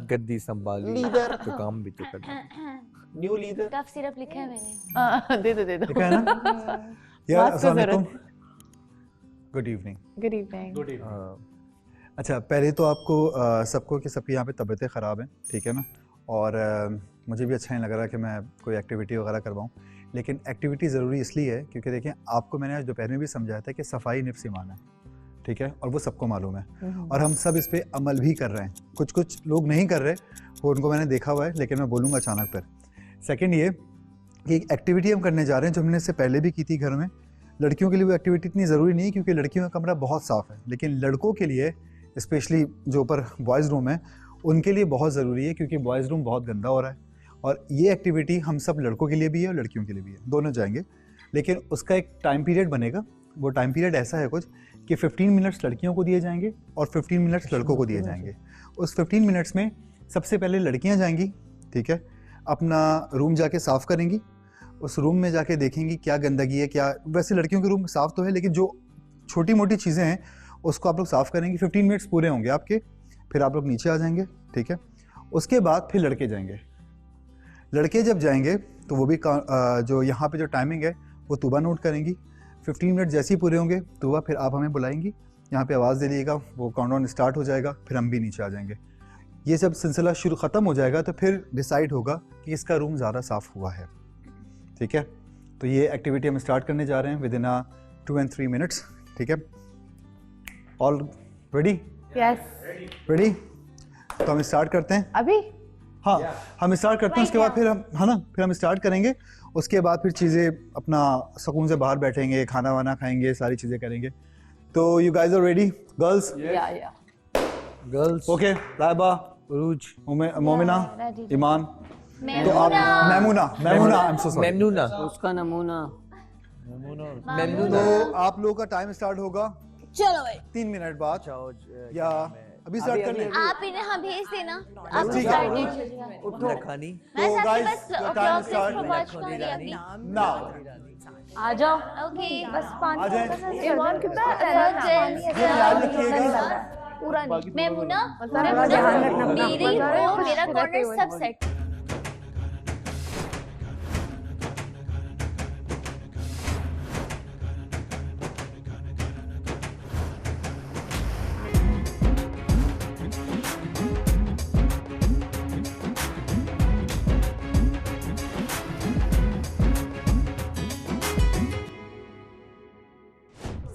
गद्दी संभाली लीडर तो काम भी तो करना। न्यू लीडर कफ सिरप लिखा है मैंने। दे दो लिखा है ना यार। अस्सलाम वालेकुम, गुड इवनिंग। Good evening. अच्छा, पहले तो आपको सबको कि सबकी यहाँ पे तबीयतें ख़राब हैं, ठीक है ना, और मुझे भी अच्छा नहीं लग रहा कि मैं कोई एक्टिविटी वगैरह करवाऊँ, लेकिन एक्टिविटी ज़रूरी इसलिए है क्योंकि देखें आपको मैंने आज दोपहर में भी समझाया था कि सफाई निफ्स ईमान है, ठीक है, और वो सबको मालूम है और हम सब इस पर अमल भी कर रहे हैं। कुछ लोग नहीं कर रहे, वो उनको मैंने देखा हुआ है, लेकिन मैं बोलूँगा अचानक पर। सेकेंड ये कि एक एक्टिविटी हम करने जा रहे हैं जो हमने इससे पहले भी की थी घर में। लड़कियों के लिए वो एक्टिविटी इतनी ज़रूरी नहीं है क्योंकि लड़कियों का कमरा बहुत साफ़ है, लेकिन लड़कों के लिए स्पेशली जो ऊपर बॉयज़ रूम है उनके लिए बहुत ज़रूरी है क्योंकि बॉयज़ रूम बहुत गंदा हो रहा है। और ये एक्टिविटी हम सब लड़कों के लिए भी है और लड़कियों के लिए भी है, दोनों जाएंगे, लेकिन उसका एक टाइम पीरियड बनेगा। वो टाइम पीरियड ऐसा है कुछ कि 15 मिनट्स लड़कियों को दिए जाएंगे और 15 मिनट्स लड़कों को दिए जाएंगे। उस 15 मिनट्स में सबसे पहले लड़कियाँ जाएंगी, ठीक है, अपना रूम जाके साफ़ करेंगी, उस रूम में जाके देखेंगी क्या गंदगी है, क्या, वैसे लड़कियों के रूम साफ़ तो है लेकिन जो छोटी मोटी चीज़ें हैं उसको आप लोग साफ़ करेंगे। 15 मिनट्स पूरे होंगे आपके, फिर आप लोग नीचे आ जाएंगे, ठीक है। उसके बाद फिर लड़के जाएंगे। लड़के जब जाएंगे तो वो भी जो यहाँ पे जो टाइमिंग है वो तूबा नोट करेंगी। 15 मिनट जैसे ही पूरे होंगे तूबा फिर आप हमें बुलाएंगी, यहाँ पे आवाज़ दे दीजिएगा, वो काउंटडाउन स्टार्ट हो जाएगा, फिर हम भी नीचे आ जाएंगे। ये सब सिलसिला शुरू ख़त्म हो जाएगा तो फिर डिसाइड होगा कि इसका रूम ज़्यादा साफ़ हुआ है, ठीक है। तो ये एक्टिविटी हम स्टार्ट करने जा रहे हैं विद इन 2 and 3 मिनट्स, ठीक है। All ready? Yes ready? तो हम स्टार्ट करते हैं अभी। हाँ हम स्टार्ट करते हैं, उसके बाद फिर हम, है ना, फिर हम स्टार्ट करेंगे। उसके बाद फिर चीज़ें अपना सुकून से बाहर बैठेंगे, खाना वाना खाएंगे, सारी चीज़ें करेंगे। तो you guys are ready girls? या गर्ल्स ओके। लाइबा, उरूज, मोमिना, ईमान, तो आप Maimoona, I am so sorry, Memnoona, उसका नमूना। तो आप लोगों का टाइम स्टार्ट होगा चलो भाई 3 मिनट बाद या अभी स्टार्ट करने? आप इन्हें हाँ भेज देना। आप ठीक है। स्टार्ट कीजिए। उठो खानी मैं तो सबके guys, बस the time clock start list watch कर लिया अभी। नाउ आ जाओ। ओके बस आ 5 जाए। ईमान कितना ये याद रखिएगा, पूरा नहीं। मेमुना मेरी वो मेरा कॉर्नर सब सेट।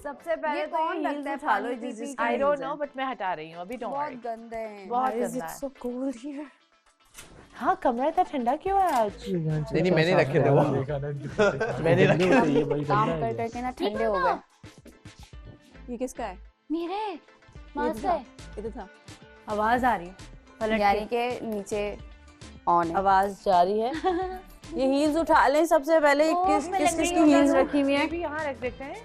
सबसे पहले तो कौन ये लगता है उठा लो। पानी पी-पी के आई डोंट heels नो हैं? बट मैं हटा रही हूँ अभी। डोंट बहुत वरी, गंदे हैं। बहुत Why is गंदा it है। so cold here? हाँ कमरा इतना ठंडा क्यों है आज? नहीं मैंने रखे थे वो, मैंने रखे थे। काम कर करके ना ठंडे हो गए। ये किसका है? मेरे माँ से इधर था। आवाज आ रही है, पलट यानी के के नीचे ऑन है। आवाज जा रही है। ये हील्स उठा लें सबसे पहले। ओह, किस मैं किस लग किस रही की हूँ हील्स ना। रखी हुई ये हैं? भी यहाँ रख देते हैं।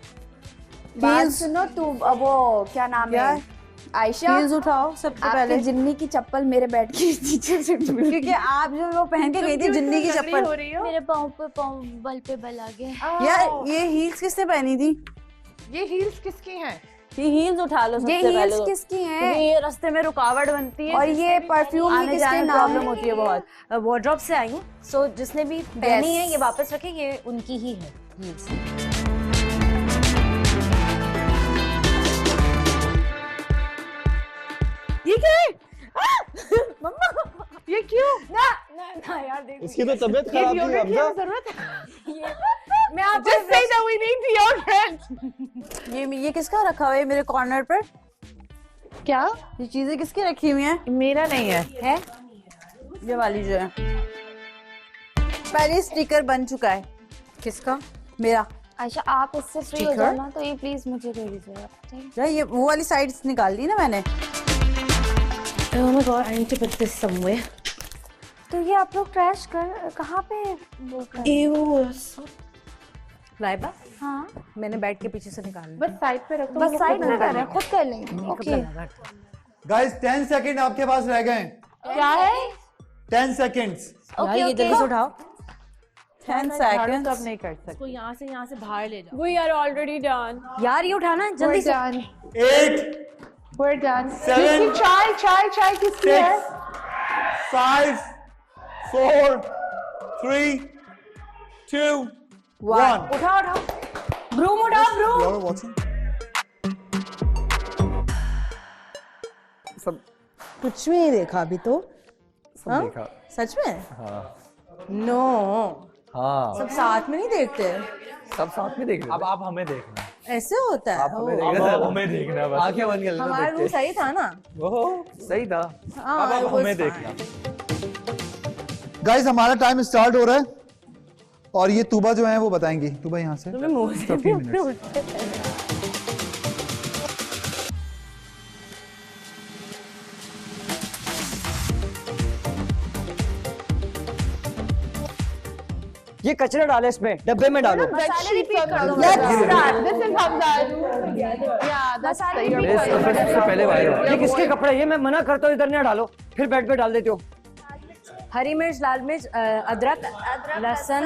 बात सुनो तू, वो क्या नाम है, आयशा, हील्स उठाओ सबसे आपके पहले, जिन्नी की चप्पल मेरे बेड के नीचे से क्योंकि आप जो वो पहन के गई थी जिन्नी की चप्पल। हो रही हो? मेरे पाँव पे पाँव बल पे बल आ गया। यार ये हील्स किसने पहनी थी? ये हील्स किसकी हैं? ये हील्स उठा लो सबसे ये पहले हील्स तो। किसकी क्योंकि हैं? ये रास्ते में रुकावट बनती है और ये परफ्यूम आने किसके जाने में नाम प्रॉब्लम है? होती है बहुत। वार्डरोब से आई हूँ, सो जिसने भी पहनी है ये वापस रखे, ये उनकी ही है हील्स। ये क्या है? मम्मा ये क्यों? ना ना ना यार देखो, इसकी तो तबीयत खराब थी deodorant की हमजा। हमें जरूरत है। मैं आपको Just say that we need deodorant. ये किसका रखा हुआ है मेरे कॉर्नर पर? क्या? ये चीजें किसकी रखी हुई हैं? मेरा नहीं है। है ये वाली जो है, पहले स्टिकर बन चुका है। किसका? मेरा। आयशा आप इससे फ्री हो Sticker? जाना तो ये प्लीज मुझे दे दीजिएगा, ठीक यार ये वो वाली साइड निकाल दी ना मैंने। Oh my god, I need to put this somewhere. तो ये आप लोग ट्रैश कर कहाँ पे वो कर? Ew. लाइबा, हाँ मैंने बेड के पीछे से निकाल ली। बस साइड पे रखो। बस साइड में कर रहे हैं, खुद कर लेंगे। ओके गाइस 10 सेकंड आपके पास रह गए। क्या है? 10 सेकंड्स। यार ये जल्दी से उठाओ। 10 तो सेकंड। अब नहीं कर सकते। यहाँ से बाहर ले जाओ। We are already done. यार ये उठाना जल्दी We're से। done. 8 We're done. 7 चाय किसकी है? 6 5, 4, 3, 2, 1. उठाओ उठाओ ब्रूम उठाओ ब्रूम। You are watching? सब कुछ भी नहीं देखा अभी तो। हाँ? देखा। सच में? हाँ नो हाँ सब साथ में नहीं देखते, सब साथ में देख रहे। अब आप हमें देखना। ऐसे होता है। आप हमें देखना। अब हमें देखना बस। आंखें बंद कर लेना। हमारा रूम सही था ना? ओहो सही था। हाँ, अब आप वो हमें fine. देखना। गाइस हमारा टाइम स्टार्ट हो रहा है और ये तूबा जो है वो बताएंगी। तूबा यहाँ से तुम्हें मुंह से 15 minutes। ये कचरा डालो इसमें, डब्बे में डालो। मसाले रिपीट कर दो। सबसे पहले वायरल। ये किसके कपड़े? ये मैं मना करता हूँ इधर ना डालो, फिर बेड पे डाल देते हो। हरी मिर्च, लाल मिर्च, अदरक, लहसुन।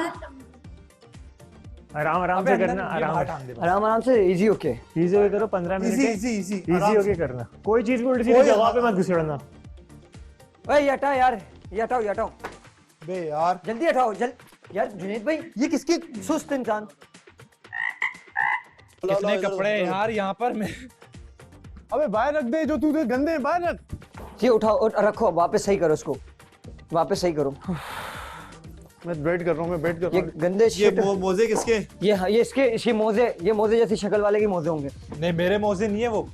आराम आराम से करना। आराम आराम से, इजी होके। इजी होके करो। 15 मिनट इजी इजी होके करना। कोई चीज को उल्टी सीधी जगह पे मत घुसड़ना। ओए ये हटाओ यार, ये हटाओ, ये हटाओ, बे यार जल्दी हटाओ यार जुनैद भाई, ये किसके सुस्त इंसान। कितने कपड़े हैं यार यहाँ पर। मैं अबे बाहर रख दे, जो तू गंदे हैं बाहर रख। ये उठाओ और रखो, वापस सही करो इसको, वापस सही करो। मैं वेट कर रहा हूँ, मैं वेट कर ये रहा हूँ। गंदे ये shit- मोजे किसके? ये इसके, ये मोजे जैसी शक्ल वाले के मोजे होंगे। नहीं मेरे मोजे नहीं है वो।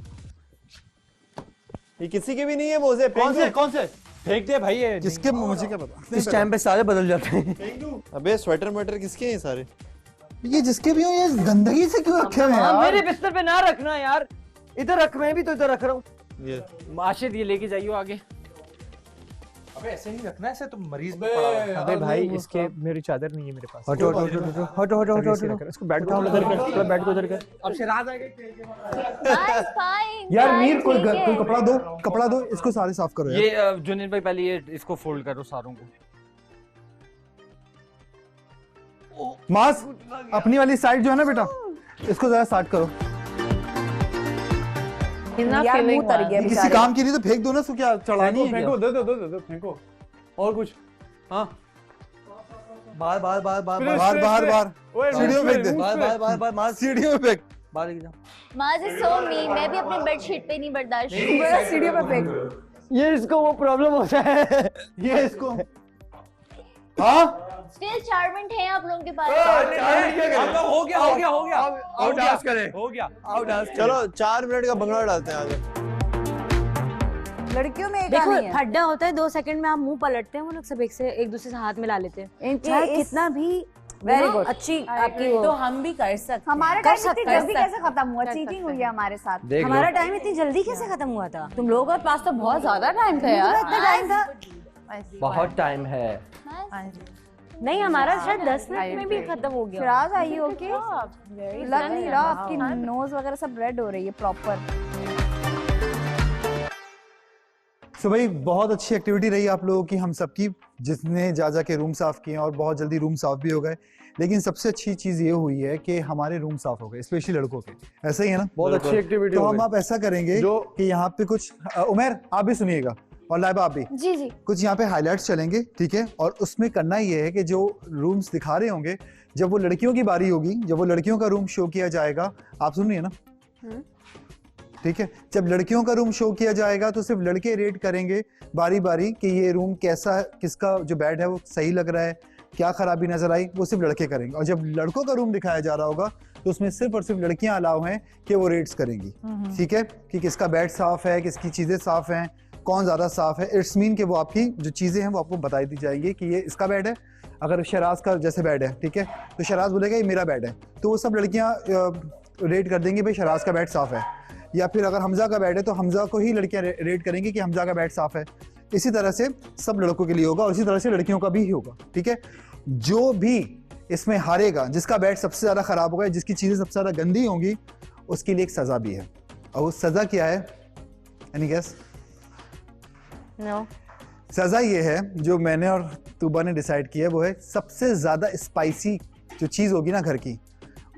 ये किसी के भी नहीं है मोजे। कौन से फेंक दे भाई। ये किसके मुझे क्या पता। इस टाइम पे सारे बदल जाते हैं। अबे स्वेटर वेटर किसके हैं सारे? ये जिसके भी हो ये गंदगी से क्यों रखे हुए हैं हाँ, यार? मेरे बिस्तर पे ना रखना यार, इधर रख, मैं भी तो इधर रख रहा हूँ। ये माशिद ये लेके जाइयो आगे। अबे ऐसे नहीं रखना, ऐसे तुम मरीज में पड़ा हुआ है। अबे भाई इसके मेरी चादर नहीं है मेरे पास। हटो हटो हटो हटो हटो हटो हटो हटो। इसको बेड को उधर कर, थोड़ा बेड को उधर कर। अब शराज आ गई। यार मीर कोई कपड़ा दो इसको सारे साफ करो यार। ये जुनैद भाई पहले ये इसको फोल्ड करो सारों को। मास अपनी वाली साइड जो है ना बेटा, इसको जरा स्टार्ट करो। यार मुंह तर गया किसी बेचारे। काम की नहीं तो फेंक दो ना, उसको क्या चढ़ानी है क्या? फेंको, दो फेंको। और कुछ? हाँ बाहर बाहर बाहर बाहर बाहर ओए, सीढ़ियों में फेंक दे। बाहर बाहर सीढ़ियों में फेंक। बाहर लेके जाओ। माज इज सो मीन। मैं भी अपनी बेडशीट पे नहीं बर्दाश्त। बड़ा सीढ़ियों पे फेंक। ये इसको वो प्रॉब्लम होता है। ये इसको हाँ स्टिल 4 मिनट है आप लोगों के पास। हो गया। आउट डांस करें। हो गया। Out dance. चलो 4 मिनट का भंगड़ा डालते हैं आगे। लड़कियों में एक देखो नहीं है। खड्डा होता है, 2 सेकंड में आप मुंह पलटते हैं, वो लोग सब एक दूसरे से हाथ मिला लेते हैं। चाहे कितना भी Very good. अच्छी आपकी वो। तो हम भी कर सकते हैं। हमारा कर टाइम सकते इतनी हैं, जल्दी कैसे खत्म हुआ? चीटिंग हुई है हमारे साथ। हमारा टाइम इतनी जल्दी कैसे खत्म हुआ था? तुम लोगों के पास तो बहुत ज्यादा टाइम था यार। इतना टाइम था। बहुत टाइम है। नहीं हमारा शायद 10 मिनट में भी खत्म हो गया। फिराज आई ओके? लग नहीं रहा, आपकी नोज वगैरह सब रेड हो रही है प्रॉपर। सो भाई बहुत अच्छी एक्टिविटी रही आप लोगों की, हम सबकी, जिसने जा के रूम साफ किए और बहुत जल्दी रूम साफ भी हो गए। लेकिन सबसे अच्छी चीज ये हुई है कि हमारे रूम साफ हो गए, स्पेशली लड़कों के। ऐसा ही है ना? बहुत अच्छी एक्टिविटी तो हो हम गई। आप ऐसा करेंगे जो- कि यहाँ पे कुछ उमर आप भी सुनिएगा और लाइबा आप भी जी जी। कुछ यहाँ पे हाइलाइट्स चलेंगे, ठीक है? और उसमें करना ये है कि जो रूम्स दिखा रहे होंगे, जब वो लड़कियों की बारी होगी, जब वो लड़कियों का रूम शो किया जाएगा, आप सुन रही है ना? ठीक है, जब लड़कियों का रूम शो किया जाएगा तो सिर्फ लड़के रेट करेंगे बारी बारी कि ये रूम कैसा है, किसका जो बेड है वो सही लग रहा है, क्या खराबी नजर आई, वो सिर्फ लड़के करेंगे। और जब लड़कों का रूम दिखाया जा रहा होगा तो उसमें सिर्फ और सिर्फ लड़कियां अलाउ हैं कि वो रेट्स करेंगी, ठीक है? कि किसका बेड साफ है, किसकी चीजें साफ हैं, कौन ज्यादा साफ है। इट्स मीन कि वो आपकी जो चीजें हैं वो आपको बताई दी जाएंगी कि ये इसका बेड है। अगर शराज का जैसे बेड है, ठीक है, तो शराज बोलेगा ये मेरा बेड है, तो वो सब लड़कियां रेट कर देंगी भाई शराज का बेड साफ है। या फिर अगर हमजा का बेड है तो हमजा को ही लड़कियां रेट करेंगी कि हमजा का बेड साफ है। इसी तरह से सब लड़कों के लिए होगा और इसी तरह से लड़कियों का भी होगा, ठीक है? जो भी इसमें हारेगा, जिसका बैट सबसे ज्यादा खराब होगा, जिसकी चीजें सबसे ज्यादा गंदी होंगी, उसके लिए एक सजा भी है। और वो सजा क्या है? Any guess? नो। सजा ये है जो मैंने और तूबा ने डिसाइड किया है, वो है सबसे ज्यादा स्पाइसी जो चीज होगी ना घर की,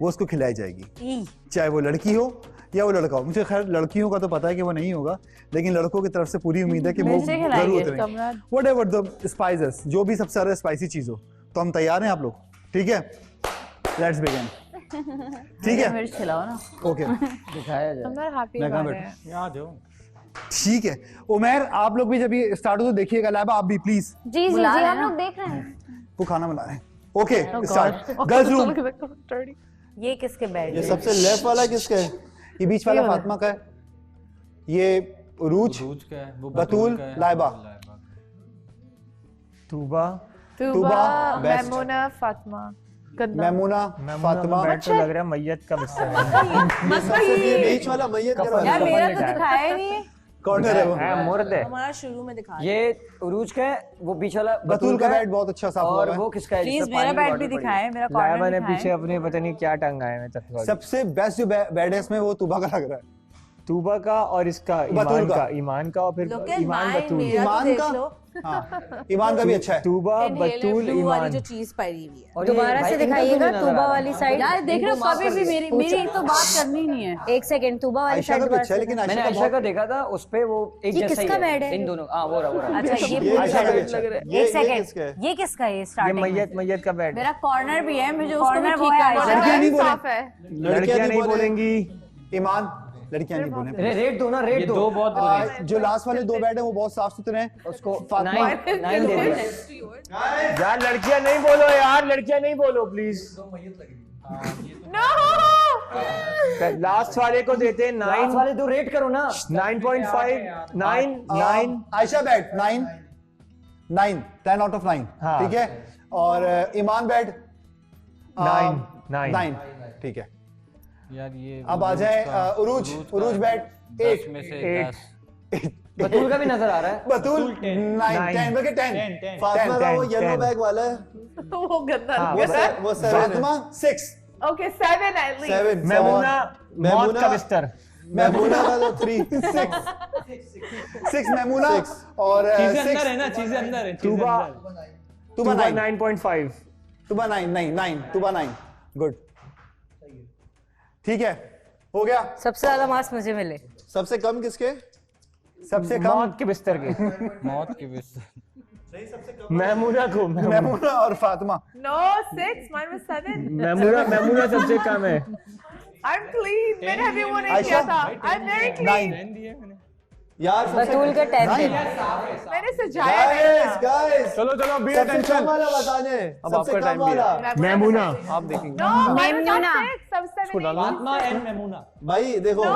वो उसको खिलाई जाएगी, चाहे वो लड़की हो या वो लड़का हो। मुझे खैर लड़कियों का तो पता है कि वो नहीं होगा, लेकिन लड़कों की तरफ से पूरी उम्मीद है कि वो मिर्ची जरूर खिलाएंगे उतरेंगे। कमरान। व्हाटएवर द स्पाइसेस, जो भी सबसे ज्यादा स्पाइसी चीज हो। तो हम तैयार हैं आप लोग? ठीक है, लेट्स बिगिन। ठीक है, मिर्च खिलाओ ना। ओके, दिखाया जाए। I'm not happy मैं कहाँ about बैठूं? it. यहाँ जाओ। ठीक है। उमर, आप लोग भी जब ये स्टार्ट हो तो देखिएगा। लाइबा आप भी प्लीज, जी जी बुला जी रहे हम हैं लोग देख रहे हैं। वो खाना बना रहे हैं। Okay, Oh start. God. Girls room. Look at the dirty. ये किसके बेड ये सबसे लेफ्ट वाला किसका है? ये बीच वाला फातिमा का है, ये उरूज, का है, वो बतूल, लाइबा। तूबा तुबा, best. मैमूना, फातिमा। गंदा। मैमूना, फातिमा। बेड तो लग रहा है मैयत का बिस्तर है। सबसे बीच वाला मैयत करवा यार दो। मेरा तो दिखाया ही नहीं है। कॉर्नर है वो। है मुर्द है। हमारा शुरू में दिखाया। ये उरूज का है, वो बीच वाला बतूल का बेड बहुत अच्छा साफ हुआ और है। वो किसका है? प्लीज जिसमें मेरा पानी की बेड बॉटल भी पड़ी दिखाएं, मेरा लाइबा कॉर्नर ने दिखाएं। पीछे अपने पता नहीं क्या टंगाए हैं तक। सबसे बेस्ट जो बेड है इसमें वो तुबा का लग रहा है। तूबा का और इसका बतूल ईमान का। का, ईमान का और फिर Look at ईमान mine, बतूल। मेरा तो ईमान देख का? लो। हाँ, ईमान का भी अच्छा है। तूबा Inhaler बतूल blue वाली ईमान। जो चीज पड़ी हुई है। और ये दोबारा भाई से इनका क्यों दिखाइएगा नहीं नजर आ तूबा रहा? वाली साइड। यार देख रहे हो, कभी भी मेरी एक तो बात करनी नहीं है। एक सेकंड, तूबा वाली आयशा साइड का भी अच्छा है, लेकिन मैंने आयशा का आयशा बहुत का देखा था, उस पे वो एक ये जैसा ही किसका बेड है? इन दोनों। हाँ वो रहा। अच्छा ये ये आयशा का भी अच्छा अच्छा है। है। ये एक किसका सेकंड, है? ये किसका है? ये स्टार्टिंग मैयत का बेड है। मेरा कॉर्नर भी है, मुझे उसको भी Corner ठीक वो है, करना आयशा। है। लड़कियां नहीं बोले। साफ है। लड़कियां नहीं बोलेंगी। ईमान, लड़कियां नहीं बोले। रेट दो ना, रेट दो। जो लास्ट वाले दो बेड है वो बहुत साफ सुथरे हैं। उसको फातिमा। 9 दे दिया। यार लड़कियां नहीं बोलो, यार लड़कियां नहीं बोलो प्लीज। लास्ट वाले को देते हैं लास्ट 9, वाले दो रेट करो ना। 9.5, 9। Ayesha bed 9, 10 out of 9। हाँ। ठीक है, और ईमान बेड 9। 9। ठीक है, यार ये अब आ जाए उरूज बेड 8 में से 8। बतूल का भी नजर आ रहा है। बतूल 9, 10 बल्कि 10। फातिमा का वो 10, येलो 10। बैग वाला है, वो गंदा हाँ, लग रहा है। वो 7। Fatima 6। Okay, 7 at least. 7 Maimoona मौत का बिस्तर। मैमूना का तो 3। 6 मैमूना और 6 ना, चीजें अंदर है। तूबा तुबा 9। 9.5। तुबा 9 तुबा 9। गुड, ठीक है, हो गया। सबसे ज्यादा मार्क्स मुझे मिले। सबसे कम किसके? सबसे कम मौत के बिस्तर के। मौत के बिस्तर। मैमूना को। मैमूना और Fatima. No, 6. Mine was 7. Maimoona सबसे कम है। I'm clean. मैंने अभी वो नहीं आयशा? किया था। I'm very clean. 9। यार बतूल का 10 9। मैंने सजाया नहीं था। गाइस चलो चलो बी सबसे कम टेंशन। वाला बताने। अब सबसे आपका कम टाइम भी वाला। है। मैमूना आप देखेंगे। No, mine was Maimoona. not 6. सब 7, 8. भाई देखो, No.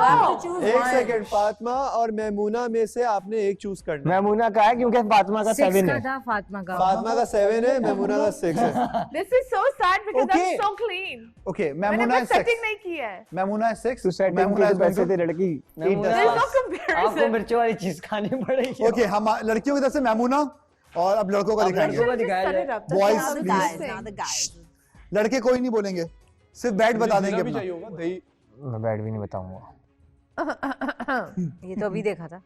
एक सेकंड, फातिमा और मैमूना में से आपने एक चूज करना। मैमूना का है क्योंकि फातिमा का 7 है। था फातिमा का। फातिमा का 7 है, मैमूना का 6 है। This is so sad because Okay. I'm so clean. Okay, मैंने मैमूना बस 6। सेटिंग नहीं की है. मैमूना है 6। तू सेटिंग के पैसे दे लड़की। मैमूना, There's no आपको comparison. मिर्ची वाली चीज खानी पड़ेगी। ओके, हम लड़कियों की तरफ से मैमूना और अब लड़कों का लड़कों दिखाएंगे। का दिखाया Set जाए। it up. That's Boys, not the please. thing. Not the guys. लड़के कोई नहीं बोलेंगे, सिर्फ बेड बता देंगे अपना। मैं बैठ भी नहीं बताऊंगा। ये तो अभी देखा था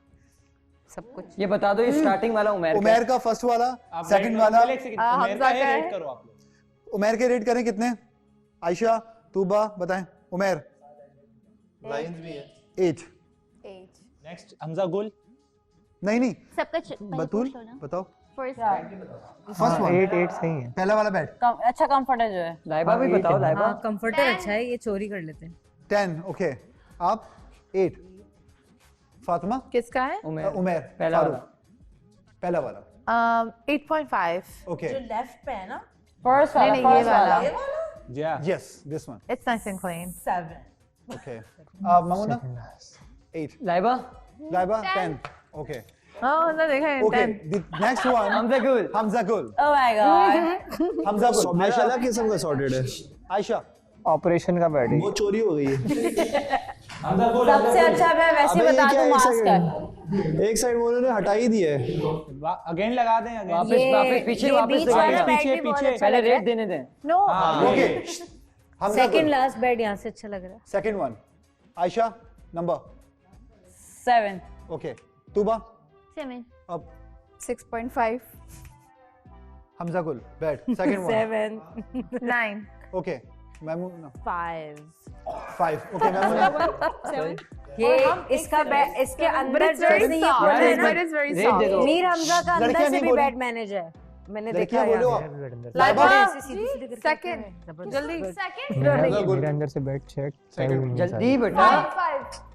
सब कुछ। ये बता दो, ये स्टार्टिंग वाला उमर उमर का फर्स्ट वाला, सेकंड वाला। हमजा का है. उमर के रेट करें कितने? आयशा, तूबा बताएं। उमर लाइंस भी है। 8। 8. नेक्स्ट हमजा गुल। नहीं सबका बतूल बताओ। फर्स्ट फर्स्ट वन 8 सही है। पहला वाला बेड अच्छा कंफर्ट है जो है। लाइबा भी बताओ। लाइबा हाँ कंफर्टर अच्छा है, ये चोरी कर लेते हैं। 10। ओके, आप 8। फातिमा, किसका है? उमर, पहला फारूक। वाला। पहला वाला। 8.5. ओके, लेफ्ट पे है ना? First वाला. नहीं, ये वाला. Yes, this one. It's nice and clean. 7. Okay, Maimoona 8। Laiba Laiba 10। Okay Oh, no, देखा है. Okay, 10. The next one Hamza Gul. Hamza गुल। Oh my god. हमजा गुल। मेरा अलग किस्म का सॉर्टेड है, आयशा, ऑपरेशन का बेड है। वो चोरी हो गई है। सबसे अच्छा मैं वैसे अबे, बता ये क्या दूं एक मास्क है। सेकंड? एक साइड वो उन्होंने हटा ही दिया है। अगेन लगा दें अगेन। वापस पीछे ये वापस बीच दिखाइए। वाला बेड भी बहुत अच्छा पहले लग रहा रेट है। देने दें। No. Okay, Hamza second Gul. Last bed यहाँ से अच्छा लग रहा है। Second one. Ayesha, number. 7. Okay, Tooba 7 अब 6.5. Hamza Gul bed second one. 7. 9. Okay, Maimoona 5. 5 okay Maimoona ये इसके अंदर जैसे ये पड़ा है ना, But it's very soft. Mir Hamza का अंदर लड़कियां से नहीं भी बोली। बैड मैनेज है, मैंने देखा लड़कियां है बोलो यहाँ आप। लाइबा ऐसे सीधी-सीधी करके second. जबरदस्त। जल्दी. मेरे अंदर से बैट चेक जल्दी बेटा।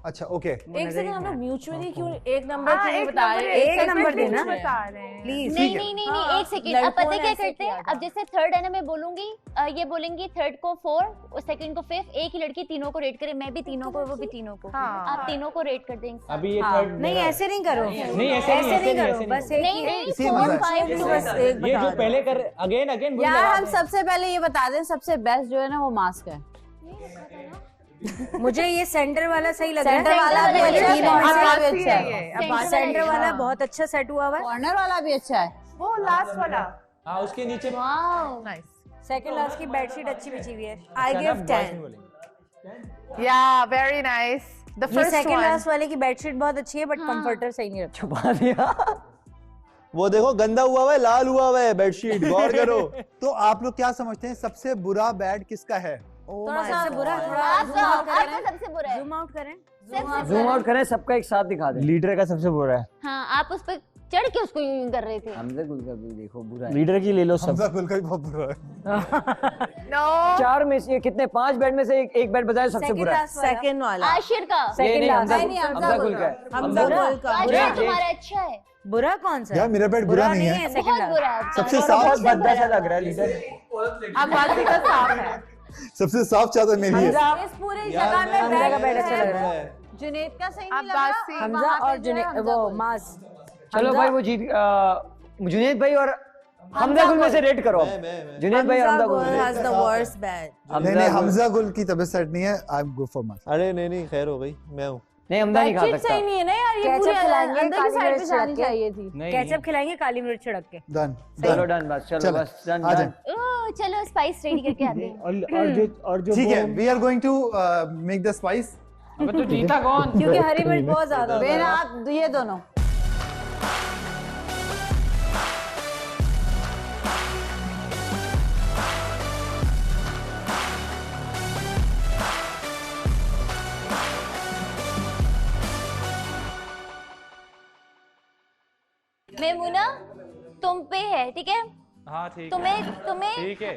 अच्छा ओके एक सेकंड, हम लोग म्यूचुअली क्यों एक नंबर हाँ, क्यों एक बता रहे हैं? एक नंबर देना बता रहे हैं. प्लीज। नहीं नहीं नहीं नहीं, एक सेकंड। अब पता है क्या करते हैं, अब जैसे थर्ड है ना, मैं बोलूंगी ये बोलेंगी थर्ड को 4 और सेकंड को 5, एक ही लड़की तीनों को रेट करे, मैं भी तीनों को, वो भी तीनों को, हाँ। आप तीनों को रेट कर देंगे। अभी ये हाँ, थर्ड नहीं ऐसे नहीं करो, नहीं, ऐसे नहीं, नहीं ऐसे करो, नहीं, बस एक नहीं ही नहीं, इसी 4 मजा है। 5 बस एक ये बता जो दो। पहले कर अगेन यार हम सबसे पहले ये बता दें, सबसे बेस्ट जो है ना वो मास्क है। मुझे ये सेंटर वाला सही लग रहा है। सेंटर वाला भी अच्छा है, तीनों कॉर्नर में वाला भी बात अच्छा ही है, है ये. अब बात सेंटर वाला बहुत अच्छा सेट हुआ हुआ है। कॉर्नर वाला भी अच्छा है। वो लास्ट वाला. हाँ उसके नीचे वाओ, Nice. सेकंड लास्ट की बेडशीट अच्छी बिछी हुई है। I give 10। Yeah, very nice. The ये first सेकंड one. लास्ट वाले की बेडशीट बहुत अच्छी है, बट कंफर्टर सही नहीं रखा। छुपा दिया। वो देखो गंदा हुआ हुआ है, लाल हुआ हुआ है बेडशीट, गौर करो। तो आप लोग क्या समझते हैं सबसे बुरा बैड किसका है? थोड़ा सा बुरा, थोड़ा आपका आपका सबसे बुरा है। जूम आउट करें। सबसे जूम बुरा। आउट करें, सबका एक साथ दिखा दें। लीडर का सबसे बुरा है। हाँ, आप उस पर चढ़ के उसको यूं कर रहे थे। हमजा गुल का भी देखो बुरा है। लीडर की ले लो सब। हमजा गुल का भी बहुत बुरा है। No. 4 में से कितने 5 बेड में से एक बेड बताया सबसे बुरा है। सेकंड वाला। आशिर का ये नहीं, हमजा नहीं, हमजा गुल का है। हमजा गुल का। आशिर तुम्हारा अच्छा है, बुरा कौन सा? यार मेरा बेड बुरा नहीं है। सेकंड बहुत लास्ट। बुरा है आपका। सबसे बहुत साफ भद्दा सा लग रहा है लीडर। अब बाकी का साफ है. सबसे साफ चादर मेरी है। इस पूरी जगह में हमजा का बेड अच्छा लग रहा है। जुनैद का सही अब नहीं लगा। बासी. हमजा और जुनैद वो मास। चलो भाई वो जीत जुनैद भाई और हमजा गुल में से रेट करो। जुनैद भाई और हमजा गुल। has the worst bed. नहीं नहीं हमजा गुल की तबीयत सेट नहीं है। I am go for mask. अरे नहीं नहीं, खैर हो गई, मैं हूँ। नहीं हमजा नहीं खा बेडशीट सकता। सही नहीं है ना यार, ये केचप पूरी खिलाएंगे, अंदर की काली साइड पे मिर्च जानी छिड़क के। चाहिए थी। केचप खिलाएंगे, काली मिर्च छिड़क के। डन चलो डन बस, चलो चलो, बस डन आ जाए। डन। ओह, चलो स्पाइस रेडी करके आते हैं। और जो ठीक है, we are going to make the spice. अबे तो जीता कौन? क्योंकि हरी मिर्च बहुत ज्यादा होता है। बेना आप ये दोनों मेमुना तुम पे है, ठीक है? हाँ ठीक तुम्हें ठीक है।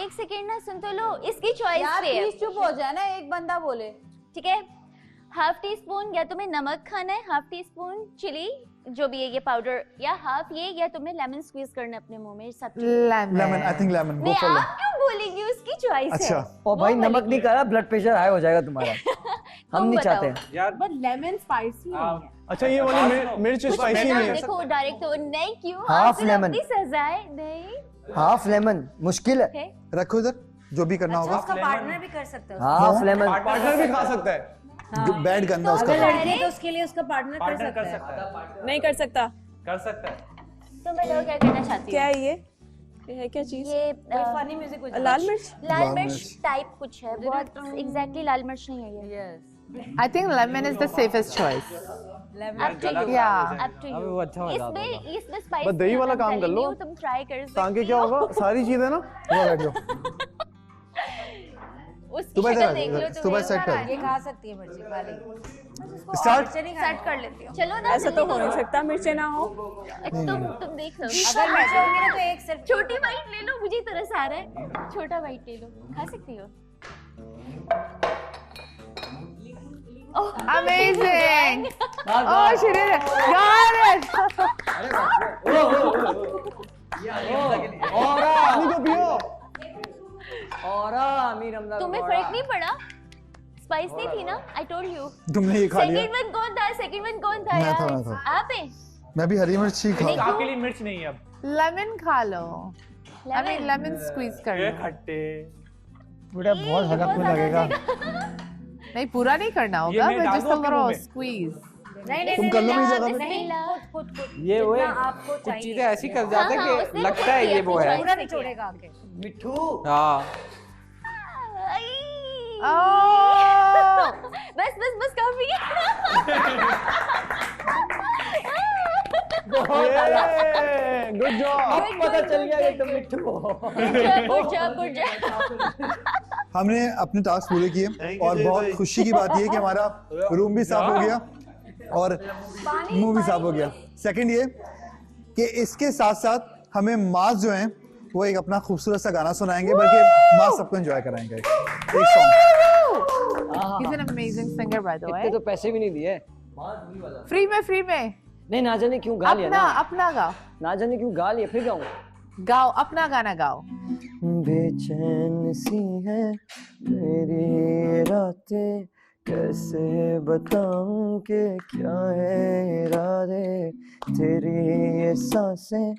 एक सेकेंड ना सुन तो लो, इसकी चॉइस यार पे है, प्लीज चुप हो जाए ना, एक बंदा बोले। ठीक है? हाफ टी स्पून या तुम्हें नमक खाना है, हाफ टी स्पून चिली जो भी है ये पाउडर, या हाफ ये, या तुम्हें लेमन स्क्वीज करना है अपने मुंह में सब। Lemon, I think lemon. Go नहीं, फॉर आप क्यों बोलेंगी, उसकी चॉइस है। अच्छा। ओ भाई नमक नहीं करा, ब्लड प्रेशर हाई हो जाएगा तुम्हारा। हम नहीं बताओ। चाहते हैं। यार बट लेमन स्पाइसी नहीं है। अच्छा ये वाली मिर्च स्पाइसी नहीं है। देखो डायरेक्ट तो नहीं, क्यों Half आप सिर्फ lemon। अपनी सजाए नहीं। हाफ लेमन मुश्किल है। Okay? रखो इधर, जो भी करना अच्छा, होगा। उसका पार्टनर भी कर सकते हो। Half lemon. पार्टनर भी खा सकता है। बैड गंदा उसका। अगर लड़की है तो उसके लिए उसका पार्टनर कर सकता है। नहीं कर सकता. कर सकता है। तुम बताओ क्या करना चाहती हो? क्या है ये है क्या चीज? ये फनी म्यूजिक हो लाल मिर्च. लाल मिर्च टाइप कुछ है, बहुत एग्जैक्टली लाल मिर्च नहीं है ये। I think lemon is the safest choice. Up to you. Yeah. Up to you. अबे वो अच्छा मजा आता है। इसमें स्पाइस बस दही वाला काम कर लो। तुम ट्राई कर सकती ताकि क्या होगा, सारी चीजें ना। यहाँ बैठ जाओ। उसकी सुबह शक्ल से- देख लो सुबह तुम्हें। सेट कर। ये खा सकती है मिर्ची, खा लेगी। स्टार्ट। सेट कर लेती हूँ। चलो ना, ऐसा तो हो नहीं सकता मिर्चें ना हो. तुम देख लो। अगर मिर्ची होंगी ना तो एक सिर्फ छोटी वाइट ले लो, मुझे तरस आ रहा है। छोटा वाइट ले लो, खा सकती हो। Amazing. Oh, she did it. Got it. पानी तो पियो। और अमीर हमजा। तुम्हें फर्क नहीं पड़ा? स्पाइस नहीं थी ना? I told you. तुमने ये खा लिया। सेकंड वन कौन था? सेकंड वन कौन था मैं यार? था, मैं था। आप हैं? मैं भी हरी मिर्च ही खा। आपके लिए मिर्च नहीं है अब। Lemon खा लो. I mean lemon squeeze कर ये लो. खट्टे। पूरा बहुत हड़प में लगेगा। नहीं पूरा नहीं करना ये होगा, मैं but डाल just दूं a आपके little मुंह में? squeeze. नहीं तुम कर लो मेरी जगह पे। नहीं, खुद ये वो है, आपको कुछ चाहिए। चीजें ऐसी कर जाते हाँ, हैं उसने कि लगता है ये वो है। पूरा नहीं छोड़ेगा आके। मिठू। हाँ Oh. बस बस बस काफी गुड जॉब। अब पता चल गया कि तुम मिठू हो। Good job good job. हमने अपने टास्क पूरे किए और बहुत खुशी की बात ये कि हमारा रूम भी साफ हो गया और मुंह भी साफ हो गया। सेकंड ये कि इसके साथ साथ हमें मास जो हैं वो एक अपना खूबसूरत सा गाना सुनाएंगे, बल्कि मास सबको एंजॉय कराएंगे एक song. He's an amazing singer by the way. इतने तो पैसे भी नहीं दिए। फ्री में नहीं, ना जाने क्यों गा लिया ना। अपना गाओ, ना जाने क्यों गा लिया, फिर गाऊं। गाओ अपना गाना गाओ। बेचैन सी है मेरी रातें, कैसे बताऊं कि क्या है इरादे, तेरी ये सांसें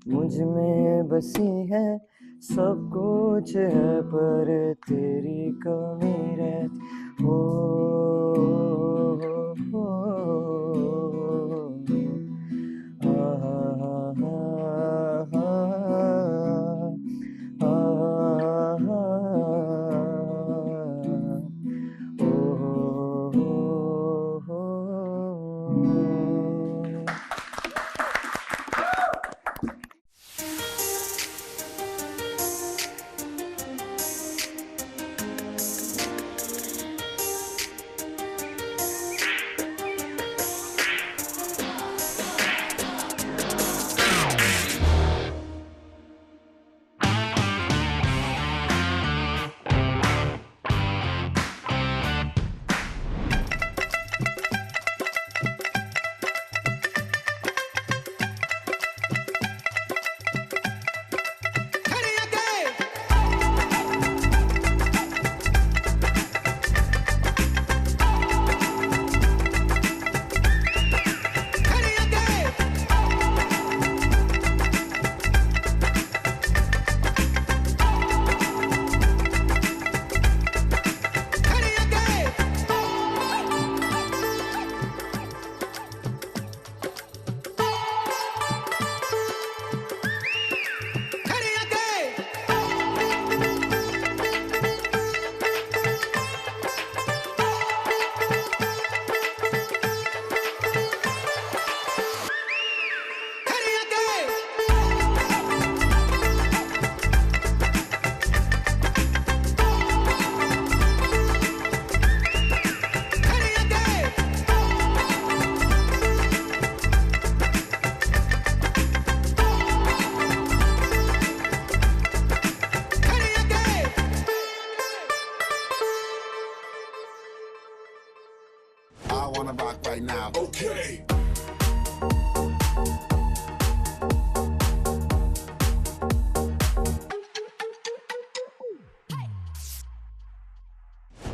मुझ में बसी है, सब कुछ है पर तेरी कमी रहती हो।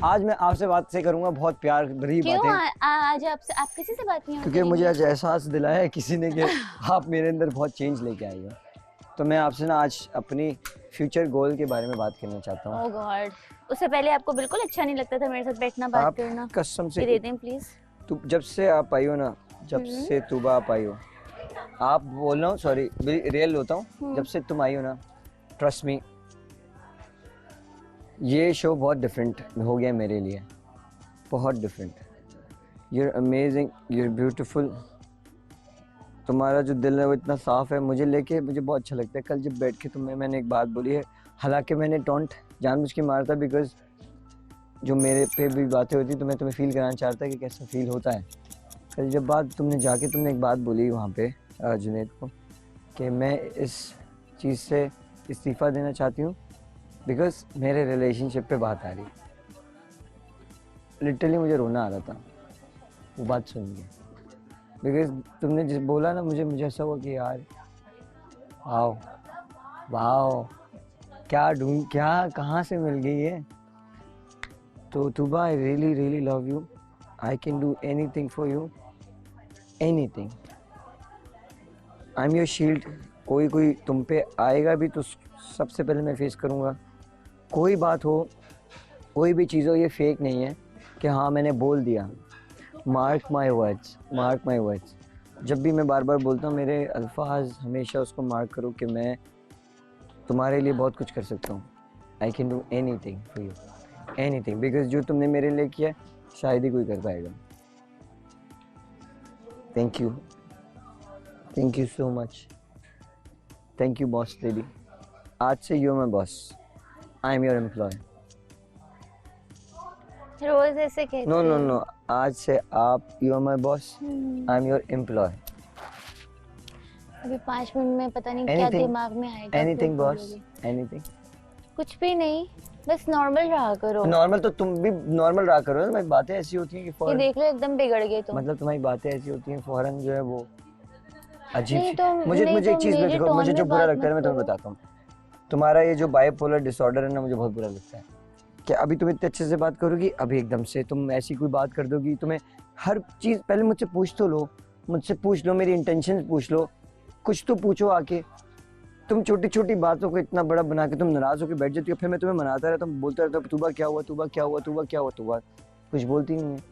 आज मैं आपसे बात से करूंगा बहुत प्यार भरी क्यों बातें। आज आप किसी से बात नहीं होती? क्योंकि मुझे आज एहसास दिलाया है किसी ने कि आप मेरे अंदर बहुत चेंज लेके आई हो। तो मैं आपसे ना आज अपनी फ्यूचर गोल के बारे में बात करना चाहता हूँ। ओह गॉड, उससे पहले आपको बिल्कुल अच्छा नहीं लगता था मेरे साथ बैठना बात करना? कसम से दे दें प्लीज। जब से आप आई हो ना, जब से तुबा आप आई हो, आप बोल रहा हूँ, सॉरी रियल होता हूँ, जब से तुम आई हो ना, ट्रस्ट मी, ये शो बहुत डिफरेंट हो गया मेरे लिए, बहुत different. You are amazing, you are beautiful, तुम्हारा जो दिल है वो इतना साफ़ है, मुझे लेके मुझे बहुत अच्छा लगता है। कल जब बैठ के मैंने एक बात बोली है, हालांकि मैंने टॉन्ट जानबूझ के मारता बिकॉज जो मेरे पे भी बातें होती तो मैं तुम्हें फ़ील कराना चाहता कि कैसा फील होता है। कल जब बात तुमने एक बात बोली वहाँ पे जुनैद को कि मैं इस चीज़ से इस्तीफ़ा देना चाहती हूँ बिकॉज मेरे रिलेशनशिप पे बात आ रही, लिटरली मुझे रोना आ रहा था वो बात सुन के, बिकॉज तुमने जिस बोला ना, मुझे ऐसा हुआ कि यार वाओ वाओ, क्या कहाँ से मिल गई है। तो Tuba, I really really love you, I can do anything for you, anything, I am your shield. कोई तुम पे आएगा भी तो सबसे पहले मैं फेस करूँगा। कोई बात हो, कोई भी चीज़ हो, ये फेक नहीं है कि हाँ मैंने बोल दिया। Mark my words, mark my words. जब भी मैं बार बार बोलता हूँ मेरे अल्फाज, हमेशा उसको मार्क करो कि मैं तुम्हारे लिए बहुत कुछ कर सकता हूँ। आई can do anything for you, anything, because जो तुमने मेरे लिए किया शायद ही कोई कर पाएगा। Thank you so much, thank you boss lady. आज से you are my boss, I am your employee, रोज ऐसे कहते नो नो नो, आज से आप you are my boss, I am your employee. अभी 5 मिनट में पता नहीं क्या दिमाग में आएगा। Anything boss, anything. कुछ भी नहीं, बस नॉर्मल रहा करो। नॉर्मल तो तुम भी नॉर्मल रहा करो। तुम्हारी बातें ऐसी होती हैं कि ये फौरन, देख लो एकदम बिगड़ गए तुम। मतलब तुम्हारी बातें ऐसी होती हैं फौरन जो है वो अजीब नहीं सी। तो मुझे नहीं एक तो चीज मेरे देखो, टोन मुझे जो में बुरा बात लगता है मत मैं तुम्हें करो। बताता हूँ। तुम्हारा ये जो बाइपोलर डिसऑर्डर है ना, मुझे बहुत बुरा लगता है कि अभी तुम इतने अच्छे से बात करोगी, अभी एकदम से तुम ऐसी कोई बात कर दोगी। तुम्हें हर चीज पहले मुझसे पूछ तो लो, मुझसे पूछ लो, मेरी इंटेंशन पूछ लो, कुछ तो पूछो आके। तुम छोटी छोटी बातों को इतना बड़ा बना के तुम नाराज होकर बैठ जाती हो, फिर मैं तुम्हें मनाता रहता हूँ, बोलता रहता हूँ तूबा क्या हुआ, तूबा क्या हुआ, तूबा क्या हुआ, तूबा कुछ बोलती नहीं है।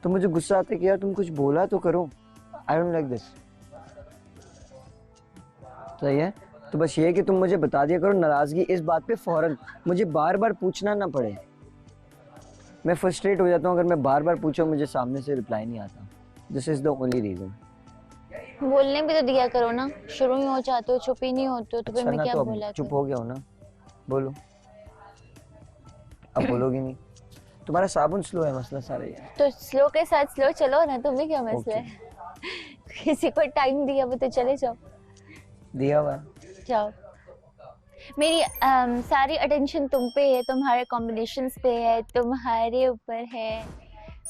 तो मुझे गुस्सा आता है कि यार तुम कुछ बोला तो करो। I don't like this. सही है, तो बस ये है कि तुम मुझे बता दिया करो नाराजगी इस बात पे फौरन, मुझे बार बार पूछना ना पड़े। मैं फ्रस्ट्रेट हो जाता हूँ अगर मैं बार बार पूछूं मुझे सामने से रिप्लाई नहीं आता। This is the only reason. बोलने भी तो दिया करो ना, शुरू ही हो जाते हो, चुप ही नहीं होते हो, तो फिर अच्छा मैं ना, क्या तो बोला चुप करूं? हो गया हो ना, बोलो। अब बोलोगी नहीं। तुम्हारा साबुन स्लो है, मसला सारा ये है। तो स्लो के साथ स्लो चलो ना, तुम्हें क्या मसला है? किसी को टाइम दिया वो तो चले जाओ। दिया हुआ है। जाओ। मेरी सारी अटेंशन तुम पे है, तुम्हारे कॉम्बिनेशंस पे है, तुम्हारे ऊपर है।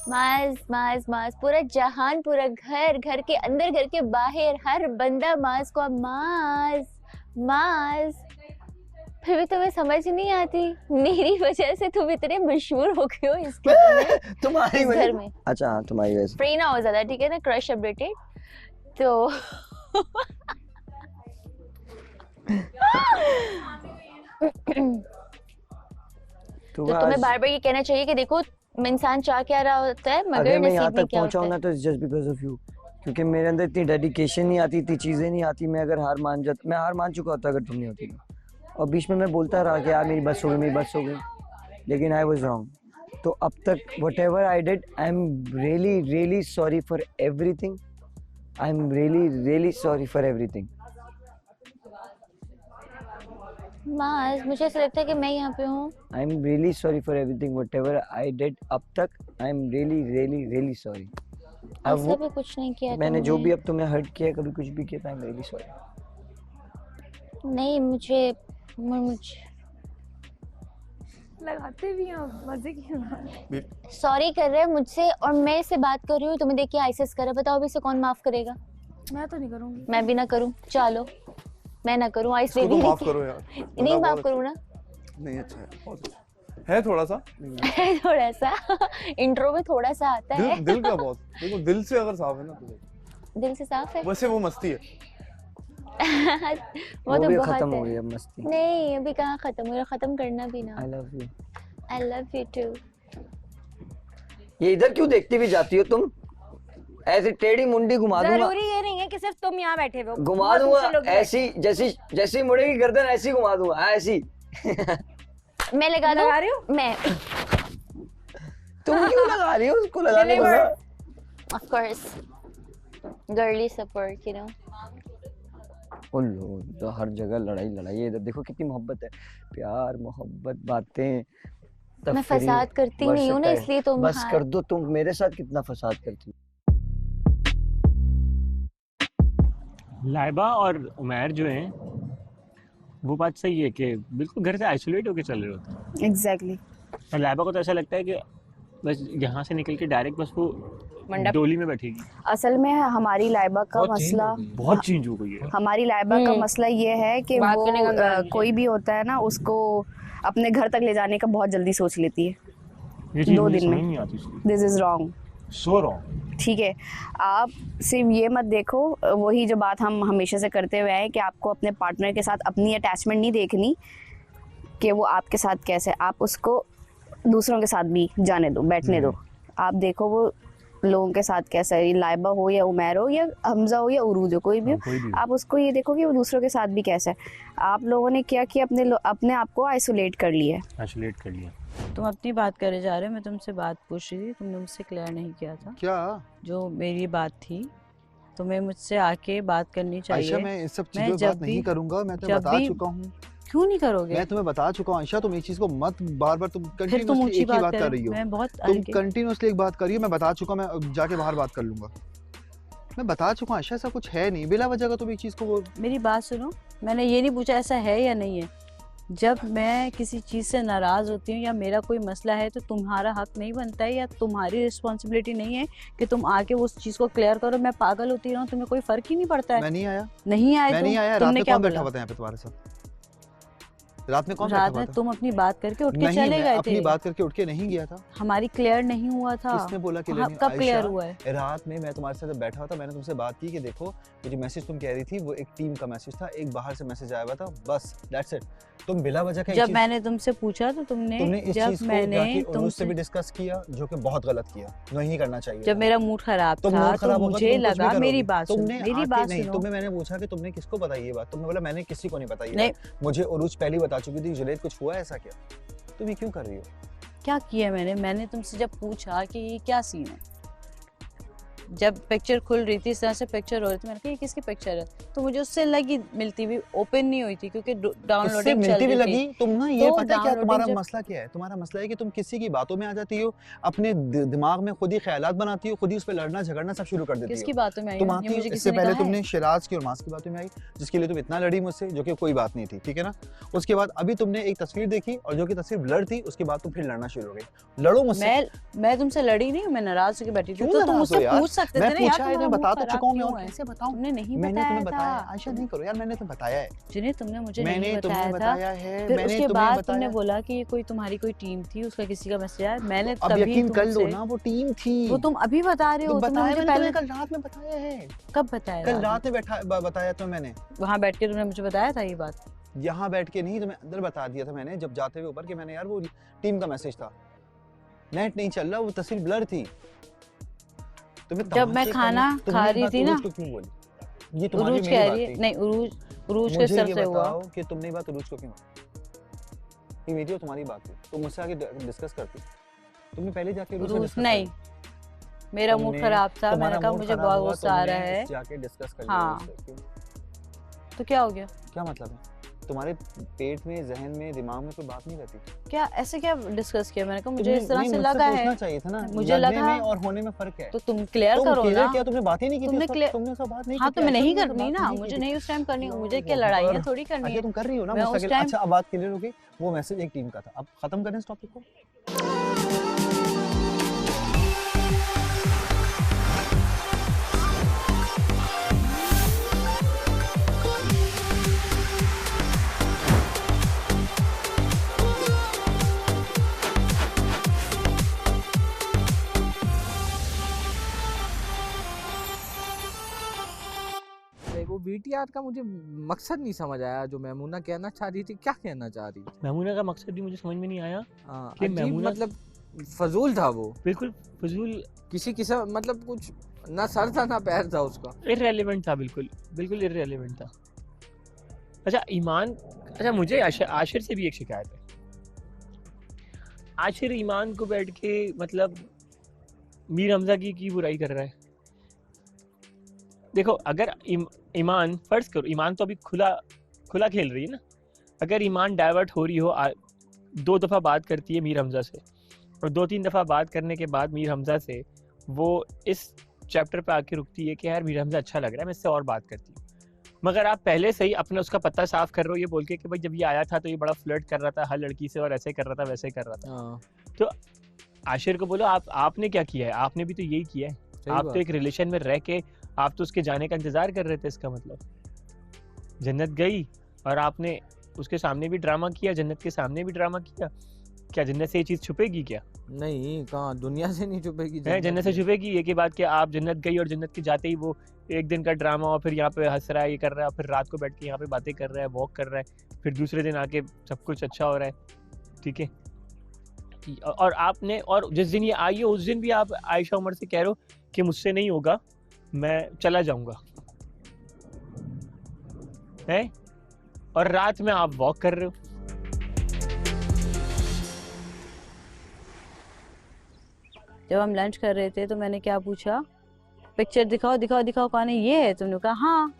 माज माज माज, पूरा जहान, पूरा घर, घर के अंदर, घर के बाहर, हर बंदा माज को माज माज। फिर भी तुम्हें समझ नहीं आती, मेरी वजह से तुम इतने मशहूर हो गए हो इसके तुम्हारी इस घर वजह में। अच्छा हाँ, तुम्हारी वजह से। फ्री ना हो ज्यादा, ठीक है ना? क्रश अपडेटेड तो तो तुम्हें बार बार ये कहना चाहिए कि देखो इंसान चाह क्या रहा होता है, मगर अगर मैं यहाँ नसीब में तक क्या पहुँचा होता हूँ ना है। तो जस्ट बिकॉज ऑफ यू, क्योंकि मेरे अंदर इतनी डेडिकेशन नहीं आती, इतनी चीज़ें नहीं आती। मैं अगर हार मान जाता, मैं हार मान चुका होता अगर तुम नहीं होती तो। और बीच में मैं बोलता रहा कि यार मेरी बस हो गई, मेरी बस हो गई, लेकिन आई वॉज रॉन्ग। तो अब तक what ever I did, I am really really sorry for everything. I am really really sorry for everything. माज, मुझे ऐसा लगता है कि मैं यहाँ पे हूँ। I am really sorry for everything what ever I did अब तक। I am really really really sorry. ऐसा भी कुछ नहीं किया मैंने जो तुमने। भी अब तुम्हें हर्ट किया, कभी कुछ भी किया, आई एम रियली सॉरी। नहीं, मुझे लगाते भी हैं मजे की। सॉरी कर रहे हैं मुझसे, और मैं इससे बात कर रही हूँ, तुम्हें देख के आइसिस कर रहा है। बताओ अभी से कौन माफ करेगा? मैं तो नहीं करूंगी। मैं भी ना करूँ, चलो मैं ना करूँ। आइस इसको तो बेबी माफ करो यार। नहीं माफ करूँ ना? नहीं, अच्छा है, बहुत अच्छा है। थोड़ा सा थोड़ा सा इंट्रो में थोड़ा सा आता है। दिल का बहुत, देखो दिल से अगर साफ है ना तो दिल से साफ है। वैसे वो मस्ती है। वो तो भी बहुत खत्म हो है। गई अब मस्ती। नहीं अभी कहाँ खत्म हुई, खत्म करना भी ना। I love you. I love you too. ये इधर क्यों देखती हुई जाती हो तुम? ऐसी टेढ़ी मुंडी घुमा दूंगा, जरूरी ये नहीं है कि सिर्फ तुम यहाँ बैठे हो, घुमा बहुत दूसरे लोग दूंगा भी ऐसी, जैसी जैसी मुड़ेगी गर्दन ऐसी घुमा दूंगा, ऐसी। मैं लगा दूं? लगा रही हूँ? मैं तुम क्यों लगा रही हो? उसको लगाने को ना। Of course girly support, you know. ओ लो, तो हर जगह लड़ाई लड़ाई है। इधर देखो कितनी मोहब्बत है, प्यार मोहब्बत, बातें। मैं फसाद करती नहीं हूँ ना, इसलिए तुम बस कर दो। तुम मेरे साथ कितना फसाद करती हो। लाइबा और उमैर जो हैं वो बात सही है कि बिल्कुल घर से आइसोलेट होकर चल रहे होते हैं। एग्जैक्टली। और लाइबा को तो ऐसा लगता है कि बस यहाँ से निकल के डायरेक्ट बस वो मंडप। डोली में बैठेगी। असल में हमारी लाइबा का मसला, बहुत चेंज हो गई है। हमारी लाइबा का मसला ये है कि बात वो करने का अंदाज नहीं कोई भी होता है ना, उसको अपने घर तक ले जाने का बहुत जल्दी सोच लेती है। ये चीज़ 2 मुझे दिन समझ में। नहीं आती इसलिए। This is wrong. So wrong. ठीक है, आप सिर्फ ये मत देखो, वही जो बात हम हमेशा से करते हुए आए कि आपको अपने पार्टनर के साथ अपनी अटैचमेंट नहीं देखनी कि वो आपके साथ कैसे, आप उसको दूसरों के साथ भी जाने दो, बैठने दो। आप देखो वो लोगों के साथ कैसा है, लाइबा हो या उमैर हो या हमजा हो या उरूज हो, कोई भी हो, आप उसको ये देखो कि वो दूसरों के साथ भी कैसा है। आप लोगों ने क्या किया, अपने आप को आइसोलेट कर लिया है। आइसोलेट कर लिया। तुम अपनी बात करे जा रहे हो, मैं तुमसे बात पूछ रही थी, तुमने मुझसे क्लियर नहीं किया था क्या जो मेरी बात थी। तुम्हें मुझसे आके बात करनी चाहिए। आयशा, मैं इस सब मैं चीजों जब बात नहीं भी- करूंगा। मैं तो जब बता भी- चुका हूँ क्यों नहीं करोगे? मैं तुम्हें बता चुका हूँ आयशा, तुम एक चीज को मत बार बार तुम फिर तुम कंटिन्यूअसली ऊंची एक ही बात बात कर करो। रही हो। मैं बहुत तुम हल्के- कंटिन्यूअसली एक बात कर रही हो। मैं बता चुका, मैं अब जाके बाहर बात कर लूंगा। मैं बता चुका हूँ आयशा, ऐसा कुछ है नहीं, बिला वजह का तुम एक चीज को वो। मेरी बात सुनो, मैंने ये नहीं पूछा ऐसा है या नहीं है। जब मैं किसी चीज़ से नाराज़ होती हूँ या मेरा कोई मसला है तो तुम्हारा हक नहीं बनता है या तुम्हारी रिस्पॉन्सिबिलिटी नहीं है कि तुम आके उस चीज़ को क्लियर करो। मैं पागल होती रहूँ, तुम्हें कोई फर्क ही नहीं पड़ता है। मैं नहीं आया, नहीं आए मैं नहीं आया। रात तुमने में क्या कौन बैठा बोला? हुआ था यहाँ पे तुम्हारे साथ? रात में कौन बैठा रात हुआ में था? तुम अपनी बात करके उठ के नहीं, चले मैं गए अपनी थे। बात करके उठ के नहीं गया था। हमारी क्लियर नहीं हुआ था। किसने बोला कि हाँ, कब क्लियर हुआ है? रात में मैं तुम्हारे साथ बैठा हुआ था, मैंने तुमसे बात की कि देखो वो जो मैसेज तुम कह रही थी वो एक टीम का मैसेज था, एक बाहर से मैसेज आया हुआ था, बस दैट्स इट। तुम बिला वजह का जब मैंने तुमसे पूछा तो तुमने इस जब चीज को मैंने जाके उनसे तुमसे भी डिस्कस किया, जो कि बहुत गलत किया, नहीं करना चाहिए। जब मेरा मूड खराब तो था मूड तो खराब होगा मुझे तुम कुछ भी लगा करोगी। मेरी बात सुनो, तुमने मेरी आके बात नहीं, सुनो। तुम्हें मैंने पूछा कि तुमने किसको बताई ये बात, तुमने बोला मैंने किसी को नहीं बताई ये नहीं। बात। मुझे उरूज पहले बता चुकी थी। जुनैद कुछ हुआ ऐसा क्या? तुम ये क्यों कर रही हो? क्या किया मैंने तुमसे जब पूछा कि ये क्या सीन है, जब पिक्चर खुल रही थी, इस तरह से पिक्चर हो रही थी, मैंने कहा ये किसकी पिक्चर है, तो मुझे उससे लगी मिलती भी, ओपन नहीं हुई थी क्योंकि उससे डाउनलोडिंग चल मिलती भी रही लगी। थी। तुम ना ये तो पता है क्या तुम्हारा downloading मसला क्या है? तुम्हारा मसला है कि तुम किसी की बातों में आ जाती हो, अपने दिमाग में खुद ही ख्यालात बनाती हो, खुद ही उस पर लड़ना झगड़ना सब शुरू कर देती किसकी हो। बातों में आई तुम हूँ? आती ये हो, मुझे इससे किसी ने पहले कहा है? तुमने शिराज की और मास की बातों में आई, जिसके लिए तुम इतना लड़ी मुझसे, जो कि कोई बात नहीं थी, ठीक है ना। उसके बाद अभी तुमने एक तस्वीर देखी और जो कि तस्वीर ब्लर थी, उसके बाद तुम फिर लड़ना शुरू हो गई। लड़ो मुझसे। मैं तुमसे लड़ी नहीं हूँ, मैं नाराज होकर बैठी थी, क्यों तो तुम नाराज हो मुझसे यार? पूछ सकते मैं थे ना यार, पूछा है, तुम्हारा मैं बता मूड तो खराब चुका हूँ, मैं क्यों और है? कैसे बताऊं? तुमने नहीं मैंने तुम्हें बताया बताया, था। आयशा नहीं करो यार, मैंने तुम्हें बताया है। जिन्हें तुमने मुझे मैंने नहीं तुम्हें बताया था। है, फिर मैंने उसके तुम्हें बाद बताया। तुमने बोला कि ये कोई तुम्हारी कोई टीम थी, उसका किसी का मैसेज आया, मैंने अब तभी यकीन कर लो तुमसे- ना, वो टीम थी। वो तुम अभी बता रहे हो, तो तुमने बताया मुझे मैंने पहले तुम्हें कल रात में बताया है। कब बताया? कल रात में बताया तो मैंने वहाँ बैठ के तुमने मुझे बताया था ये बात? यहाँ बैठ के नहीं, तुम्हें अंदर बता दिया था मैंने, जब जाते हुए ऊपर, कि मैंने यार वो टीम का मैसेज था, नेट नहीं चल रहा, वो तस्वीर ब्लर थी। तुम्हें जब मैं तमाशे खाना करने- तुमने खा ये रही बात थी ना, उरूज को क्यों बोली? ये तुम्हारी उरूज मेरी कह बात रही है, थी। नहीं उरूज के मुझे सर ये से हुआ। बताओ कि तुमने ये बात उरूज को क्यों बोली? ये मेरी और तुम्हारी बात थी, तुम मुझसे आगे डिस्कस करती। तुमने पहले जाके उरूज से उरूज डिस्कस नहीं, मेरा मूड तुमने- खराब था, तुम्हारा मैंने कहा मूड मुझे खराब बहुत हुआ, गुस्सा आ रहा तुमने है। जाके डिस्कस कर लिया हाँ। उससे, क्यों? तो क्या हो गया? क्या मतलब है? तुम्हारे पेट में, जहन में, दिमाग में कोई बात नहीं रहती? क्या ऐसे क्या डिस्कस किया? मैंने कहा मुझे तुमने- इस तरह नहीं, से मुझसे लगा पूछना है, चाहिए था ना, मुझे लगने लगा में और होने में फर्क है। तो तुम क्लियर तुम करो क्लियर ना। किया, तुमने बात ही नहीं की थी तुमने उस वक्त, clear- तुमने उसका बात नहीं हाँ की तो थी, मैं आयशा, नहीं तुमने करनी बात ना, नहीं की मुझे थी। नहीं उस टाइम करनी, अल्लाह मुझे क्या अकबर। लड़ाइयाँ थोड़ी करनी अच्छा है। तुम कर रही हो ना मैं उस मुस्तकिल। टाइम- अच्छा अब बात क्लियर हो गई, वो मैसेज एक टीम का था, अब खत्म करें इस टॉपिक को। वो वीटीआर का मुझे मकसद नहीं समझ आया, जो मैमूना कहना चाह रही थी, क्या कहना चाह रही थी? मैमूना का मकसद भी मुझे समझ में नहीं आया कि अजीब, मैमूना मतलब फजूल था वो, बिल्कुल फजूल, किसी किस्म, मतलब कुछ ना सर था ना पैर था उसका, इररेलेवेंट था, बिल्कुल बिल्कुल इररेलेवेंट था। अच्छा ईमान, अच्छा मुझे आशिर से भी एक शिकायत है। आशिर ईमान को बैठ के मतलब मीर हमजा की बुराई कर रहा है। देखो अगर ईमान, फर्ज करो ईमान तो अभी खुला खेल रही है ना, अगर ईमान डाइवर्ट हो रही हो, 2 दफ़ा बात करती है मीर हमजा से और 2-3 दफ़ा बात करने के बाद मीर हमजा से वो इस चैप्टर पे आके रुकती है कि यार मीर हमजा अच्छा लग रहा है, मैं इससे और बात करती हूँ। मगर आप पहले से ही अपना उसका पत्ता साफ कर रहे हो ये बोल के कि भाई जब ये आया था तो ये बड़ा फ्लर्ट कर रहा था हर लड़की से और ऐसे कर रहा था वैसे कर रहा था। तो आशिर को बोलो आपने क्या किया है, आपने भी तो यही किया है। आप तो एक रिलेशन में रह के आप तो उसके जाने का इंतजार कर रहे थे। इसका मतलब जन्नत गई और आपने उसके सामने भी ड्रामा किया, जन्नत के सामने भी ड्रामा किया। क्या जन्नत से ये चीज़ छुपेगी क्या? नहीं, कहाँ, दुनिया से नहीं छुपेगी। जन्नत से छुपेगी ये की बात कि आप जन्नत गई और जन्नत के जाते ही वो एक दिन का ड्रामा और फिर यहाँ पे हंस रहा है, ये कर रहा है, फिर रात को बैठ के यहाँ पे बातें कर रहा है, वॉक कर रहा है, फिर दूसरे दिन आके सब कुछ अच्छा हो रहा है, ठीक है। और आपने, और जिस दिन ये आई है उस दिन भी आप आयशा उमर से कह रहे हो कि मुझसे नहीं होगा, मैं चला जाऊंगा, है? और रात में आप वॉक कर रहे हो। जब हम लंच कर रहे थे तो मैंने क्या पूछा, पिक्चर दिखाओ दिखाओ दिखाओ कौन है, ये है? तुमने कहा हाँ।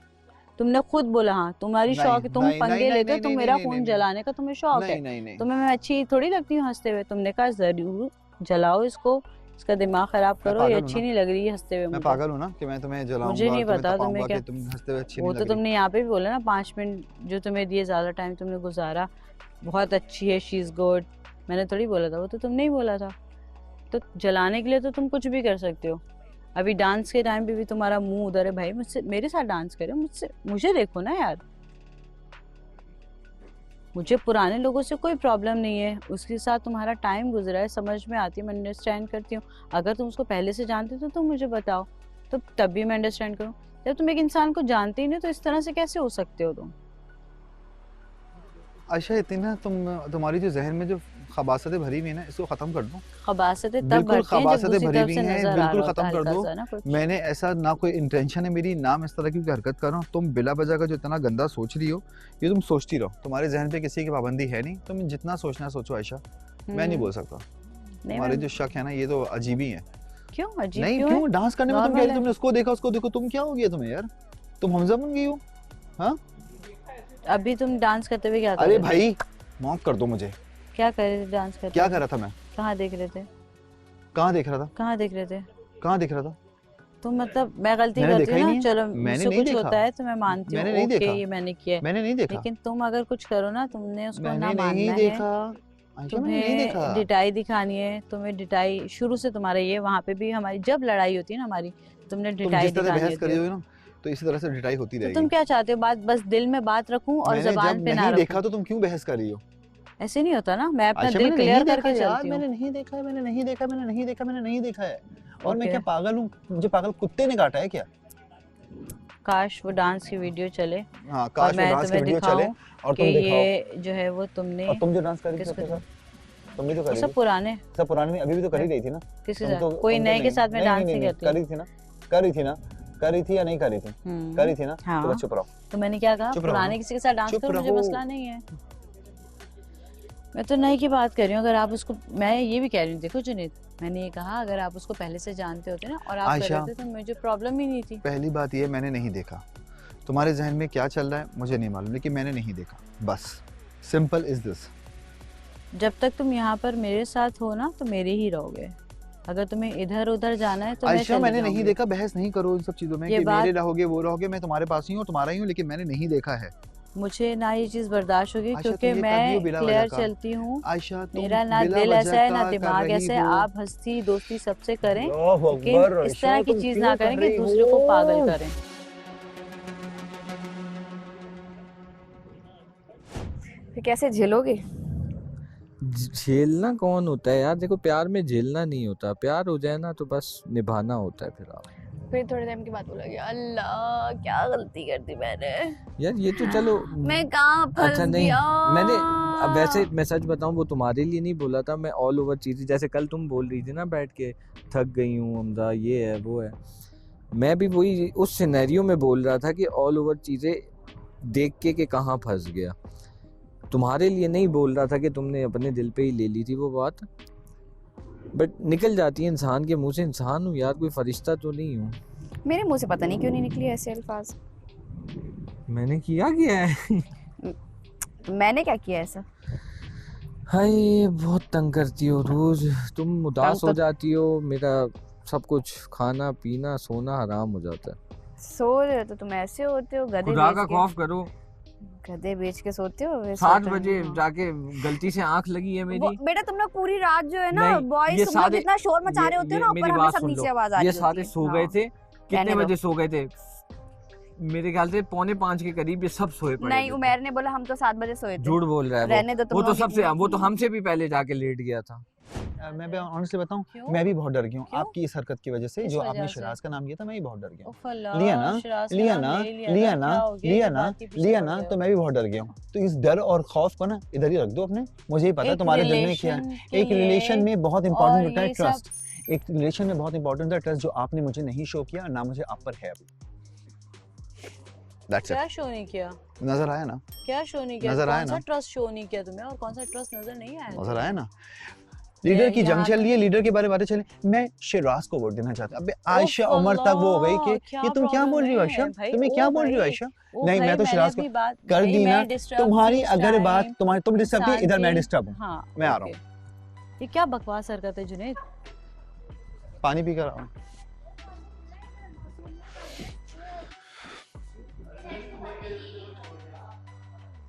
तुमने खुद बोला हाँ तुम्हारी नहीं, शौक है, तुम नहीं, पंगे नहीं, लेते हो, नहीं, तुम नहीं, मेरा नहीं, खून नहीं, जलाने का तुम्हें शौक है, नहीं नहीं तुम्हें मैं अच्छी थोड़ी लगती हूँ हंसते हुए। तुमने कहा जरूर जलाओ इसको, इसका दिमाग खराब करो, पागल ये हूँ अच्छी ना? नहीं लग रही है हंसते हुए मैं मुझे। पागल हूँ ना कि मैं तुम्हें जलाऊंगा, मुझे नहीं तुम्हें पता तुम्हें तपाऊंगा क्या, कि तुम हंसते हुए अच्छी वो नहीं तो लग रही। तुमने यहाँ पे भी बोला ना 5 मिनट जो तुम्हें दिए, ज्यादा टाइम तुमने गुजारा, बहुत अच्छी है, शी इज गुड, मैंने थोड़ी बोला था, वो तो तुमने ही बोला था। तो जलाने के लिए तो तुम कुछ भी कर सकते हो। अभी डांस के टाइम पे भी तुम्हारा मुंह उधर है, भाई मुझसे मेरे साथ डांस करो, मुझे देखो ना यार। मुझे पुराने लोगों से कोई प्रॉब्लम नहीं है, उसके साथ तुम्हारा टाइम गुजरा है, समझ में आती है, मैं अंडरस्टैंड करती हूँ। अगर तुम उसको पहले से जानते हो तो तुम मुझे बताओ, तो तब भी मैं अंडरस्टैंड करूँ। जब तुम एक इंसान को जानते ही नहीं तो इस तरह से कैसे हो सकते हो तुम? आयशा इतनी ना तुम्हारी जो जहन में जो खबासतें भरी हुई है ना, इसको खत्म कर दो। खबासतें तब बिल्कुल भरती हैं जब खबासतें दूसरी भरी तरफ हुई से हैं, नजर आ बिल्कुल रहा होता खत्म है कर हल्का दो। सा ना कुछ। मैंने ऐसा ना कोई इंटेंशन है मेरी, ना मैं इस तरह की कोई हरकत कर रहा हूँ। तुम बिला वजह का जो इतना गंदा सोच रही हो, ये तुम सोचती रहो, तुम्हारे जहन पे किसी की पाबंदी है नहीं, तुम जितना सोचना सोचो आयशा, मैं नहीं बोल सकता। तुम्हारे जो शक है ना ये तो अजीब ही है। क्यों अजीब नहीं क्यों है? क्यों डांस करने में तुम कह Normal रही, तुमने उसको देखा उसको देखो, तुम क्या हो गया तुम्हें यार, तुम हमजा बन गई हो। हाँ अभी तुम डांस करते हुए क्या कर अरे रहे थे? भाई माफ कर दो मुझे, क्या कर रहे थे डांस करते क्या हुए? कर रहा था मैं, कहाँ देख रहे थे? कहाँ देख रहा था, कहाँ देख रहे थे? कहाँ देख रहा था? तो मतलब मैं गलती मैंने करती देखा ही हूँ ना, नहीं है। चलो मैंने मुझसे नहीं कुछ देखा। होता है तो मैं मानती हूँ, मैंने नहीं ओके देखा। ये मैंने किया है। मैंने नहीं देखा। लेकिन तुम अगर कुछ करो ना, तुमने उसको ना मैंने नहीं मानना है, देखा आयशा, मैंने नहीं तुम्हें देखा। डिटाई दिखानी है, तुम्हें डिटाई शुरू से तुम्हारा ये, वहाँ पे भी हमारी जब लड़ाई होती है ना हमारी, तुमने तुम डिटाई जिस तरह दिखानी बहस होती कर रही है। हो ना, तो इसी तरह से डिटाई होती तो रहेगी। तुम क्या चाहते हो, बात बस दिल में बात रखूं और मैंने जबान जब पे ना नहीं रखूं? देखा तो तुम क्यों बहस कर रही हो? ऐसे नहीं होता ना, मैं अपना आयशा दिल मैंने क्लियर नहीं देखा करके यार, चलती हूँ। मैंने नहीं देखा है, मैंने नहीं देखा, मैंने नहीं देखा, मैंने नहीं देखा है। और मैं Okay. क्या पागल हूँ, मुझे पागल कुत्ते ने काटा है क्या? काश वो डांस की वीडियो चले हाँ और काश वो मैं डांस की तुम्हें वीडियो चले दिखाऊं और कि तुम दिखाओ। ये जो है वो तुमने, और तुम जो डांस कर रही थी किसको अपने साथ, तुम भी तो कर वो रही सब थी। पुराने, सब पुराने में अभी भी तो कर ही रही थी ना। किसके तुम साथ? तो कोई तुम तो नए के नहीं- साथ मैं डांस नहीं करती। कर रही थी ना, कर रही थी ना, कर रही थी या नहीं कर रही थी? कर रही थी ना, हाँ। तो बस चुप रहो। तो मैंने क्या कहा, चुप रहो पुराने ना। किसी के साथ डांस चुप करो, मुझे रहो। मसला नहीं है। मैं तो नए की बात कर रही हूँ। अगर आप उसको, मैं ये भी कह रही हूँ, देखो जुनैद, मैंने ये कहा अगर आप उसको पहले से जानते होते ना और आप कर आयशा, रहे थे तो मुझे प्रॉब्लम ही नहीं थी। पहली बात ये मैंने नहीं देखा, तुम्हारे जहन में क्या चल रहा है मुझे नहीं मालूम, लेकिन मैंने नहीं देखा, बस सिंपल इज दिस। जब तक तुम यहाँ पर मेरे साथ हो ना तो मेरे ही रहोगे, अगर तुम्हें इधर उधर जाना है तो मैं आयशा चली मैंने नहीं जाऊंगी। देखा, बहस नहीं करो इन सब चीजों में ये कि बात- मेरे रहोगे वो रहोगे, मैं तुम्हारे पास ही हूँ तुम्हारा ही हूँ, लेकिन मैंने नहीं देखा है। मुझे ना ये चीज बर्दाश्त होगी आयशा, क्योंकि तुम ये कर रही हो मैं बिला क्लियर वजह का। चलती हूँ। आयशा तुम मेरा ना बिला दिल ऐसा वजह है ना का कर दिमाग रही ऐसा है, हो। आप हंसी दोस्ती सबसे करें, अल्लाहु लेकिन अकबर, इस तरह आयशा, की तुम चीज क्यों ना कर करें कि रही दूसरे को हो? पागल करें। फिर कैसे झेलोगे? झेलना कौन होता है यार, देखो प्यार में झेलना नहीं होता, प्यार हो जाए ना तो बस निभाना होता है। फिर आप फिर थोड़े टाइम के बाद बोला कि अल्लाह क्या गलती कर दी मैंने, यार ये तो चलो मैं कहाँ फंस अच्छा नहीं, गया। मैंने अब वैसे मैं सच बताऊं वो तुम्हारे लिए नहीं बोला था, मैं ऑल ओवर चीज़ें, जैसे कल तुम बोल रही थी ना बैठ के थक गई हूँ हमजा, ये है वो है, मैं भी वही उस सिनेरियो में बोल रहा था कि ऑल ओवर चीज़ें देख के कहाँ फंस गया। तुम्हारे लिए नहीं बोल रहा था कि तुमने अपने दिल पे ही ले ली थी वो बात, बट निकल जाती है इंसान के मुंह से। इंसान हूँ यार, कोई फरिश्ता तो नहीं हूँ। मेरे मुंह से पता नहीं क्यों नहीं निकली ऐसे अल्फाज। मैंने किया है मैंने क्या किया ऐसा? हाय बहुत तंग करती हो रोज, तुम उदास हो जाती हो, मेरा सब कुछ खाना पीना सोना हराम हो जाता है। सो रहे हो तो तुम ऐसे होते हो, गधे खुदा बेच का के, खौफ करो, गधे बेच के सोते हो वैसे 7 तो बजे हाँ। जाके गलती से आंख लगी है मेरी। बेटा तुम लोग पूरी रात जो है ना नहीं, ये बॉयज तुम लोग सारे- जितना शोर मचा रहे होते हो ना, मेरी ऊपर हमें बात सब सुन नीचे लो, आवाज आ रही ये होती सारे है। सो हाँ। गए थे, कितने रहने दो। बजे सो गए थे? मेरे ख्याल से 4:45 के करीब ये सब सोए पड़े नहीं थे। उमेर ने बोला हम तो 7 बजे सोए थे। झूठ बोल रहा है रहने दो तुम वो तो लोग सबसे, इतनी- वो तो हमसे भी पहले जाके लेट गया था। मैं भी ऑनेस्टली बताऊं, क्यों? मैं भी बहुत डर गया हूँ क्यों? आपकी इस हरकत की वजह से, किस जो वजह आपने से? शिराज का नाम लिया था, मैं भी बहुत डर गया हूँ। उफ अल्लाह, लिया ना, शिराज का लिया नाम ना, ले लिया लिया ना, ना, क्या हो गया? लिया ये ना, बात के पीछे लिया पड़ ना, गए तो हो। मैं भी बहुत डर गया हूँ। तो इस डर और खौफ को ना इधर ही रख दो अपने, मुझे ही पता है एक तुम्हारे दिल में क्या है। relation के एक रिलेशन लिए में बहुत और इंपॉर्टेंट होता है ये सब- ट्रस्ट। एक रिलेशन में बहुत इंपॉर्टेंट है ट्रस्ट, जो आपने मुझे नहीं शो किया, ना मुझे आप पर है अभी। That's क्या it. शो नहीं किया? नजर आया ना, क्या शो नहीं किया? नजर आया कौन सा ना? ट्रस्ट शो नहीं किया तुम्हें और कौन सा ट्रस्ट नजर नहीं आया? नजर आया ना। लीडर की यहाँ जंग चल रही है, लीडर के बारे में बातें चल रही है। मैं शिराज को वोट देना चाहता हूं। अबे आयशा उमर तक वो हो गई कि क्या ये तुम क्या problem बोल रही हो है? आयशा, भाई, तुम्हें ओ क्या बोल रही हो भाई, आयशा? ओ नहीं भाई, मैं तो मैंने शिराज को अपनी बात कर भाई, दी ना, मैं disturb तुम्हारी थी इस अगर बात time, तुम्हारी तुम डिस्टर्ब की, इंसान इधर मैं की- डिस्टर्ब हूँ, हाँ, मैं आ रहा ओके। हूँ। ये क्या बकवास हरकत है जुनैद? पानी पी कर रहा हूँ।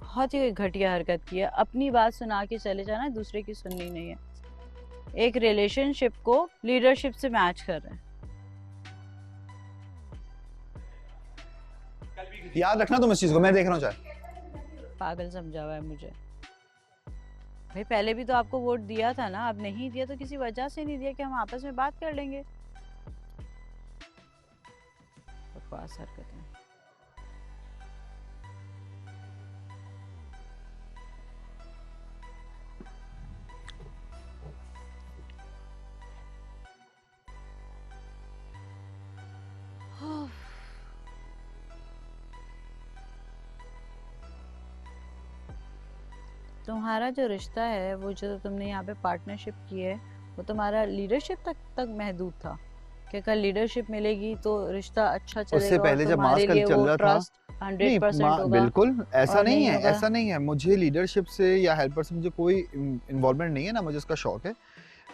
बहुत ही घटिया हरकत की है। अपनी बात सुना के चले जाना, दूसरे की सुननी नहीं है। एक रिलेशनशिप को लीडरशिप से मैच कर रहे हैं। याद रखना तुम इस चीज को, मैं देख रहा हूँ चाहे। पागल समझा हुआ है मुझे। भाई पहले भी तो आपको वोट दिया था ना, अब नहीं दिया तो किसी वजह से नहीं दिया कि हम आपस में बात कर लेंगे। बकवास हरकत है। तुम्हारा जो रिश्ता है, वो जो तुमने यहाँ पे पार्टनरशिप की है, वो तुम्हारा लीडरशिप तक महदूद था कि कल लीडरशिप मिलेगी तो रिश्ता अच्छा चलेगा। उससे पहले और जब तुम्हारे मास लिए चल वो रहा था, ट्रस्ट 100% होगा। बिल्कुल ऐसा और नहीं नहीं है, होगा। ऐसा नहीं है। मुझे लीडरशिप से या हेल्पर से मुझे कोई इन्वॉल्वमेंट नहीं है ना, मुझे उसका शौक है।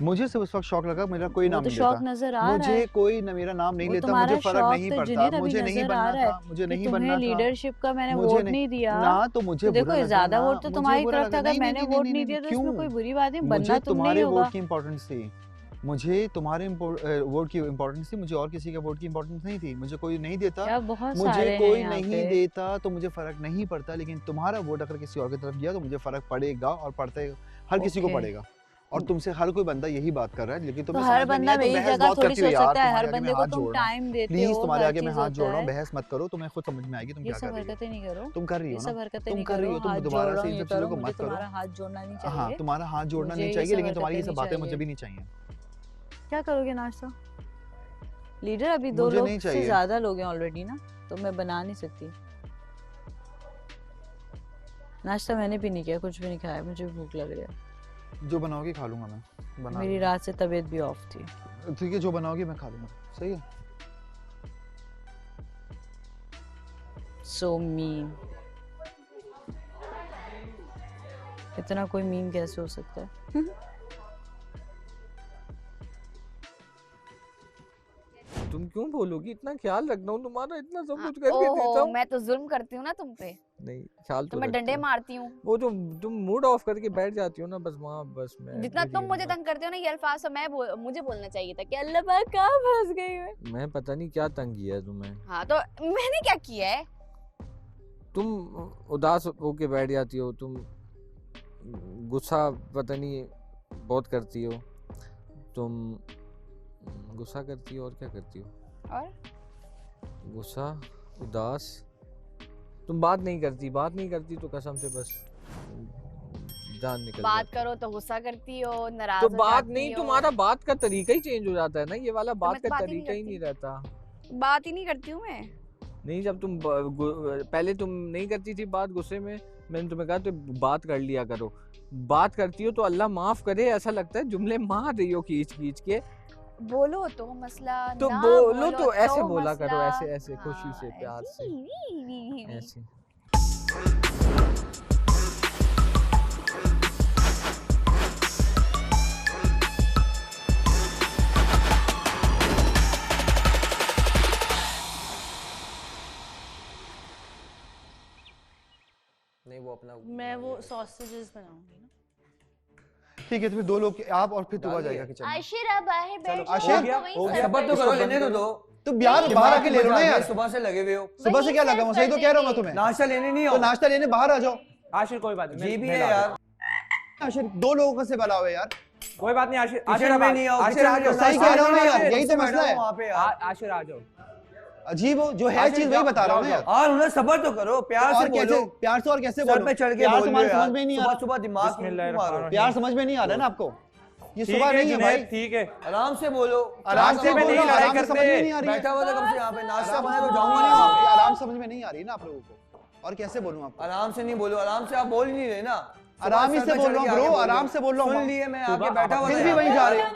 मुझे सिर्फ उस वक्त शौक लगा, मेरा कोई वो नाम तो नहीं शौक लेता, नजर आ रहा मुझे है। कोई न मेरा नाम नहीं वो लेता, तुम्हारा मुझे फर्क शौक नहीं तो पड़ता, जुनैद अभी मुझे नहीं नजर आ बनना रहा है था, मुझे कि नहीं तुम्हें बनना था। लीडरशिप का मैंने मुझे वोट नहीं नहीं दिया ना, तो मुझे तो बुरा देखो लगा ज्यादा ना, वोट तो मुझे तुम्हारी बुरा तरफ था। लगा। अगर नहीं, मैंने नहीं, वोट नहीं, नहीं नहीं, दिया तो इसमें क्यों? कोई बुरी बात नहीं, बनना मुझे तुमने ही तुम्हारे होगा। वोट की इम्पोर्टेंस थी, मुझे तुम्हारे वोट की इम्पोर्टेंस थी, मुझे और किसी के वोट की इम्पोर्टेंस नहीं थी। मुझे कोई नहीं देता, क्या बहुत मुझे सारे हैं कोई यहाँ नहीं पे। देता तो मुझे फर्क नहीं पड़ता, लेकिन तुम्हारा वोट अगर किसी और की तरफ गया तो मुझे फर्क पड़ेगा और पड़ते हर किसी को ओके। पड़ेगा। और तुमसे हर कोई बंदा यही बात कर रहा है, लेकिन तो तुम्हें हर समझ में नहीं बंदा है, तुम मेरी बहस जगह बहुत थोड़ी करती हो सोच यार। सकता है। हर तुम्हारे आगे बंदे मैं को हाथ तुम जोड़ रहा हूँ, टाइम देते प्लीज हो, तुम्हारे हर आगे मैं चीज हाथ होता जोड़ रहा हूँ, है। बहस मत करो, तुम्हें खुद समझ में आएगी तुम ये क्या सब कर रही हो। हरकतें नहीं करो, तुम कर रही ये हो सब ना, हरकतें तुम नहीं कर रही करो। हो, तुम हाथ दोबारा जोड़ से रहा इन हूँ, सब चीजों को मुझे मत करो। तुम्हारा हाथ जोड़ना नहीं हाँ, चाहिए। तुम्हारा हाथ जोड़ना मुझे नहीं ये चाहिए, सब लेकिन तुम्हारी ये हरकतें सब बातें नहीं मुझे भी नहीं चाहिए। क्या करोगे नाश्ता? लीडर अभी दो मुझे लोग नहीं से चाहिए। ज्यादा लोग हैं ऑलरेडी ना, तो मैं बना नहीं सकती। नाश्ता मैंने भी नहीं किया, कुछ भी नहीं खाया, मुझे भी भूख लग रही है। जो बनाओगी खा लूंगा मैं, बना मेरी लूंगा। रात से तबीयत भी ऑफ थी। ठीक है, जो बनाओगी मैं खा लूंगा, सही है। So mean. इतना कोई मीन कैसे हो सकता है? तुम क्यों बोलोगी? इतना ख्याल रखना हूँ तुम्हारा, इतना सब कुछ करके देता हूँ। मैं तो जुल्म करती हूँ ना तुम पे, नहीं, ख्याल तो तो मैं रखती डंडे हूँ। मारती हूँ। वो जो तुम मूड ऑफ करके बैठ जाती हो ना, बस वहाँ बस मैं जितना मेरी तुम मुझे हिम्मत- तंग करते हो ना, ये अल्फाज तो मुझे बोलना चाहिए था कि अल्लाह पाक कहाँ फंस गई मैं। मैं पता नहीं क्या तंग किया है तुम्हें। हाँ तो मैंने क्या किया है? तुम उदास होके बैठ जाती हो, तुम गुस्सा पता नहीं बहुत करती हो, तुम गुस्सा करती हो और क्या करती हो? और गुस्सा, उदास, तुम बात नहीं करती तो कसम से बस जान निकल बात जाती। करो तो गुस्सा करती हो, नाराज तो हो बात जाती नहीं, हो। तुम्हारा बात का तरीका ही चेंज हो जाता है ना, ये वाला मैं बात तो का बात ही नहीं तरीका ही करती। नहीं रहता। बात ही नहीं करती हूँ मैं। नहीं, जब तुम पहले तुम नहीं करती थी बात गुस्से में, मैंने तुम्हें कहा तो बात कर लिया करो। बात करती हो तो अल्लाह माफ करे, ऐसा लगता है जुमले मार रही हो खींच खींच के। बोलो तो मसला तो ना बोलो तो ऐसे बोला मसला। करो, ऐसे ऐसे खुशी से, हाँ, प्यार से, ऐसे। ऐसे। नहीं वो अपना मैं वो सॉसेजेस बनाऊंगी ना। ठीक है, तो फिर दो लोग आप और फिर तू आ जाएगा किचन में। आशिरा बाहर बैठ जाओ, आशिर, तो वहीं हो सर्व गया, सबर तो कर करो, दो। लेने तो दो। तो यार बाहर आके ले लो ना यार, सुबह से लगे हुए हो। सुबह से क्या लगा हूँ, सही तो कह रहा हूँ मैं तुम्हें। नाश्ता लेने नहीं तो हो? नाश्ता लेने बाहर आ जाओ। आशिर कोई बात नहीं, ये भी मैं है ला यार। आशिर दो लोगों का से बना हुआ है यार। दूं। कोई बात नहीं आशिर, आशिर किचन में अब नहीं आओ, आशिर आ जाओ, सही कह रहा हूँ ना यार, यही तो बैठा मसला हूँ है। वहाँ पे यार। आशिर आ जाओ। अजीब हो, जो है आशिर चीज वही जाओ, बता रहा हूँ ना जाओ, यार। और उन्हें सबर तो करो, प्यार से और कैसे, बोलो। प्यार से और कैसे सर बोलो? पे चढ़ के प्यार बोल तुम्हारे रहे हो समझ में ही नहीं आ यार। रहा। सुबह दिमाग क्यों मारो? प्यार समझ में नहीं आ रहा है ना आपको, ये ठीक सुबह है नहीं है भाई। जुनैद, ठीक है। आराम से बोलो। आराम से में नहीं बोलो, लड़ाई आराम से करते। समझ में नहीं आ रही है। बैठा हुआ था कब से यहाँ पे, नाश्ता बना तो आराम जाऊंगा नहीं वहाँ पे। आराम समझ में नहीं आ रही है ना आप लोगों को, और कैसे बोलूं आपको? आराम से नहीं बोलो, आराम से आप बोल ही नहीं रहे ना। आराम ही से बोल रहा हूँ ब्रो, आराम से बोल रहा हूँ। सुन लिए, मैं आके बैठा हुआ फिर था भी यहाँ वहीं पे। जा रहे हो।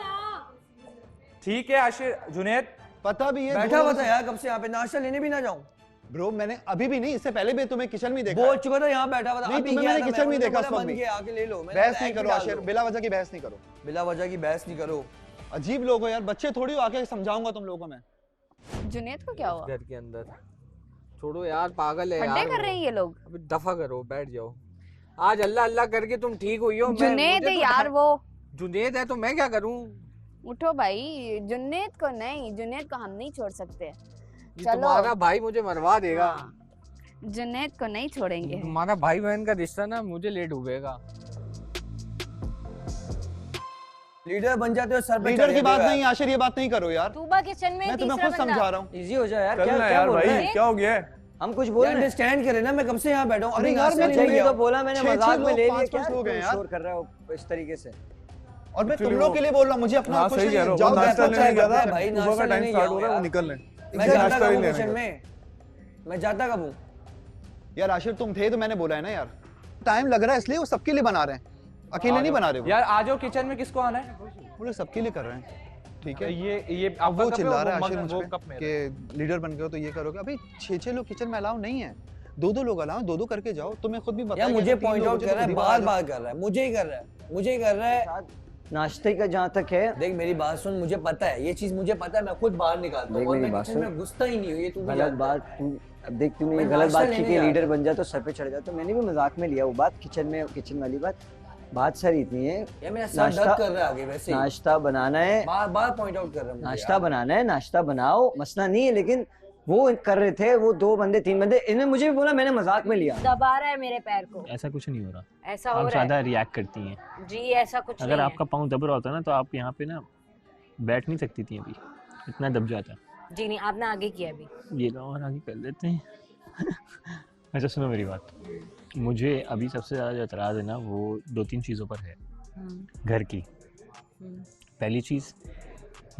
ठीक है आशिर, जुनैद पता भी है बैठा हुआ था यार कब से यहाँ पे, नाश्ता लेने भी ना जाऊँ। ब्रो मैंने अभी भी नहीं, इससे पहले भी तुम्हें किचन में देखा बोल चुका था यहाँ बैठा हुआ था। नहीं, अभी तुम्हें गया मैंने था किचन में मुझे देखा बोला उस वक्त मन भी। किया, आके ले लो। बहस नहीं करो आशिर, बिला वजह की बहस नहीं करो। बिला वजह की बहस नहीं करो। अजीब लोग हो यार, बच्चे थोड़ी हो, आके समझाऊंगा तुम लोगों को मैं। जुनैद को क्या हुआ? घर के अंदर छोड़ो यार, पागल है ठंडे यार कर रहे हैं ये लोग। अभी दफा करो, बैठ जाओ। आज अल्लाह अल्लाह करके तुम ठीक हुई हो। जुनैद है यार वो। जुनैद है तो मैं क्या करूं? उठो भाई, जुनैद को नहीं, जुनैद को हम नहीं छोड़ सकते। ये तुम्हारा भाई मुझे मरवा देगा। जुनैद को नहीं छोड़ेंगे। तुम्हारा भाई बहन का रिश्ता ना मुझे ले डूबेगा। लीडर बन जाते हो सर पे लीडर की बात नहीं आशिर, ये बात नहीं करो यार। तूबा किचन में मैं तुम्हें तीसरा खुद बंदा। समझा रहा हूँ। इजी हो जाए यार। चल क्या ना क्या यार बोल रहे भाई, हैं? क्या हो गया है? हम कुछ बोल अंडरस्टैंड करें ना, मैं कब से यहाँ बैठा हूँ। अभी यार मैं चाहिए तो बोला मैंने, छह मजाक में लोग, ले लिया। पांच क्या लोग हैं यार। शोर कर रहे हो इस तरीके से? और मैं तुम लोग के लिए बोल रहा हूँ, मुझे अपना कुछ नहीं है। जाओ नाश्ता नाश्ता लेने गया था भाई, सुबह नाश्ता का टाइम लेने स्टार्ट गया हो रहा है, यार। वो निकल ले। मैं जाता कब हूँ किचन में? मैं जाता कब हूँ? यार आशिर तुम थे तो मैंने बोला है ना यार, टाइम लग रहा है इसलिए वो सबके लिए बना रहे हैं, अकेले नहीं बना रहे। यार आ जाओ किचन में, किसको आना है? वो लोग सबके लिए कर रहे हैं, ठीक है। ये अब वो चिल्ला रहा है आशिर आशिर मुझ पे कि लीडर बन गए हो तो ये करोगे। अभी 6 लोग किचन में अलाउ नहीं है, 2 लोग अलाउ, 2 करके जाओ। तुम्हें खुद भी पता यार है मुझे पॉइंट आउट कर रहा है, बार बार कर रहा है, मुझे ही कर रहा है, मुझे ही कर रहा है। नाश्ते का जहाँ तक है, देख मेरी बात सुन, मुझे पता है ये चीज, मुझे पता है, मैं खुद बाहर निकालता हूँ और मैं किचन में घुसता ही नहीं हूँ। ये तू गलत बात, तू अब देख तूने ये गलत बात की कि लीडर बन जा तो सर पे चढ़ जा, तो मैंने भी मजाक में लिया वो बात। किचन वाली बात सर इतनी है। ये मेरा सर दर्द कर रहा है आगे वैसे। नाश्ता बनाना है, बार बार पॉइंट आउट कर रहा हूँ। नाश्ता बनाना है, नाश्ता बनाओ, मसला नहीं है। लेकिन वो कर रहे थे, वो 2 बंदे 3 बंदे, इन्हें मुझे भी बोला, मैंने मजाक में लिया। दबा रहा है मेरे पैर को। ऐसा कुछ नहीं हो रहा, ऐसा हो आप रहा ज्यादा है रिएक्ट करती हैं जी, ऐसा कुछ अगर नहीं आपका पाँव दब रहा होता ना तो आप यहाँ पे ना बैठ नहीं सकती थी, अभी इतना दब जाता। है जी। नहीं, आपने आगे किया अभी। ये लो और आगे कर लेते हैं। अच्छा सुनो मेरी बात, मुझे अभी सबसे ज़्यादा जो एतराज़ है ना वो 2-3 चीज़ों पर है घर की। पहली चीज़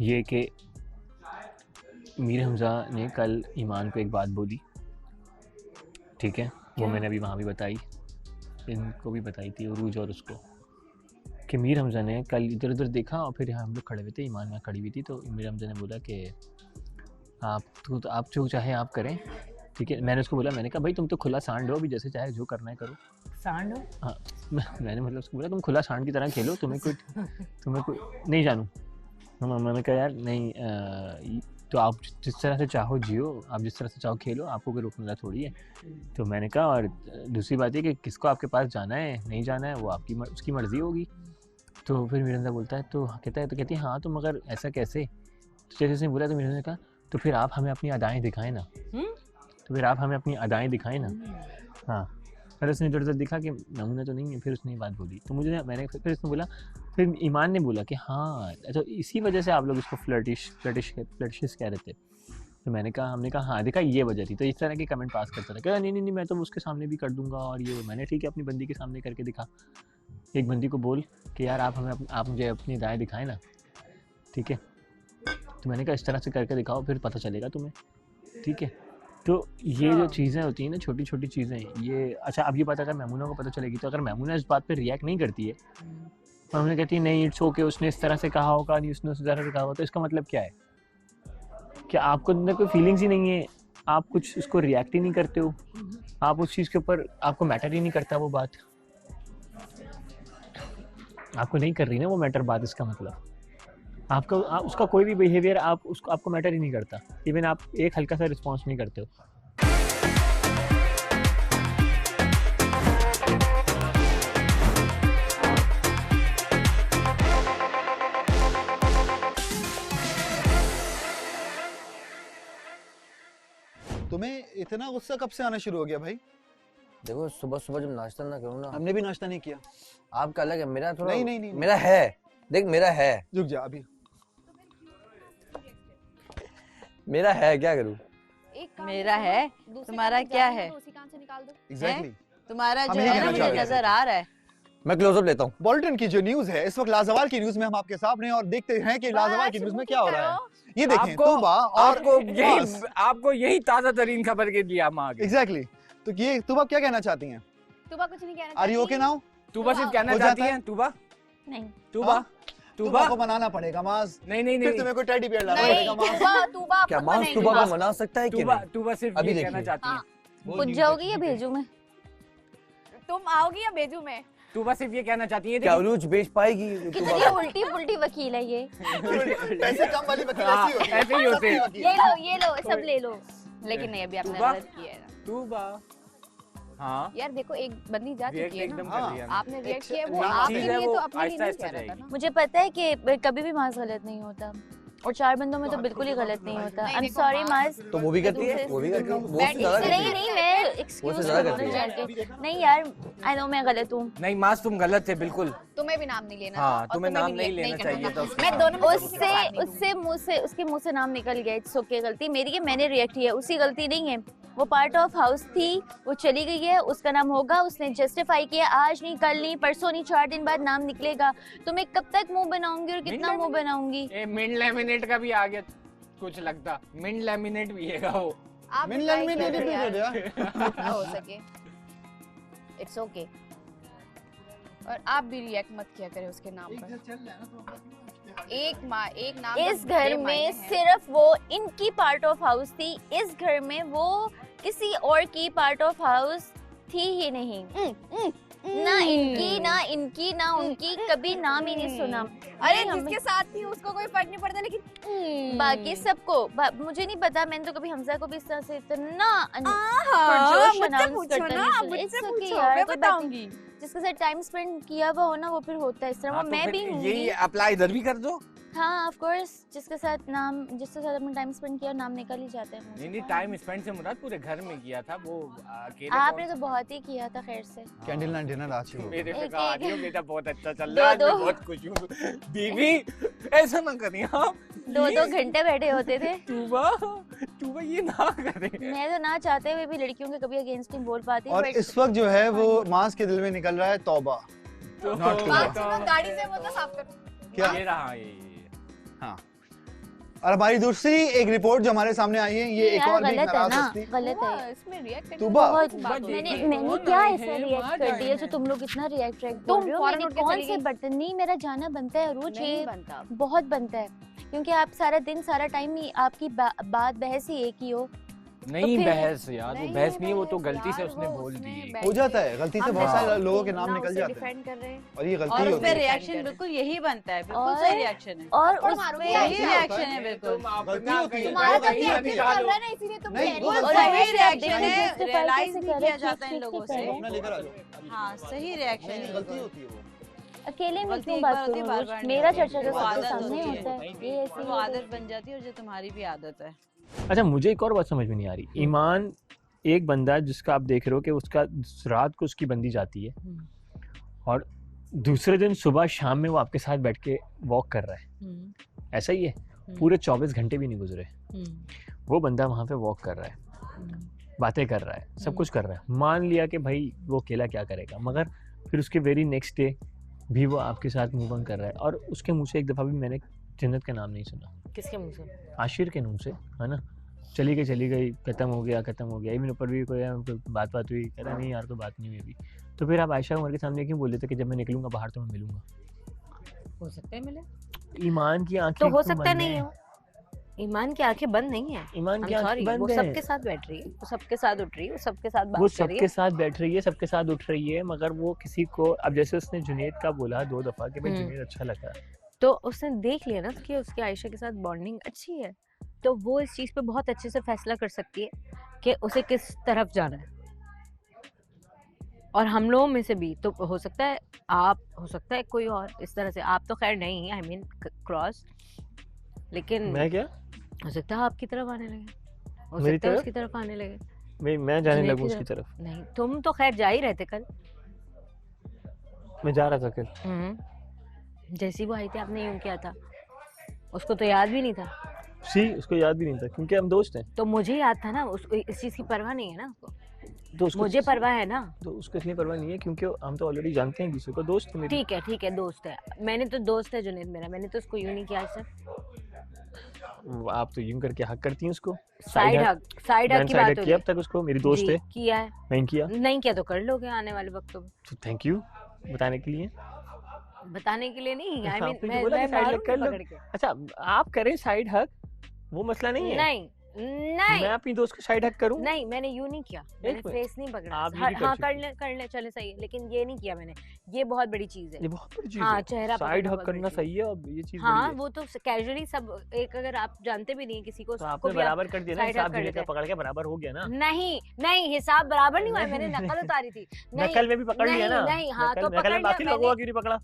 ये कि मीर हमज़ा ने कल ईमान को एक बात बोली, ठीक है, वो मैंने अभी वहाँ भी बताई, इनको भी बताई थी, उरूज और उसको, कि मीर हमज़ा ने कल इधर उधर देखा और फिर यहाँ हम लोग खड़े हुए थे, ईमान यहाँ खड़ी हुई थी, तो मीर हमज़ा ने बोला कि आप जो चाहे आप करें, ठीक है। मैंने उसको बोला, मैंने कहा भाई तुम तो खुला सांड हो, अभी जैसे चाहे जो करना है करो। सांड हो? हाँ, मैंने मतलब उसको बोला तुम खुला सांड की तरह खेलो, तुम्हें कोई नहीं जानूँ। मैंने कहा यार नहीं, तो आप जिस तरह से चाहो जियो, आप जिस तरह से चाहो खेलो, आपको कोई रोकने वाला थोड़ी है। तो मैंने कहा, और दूसरी बात ये कि किसको आपके पास जाना है नहीं जाना है वो आपकी उसकी मर्ज़ी होगी। तो फिर मीरंदा बोलता है, तो कहती है हाँ तो मगर ऐसा कैसे? तो जैसे उसने बोला तो मीरंदा ने कहा तो फिर आप हमें अपनी अदाएँ दिखाएं ना, तो फिर आप हमें अपनी अदाएँ दिखाएं ना। हाँ, फिर उसने इधर उधर दिखा कि नमूना तो नहीं है, फिर उसने ये बात बोली। तो मैंने फिर उसने बोला, फिर ईमान ने बोला कि हाँ अच्छा इसी वजह से आप लोग इसको फ्लर्टिश कह रहे थे। तो हमने कहा हाँ देखा ये वजह थी। तो इस तरह के कमेंट पास करता था, कहा नहीं मैं तो उसके सामने भी कर दूंगा और ये। मैंने ठीक है अपनी बंदी के सामने करके दिखा, एक बंदी को बोल कि यार आप मुझे अपनी दाएँ दिखाएं ना, ठीक है। तो मैंने कहा इस तरह से करके दिखाओ, फिर पता चलेगा तुम्हें, ठीक है। तो ये जो चीज़ें होती हैं ना, छोटी छोटी चीज़ें ये, अच्छा अब ये पता अगर मैमूना को पता चलेगी, तो अगर मैमूना इस बात पे रिएक्ट नहीं करती है और उन्हें कहती है नहीं इट्स ओके, उसने इस तरह से कहा होगा, नहीं उसने उस तरह से कहा होगा, तो इसका मतलब क्या है? कि आपको अंदर कोई फीलिंग्स ही नहीं है, आप कुछ उसको रिएक्ट ही नहीं करते हो, आप उस चीज़ के ऊपर आपको मैटर ही नहीं करता वो बात, आपको नहीं कर रही ना वो मैटर बात। इसका मतलब उसका कोई भी बिहेवियर आपको मैटर ही नहीं करता, इवन आप एक हल्का सा रिस्पॉन्स नहीं करते हो। तुम्हें इतना गुस्सा कब से आना शुरू हो गया भाई? देखो सुबह सुबह जब नाश्ता ना करूँ ना, हमने भी नाश्ता नहीं किया। आपका अलग है, मेरा थोड़ा नहीं मेरा है, देख मेरा है, रुक जा अभी, मेरा है, क्या करूँ? मेरा है, तुम्हारा क्या है? एग्जैक्टली तुम्हारा जो है ना मुझे नजर आ रहा है। मैं क्लोजअप लेता हूँ। बॉल्टन की जो न्यूज है इस वक्त लाजवाल की न्यूज में हम आपके सामने, और देखते हैं कि लाजवाल की न्यूज में क्या हो रहा है। ये देखें तूबा और आपको यही ताजा तरीन खबर के दिया हम आगे। एग्जैक्टली। तो ये तूबा क्या कहना चाहती हैं? तूबा कुछ नहीं कहना are you okay now? Tooba सिर्फ कहना चाहती है तूबा नहीं तूबा तूबा को मनाना पड़ेगा माज। नहीं फिर तुम्हें कोई टेडी बियर लाना पड़ेगा माज। क्या माज तूबा को मना सकता है कि नहीं? तूबा सिर्फ अभी ये कहना देखिए। चाहती है। पूछ जाओगी या भेजूं मैं? तुम आओगी या भेजू मैं? तूबा सिर्फ ये कहना चाहती है क्या उरूज बेच पाएगी कितनी उल्टी पुल्टी वकील है ये। पैसे कम वाली वकील ऐसी होती है। ऐसे ही होते हैं। ये लो सब ले लो। लेकिन नहीं, अभी आपने तूबा? गलत किया है ना। तूबा हाँ यार देखो, एक बंदी जा रिएक्ट चुकी है एकदम ना। कर लिया ना। आपने रिएक्ट किया, वो ना, आपके चीज़ है लिए वो तो अपने लिए नहीं आहिस्ता-आहिस्ता कह रहा था ना। मुझे पता है कि कभी भी माज गलत नहीं होता और 4 बंदों में तो बिल्कुल ही गलत नहीं होता। आई एम सॉरी माज। तो वो भी करती है, वो भी करती है, वो से ज्यादा करती नहीं है। नहीं मैं वो एक्सक्यूज से ज्यादा करती है। नहीं यार, आई नो मैं गलत हूँ। नहीं मास तुम गलत थे बिल्कुल। तुम्हें भी नाम नहीं लेना था, हाँ और तुम्हें नाम भी नहीं लेना चाहिए था उसके मैं साथ। दोनों में से किसी के साथ नहीं हूँ। उसके मुंह से नाम निकल गया। इट्स ओके, गलती मेरी है, मैंने रिएक्ट किया, उसकी गलती नहीं है। वो पार्ट ऑफ हाउस थी, वो चली गई है, उसका नाम होगा, उसने जस्टिफाई किया। आज नहीं, कल नहीं, परसों नहीं, 4 दिन बाद नाम निकलेगा। तो मैं कब तक मुंह बनाऊंगी और कितना मुंह बनाऊंगी? मिंट लेमिनेट का भी आ गया कुछ लगता। मिंट लेमिनेट भी है वो। आप मिल try में करो दे यार, दे यार। जितना हो सके। It's okay. और आप भी रिएक्ट मत किया करें उसके नाम पर। एक नाम इस घर में सिर्फ वो इनकी पार्ट ऑफ हाउस थी। इस घर में वो किसी और की पार्ट ऑफ हाउस थी ही नहीं। ना इनकी ना उनकी, कभी नाम ही नहीं सुना। अरे जिसके साथ थी उसको कोई फर्क नहीं पड़ता, लेकिन बाकी सबको मुझे नहीं पता। मैंने तो कभी हमजा को भी इस तरह से इतना मुझसे पूछो ना, मुझसे पूछो, मैं बताऊंगी। जिसके साथ टाइम स्पेंड किया हुआ हो ना, वो फिर होता है इस तरह। वो मैं भी हूँ। यही अप्लाई इधर भी कर दो। हाँ ऑफ कोर्स, जिसके साथ अपने टाइम स्पेंड किया, नाम निकल ही जाता है। नहीं टाइम स्पेंड से मुराद पूरे घर में किया था वो अकेले। आपने तो बहुत ही किया था खैर से। कैंडल नाइट डिनर आज ही मेरे पे कहा रही हो बेटा बहुत अच्छा चल दो- रहा है, दो- मैं बहुत खुश हूँ। बीवी ऐसा ना करिए आप। 2-2 घंटे बैठे होते थे। तूबा ये ना करे। मैं तो ना चाहते हुए भी लड़कियों के कभी अगेंस्ट नहीं बोल पाती। और इस वक्त जो है वो माज के दिल में निकल रहा है तौबा। Not बात तौबा। सुनो, गाड़ी से वो तो साफ करो। क्या? ये रहा ये। हाँ। और हमारी दूसरी एक रिपोर्ट जो हमारे सामने आई है, ये एक और भी गलत है नाराज ना, हस्ती। गलत है। इसमें रिएक्ट करने तूबा। मैंने क्या ऐसा रिएक्ट कर दिया जो तुम लोग इतना रिएक्ट बोल रहे हो? फौरन मैंने उठ के कौन चली से गई। बर्तन? नहीं, मेरा जाना बनता है रोज। नहीं ये बनता। बहुत बनता है, क्योंकि आप सारा दिन सारा टाइम ही आपकी बात बहस ही एक ही हो। नहीं फिर- बहस यार, वो बहस नहीं है, वो तो बहस गलती से यार, उसने वो बोल उसमें दी। बैठ हो जाता है, गलती से बहुत सारे लोगों के नाम ना निकल उसे जाते हैं डिफेंड कर रहे हैं। और ये और गलती उस होती पे है। रिएक्शन बिल्कुल यही बनता है, बिल्कुल और- सही रिएक्शन है। और थप्पड़ उस मारूंगी पे यार। यही रिएक्शन है बिल्कुल। गलती होती है। तुम्हारा तो गलती भी होती एक्टिंग है। चल रहा है ना, इसीलिए तुम नहीं, कह वो रही हो। और सही अगर रिएक्शन आप है, justify रियलाइज कैसे नहीं करें, किया जाता ठीक इन लोगों ठीक से। करें। अपना लेकर आ जाओ। हाँ सही रिएक्शन नहीं, है गलती बिल्कुल। होती है वो। अकेले में गलती क्यों एक बात बार होती है, करूं? बार रोज बार मेरा नहीं होती। चर्चा तो वो सबके आदत सामने होती होता है। है। ये ऐसी वो आदत बन जाती है, और जो तुम्हारी भी आदत है। अच्छा मुझे एक और बात समझ में नहीं आ रही। ईमान एक बंदा जिसका आप देख रहे हो कि उसका रात को उसकी बंदी जाती है और दूसरे दिन सुबह शाम में वो आपके साथ बैठ के वॉक कर रहा है, ऐसा ही है? पूरे 24 घंटे भी नहीं गुजरे, वो बंदा वहाँ पे वॉक कर रहा है, बातें कर रहा है, सब कुछ कर रहा है। मान लिया कि भाई वो अकेला क्या करेगा, मगर फिर उसके वेरी नेक्स्ट डे भी वो आपके साथ मूव ऑन कर रहा है। और उसके मुँह से एक दफ़ा भी मैंने जन्नत का नाम नहीं सुना। किसके मुंह से? आशिर के मुँह से, है ना? चली गई, खत्म हो गया। इवन ऊपर भी कोई बात हुई, कह रहा नहीं यार कोई बात नहीं हुई अभी। तो फिर आप आयशा उमर के सामने क्यों बोल रहे थे कि जब मैं निकलूंगा बाहर तो मैं मिलूंगा? हो सकता है मिले, ईमान की आंखें तो हो क्यों सकता बंद नहीं हैं? हो। ईमान की आंखें बंद नहीं है। ईमान की I'm आंखें sorry, बंद वो हैं। सबके साथ बैठ रही है, वो सबके साथ उठ रही है, वो सबके साथ वो बात कर रही सबके है। साथ बैठ रही है, सबके साथ उठ रही है, मगर वो किसी को, अब जैसे उसने जुनेद का बोला 2 दफ़ा कि भाई जुनेद अच्छा लगा, तो उसने देख लिया ना कि उसकी आयशा के साथ बॉन्डिंग अच्छी है, तो वो इस चीज़ पे बहुत अच्छे से फैसला कर सकती है कि उसे किस तरफ जाना है। और हम लोगों में से भी तो हो सकता है, आप हो सकता है कोई और इस तरह से, आप तो खैर नहीं, आई मीन क्रॉस, लेकिन मैं क्या हो सकता है आपकी तरफ आने लगे, हो मेरी सकता है तरफ? उसकी तरफ आने लगे। मैं जाने जुनेद लगूँ की उसकी तरफ। नहीं, तुम तो खैर जा ही रहे थे कल। मैं जा रहा था कल। जैसी वो आई थी आपने यूं किया था, उसको तो याद भी नहीं था। उसको याद भी नहीं था क्योंकि हम दोस्त हैं। तो मुझे याद था ना, उसको इस चीज़ की परवाह नहीं है ना उसको। तो उसको मुझे परवाह है ना। तो उसको इसलिए परवाह नहीं है क्योंकि हम तो ऑलरेडी जानते हैं एक दूसरे को, दोस्त है मेरे। ठीक है दोस्त है, मैंने तो दोस्त है जुनेद मेरा, मैंने तो उसको यूं नहीं किया आज तक। आप तो यूं करके हक करती हैं उसको। साइड हक की बात हो किया अब तक उसको, मेरी दोस्त है। किया है, नहीं किया नहीं किया तो कर लोगे आने वाले वक्तों में। तो थैंक यू। बताने के लिए? बताने के लिए नहीं, आई मीन आपने मैं बोला कि साइड हग मारूंगी कर लो। पकड़ के। अच्छा आप करें साइड हग, वो मसला नहीं है। नहीं नहीं मैं अपनी दोस्त को साइड हग करूं? नहीं, मैंने यूं नहीं किया, मैंने मिनट। फेस नहीं पकड़ा। आप ये हाँ भी हाँ, कर कर ले चले सही है, लेकिन ये नहीं किया मैंने। ये बहुत बड़ी चीज है। ये बहुत बड़ी चीज हाँ, है। चेहरा साइड पकड़ना हग बहुत करना बड़ी चीज सही है, अब ये चीज हाँ, बड़ी है। वो तो कैजुअली सब एक, अगर आप जानते भी नहीं है किसी को, तो उसको आपने भी आप बराबर कर दिया ना, side hug हिसाब कर जुनेद लेते का पकड़ के बराबर हो गया ना। नहीं नहीं, हिसाब बराबर नहीं हुआ, मैंने नकल उतारी थी। नहीं, नकल में भी पकड़ लिया ना। नहीं, हाँ, नकल तो नकल पकड़ में लिया बाकी लोगों का क्यों नहीं पकड़ा?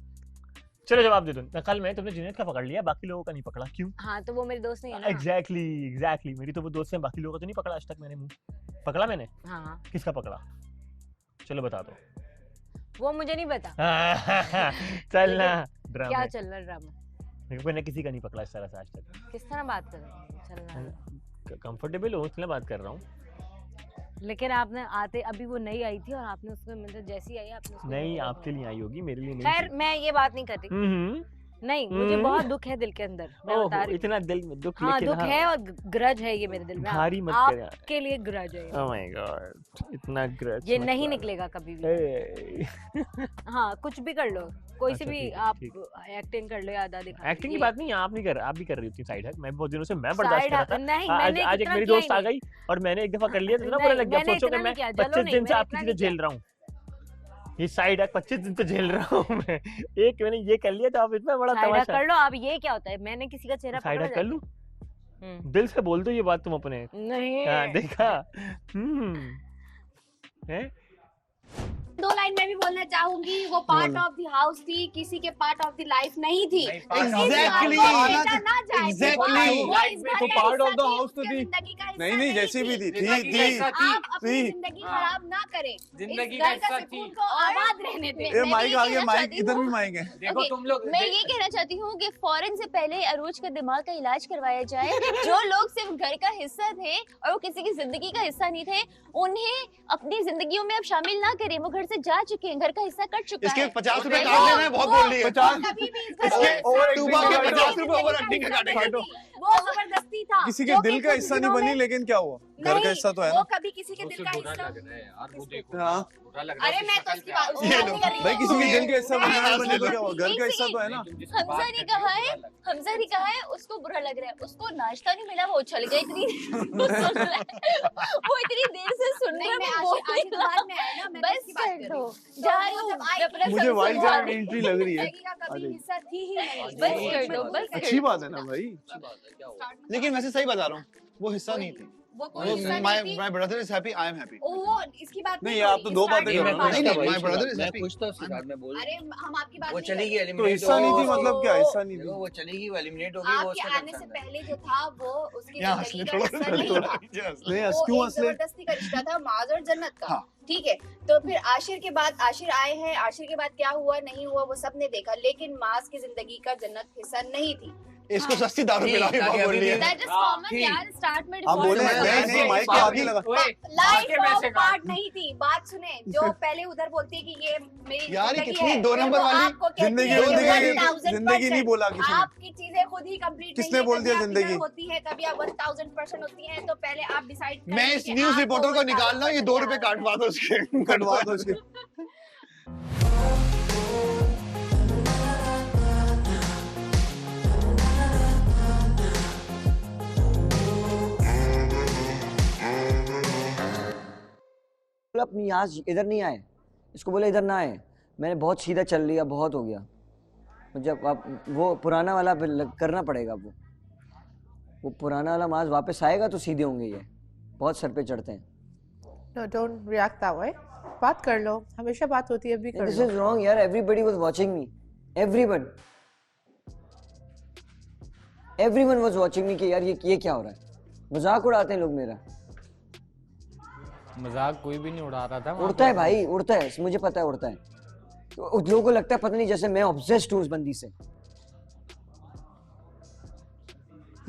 चलो जवाब दे दो, नकल में तुमने जुनेद का पकड़ लिया, बाकी लोगों का नहीं पकड़ा, क्यों? हाँ, तो वो मेरी दोस्त नहीं है ना। एग्जैक्टली मेरी तो वो दोस्त है, बाकी लोगों का तो नहीं पकड़ा आज तक मैंने मुंह। पकड़ा मैंने? हाँ, किसका पकड़ा? चलो बता दो। वो मुझे नहीं पता। चल ना क्या ड्रामा। चल रहा ड्रामा? मैंने किसी का नहीं पकड़ा इस तरह से आज तक। किस तरह बात कर रहे हैं? चलना। कंफर्टेबल हो इसलिए बात कर रहा हूँ। लेकिन आपने आते, अभी वो नई आई थी और आपने उसको, मतलब जैसी आई आपने उसको नहीं आपके लिए आई होगी, मेरे लिए नहीं। खैर मैं ये बात नहीं कर रही। नहीं, मुझे बहुत दुख है दिल के अंदर, मैं बता रही हूँ। इतना दिल में दुख, हाँ, लेकिन दुख है और ग्रज है ये मेरे दिल में। भारी मत कर यार। आपके लिए ग्रज है। ओह माय गॉड, इतना ग्रज ये नहीं निकलेगा कभी भी। हाँ, कुछ भी कर लो, कोई से अच्छा, भी ठीक है, आप ठीक एक्टिंग कर लो या अदा दिखा। एक्टिंग की बात नहीं, आप नहीं कर रहे, आप भी कर रही होती साइड हक। मैं बहुत दिनों से मैं बर्दाश्त कर रहा था। नहीं, आज मैंने आज एक कितना मेरी किया दोस्त ही आ नहीं। गई और मैंने एक दफा कर लिया तो ना बुरा लग गया। मैंने सोचो कि इतना मैं नहीं किया, चलो 25 नहीं, दिन से मैंने आपकी इतना चीजें नहीं झेल रहा हूँ। ये साइड हक 25 दिन तो झेल रहा हूँ मैं। एक मैंने ये कर लिया तो आप इतना बड़ा साइड तमाशा। कर लो आप, ये क्या होता है? मैंने किसी का चेहरा साइड पकड़ा हक कर लूं? हम्म। दिल से बोल दो ये बात तुम अपने। नहीं। हाँ, देखा। हैं? दो लाइन में भी बोलना चाहूंगी, वो पार्ट ऑफ द हाउस थी, किसी के पार्ट ऑफ द लाइफ नहीं थी। Exactly. तो part of the house तो थी। नहीं नहीं, जैसी भी थी आप अपनी जिंदगी खराब ना करें, जिंदगी इस का घर का हिस्सा थी। सुकून को आबाद रहने दें। ये माइक आ गया, माइक इधर भी माइक है। देखो तुम लोग, मैं ये कहना चाहती हूँ कि फौरन से पहले अरूज का दिमाग का इलाज करवाया जाए। जो लोग सिर्फ घर का हिस्सा थे और वो किसी की जिंदगी का हिस्सा नहीं थे, उन्हें अपनी जिंदगियों में अब शामिल ना करें। वो घर से जा चुके हैं, घर का हिस्सा कट चुका इसके है। 50 रुपए काट देना है, बहुत बोल रही है। 50 कभी भी इस घर इसके का टूबा के 50 रुपए ओवर एक्टिंग के काटेंगे। वो जबरदस्ती था। किसी के जो दिल कि का कुछ हिस्सा नहीं दिनों बनी, में- लेकिन क्या हुआ, घर नहीं, का हिस्सा तो है वो ना। कभी किसी के दिल का हिस्सा। यार वो देखो हाँ बुरा लग रहा है। अरे मैं तो उसकी बात ये लो, भाई, किसी के दिल का हिस्सा बना मैं- बने तो क्या हुआ, घर एक का हिस्सा सेकंड। तो है ना। हमजा ने कहा है, हमजा ने कहा है उसको बुरा लग रहा है, उसको नाश्ता नहीं मिला, वो उछल गया। इतनी वो सुन रहा है, वो इतनी देर से सुन रहा नहीं, मैं है, वो बोल आज रहा बाद में आया ना, मैं बस उसकी बात कर कर दो, रही हूँ। जा तो रही वो हूँ, जब आई- अपना मुझे सब वाइल्ड समझा कार्ड रही हूँ। एंट्री लग रही है। जिंदगी का कभी हिस्सा थी ही नहीं। बस कर दो, बस कर अच्छी दो। बात है ना भाई। लेकिन वैसे सही बता रहा हूँ, वो हिस्सा नहीं थी। वो कोई हिस्सा माय नहीं थी। My brother is happy, I am happy. वो इसकी बात नहीं, आप तो दो बातें कर रहे हो। नहीं, नहीं, my brother is happy. खुश था उसके साथ में बोल। अरे हम आपकी बात वो नहीं चली कर गई, रहे। तो एलिमिनेट हिस्सा नहीं थी मतलब क्या, हिस्सा नहीं देखो थी। वो चली गई, वो एलिमिनेट हो गई, वो आपके उसका आने से कंसर्न है। पहले जो था वो उसकी यहाँ जिंदगी हंसने का थोड़ा हिस्सा नहीं था। नहीं, वो क्यों एक हंसले? जबरदस्ती का रिश्ता था, माज और जन्नत का। हाँ। ठीक है, तो फिर आशिर के बाद आशिर आए हैं, आशिर के बाद क्या हुआ नहीं हुआ वो सबने देखा, लेकिन माज की जिंदगी का जन्नत हिस्सा नहीं थी। इसको सस्ती दारू पिला के बहुत बोल रही है। That is common यार, start में आप बोले divorce नहीं नहीं, माइक के आगे लगा। लाइफ ऑफ पार्ट नहीं थी। बात सुने, जो पहले उधर बोलती है कि ये मेरी यार, ये जिंदगी कितनी है, दो फिर नंबर वो वाली आपको कहती जिंदगी है कि जिंदगी 1000% जिंदगी नहीं बोला किसी ने। आपकी चीजें खुद ही कंप्लीट किसने बोल दिया जिंदगी? होती है, कभी आप 1000% होती है, तो पहले आप डिसाइड मैं इस न्यूज रिपोर्टर को निकालना, ये 2 रुपए काटवा दो उसके, कटवा दो उसके। बोला अपनी यहाँ इधर नहीं आए, इसको बोले इधर ना आए। मैंने बहुत सीधा चल लिया, बहुत हो गया। जब आप वो पुराना वाला करना पड़ेगा, वो पुराना वाला माज वापस आएगा तो सीधे होंगे। ये बहुत सर पे चढ़ते हैं। No, don't react that way. बात कर लो, हमेशा बात होती है, अभी कर दिस लो। इज रॉन्ग यार, everybody was watching me, everyone was watching me कि यार ये क्या हो रहा है। मजाक उड़ाते हैं लोग मेरा। मजाक कोई भी नहीं उड़ा रहा था। उड़ता है भाई, उड़ता है, मुझे पता है उड़ता है। तो लोगों को लगता है पता नहीं जैसे मैं ऑब्सेस्ड हूँ उस बंदी से।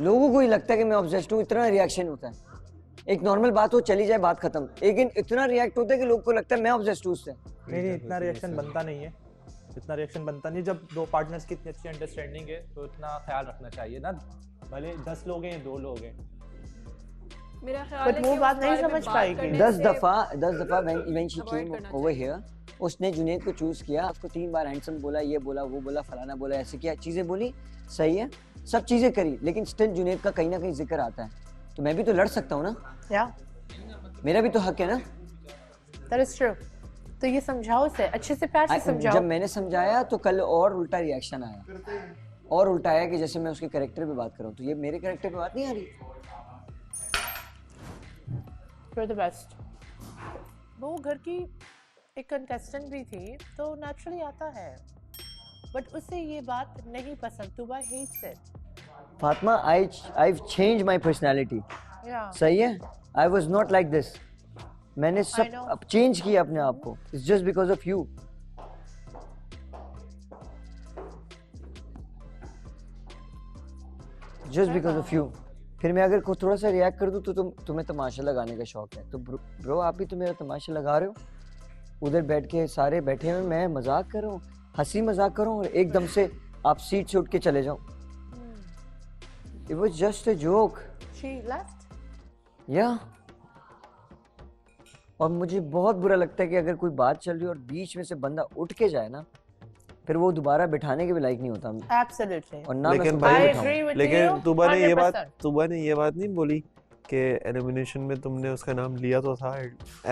लोगों को ही लगता है कि मैं ऑब्सेस्ड हूँ, इतना रिएक्शन होता है। एक नॉर्मल बात हो, चली जाए, बात खत्म। लेकिन इतना रिएक्ट होता है कि लोगों को लगता है मैं ऑब्सेस्ड हूँ उससे। नहीं, इतना रिएक्शन बनता नहीं है, इतना रिएक्शन बनता नहीं। जब दो पार्टनर्स की इतनी अच्छी अंडरस्टैंडिंग है तो इतना ख्याल रखना चाहिए ना। भले 10 लोग हैं, 2 लोग हैं। मेरा ख्याल है कि वो बात नहीं समझ पाएगी। 10 दफा when she came over here, उसने जुनेद को चूज किया, उसको 3 बार हैंडसम बोला, ये बोला, वो बोला, फलाना बोला, ऐसे किया, चीजें बोली, सही है, सब चीजें करी, लेकिन स्टिल जुनेद का कहीं ना कहीं जिक्र आता है, तो मैं भी तो लड़ सकता हूँ ना, मेरा भी तो हक है ना। That is true. तो ये समझाओ उसे, अच्छे से प्यार से समझाओ। जब मैंने समझाया तो कल और उल्टा रिएक्शन आया, और उल्टा आया कि जैसे मैं उसके कैरेक्टर पे बात कर रहा हूँ, तो ये मेरे कैरेक्टर पे बात नहीं आ रही। You're the best. वो घर की एक कंटेस्टेंट भी थी, तो नेचुरली आता है, बट उसे ये बात नहीं पसंद। तुबा hates it. Fatima, I've changed my personality. Yeah. सही है, I was not like this. मैंने सब अब चेंज किया अपने आप को। It's just because of you. Just because of you. फिर मैं अगर थोड़ा सा रिएक्ट कर दूं तो तुम्हें तमाशा लगाने का शौक है, तो ब्रो आप भी तो मेरा तमाशा लगा रहे हो। उधर बैठ के सारे बैठे हुए, मैं मजाक कर रहा हूँ, हंसी मजाक कर रहा हूँ, और एकदम से आप सीट से उठ के चले जाओ। It was just a joke. She left. Yeah. और मुझे बहुत बुरा लगता है कि अगर कोई बात चल रही है और बीच में से बंदा उठ के जाए ना, फिर वो दोबारा बिठाने के भी लायक नहीं होता। Absolutely. और ना लेकिन मैं लेकिन तुबा ने ये बात नहीं बोली कि एलिमिनेशन में तुमने उसका नाम लिया तो था,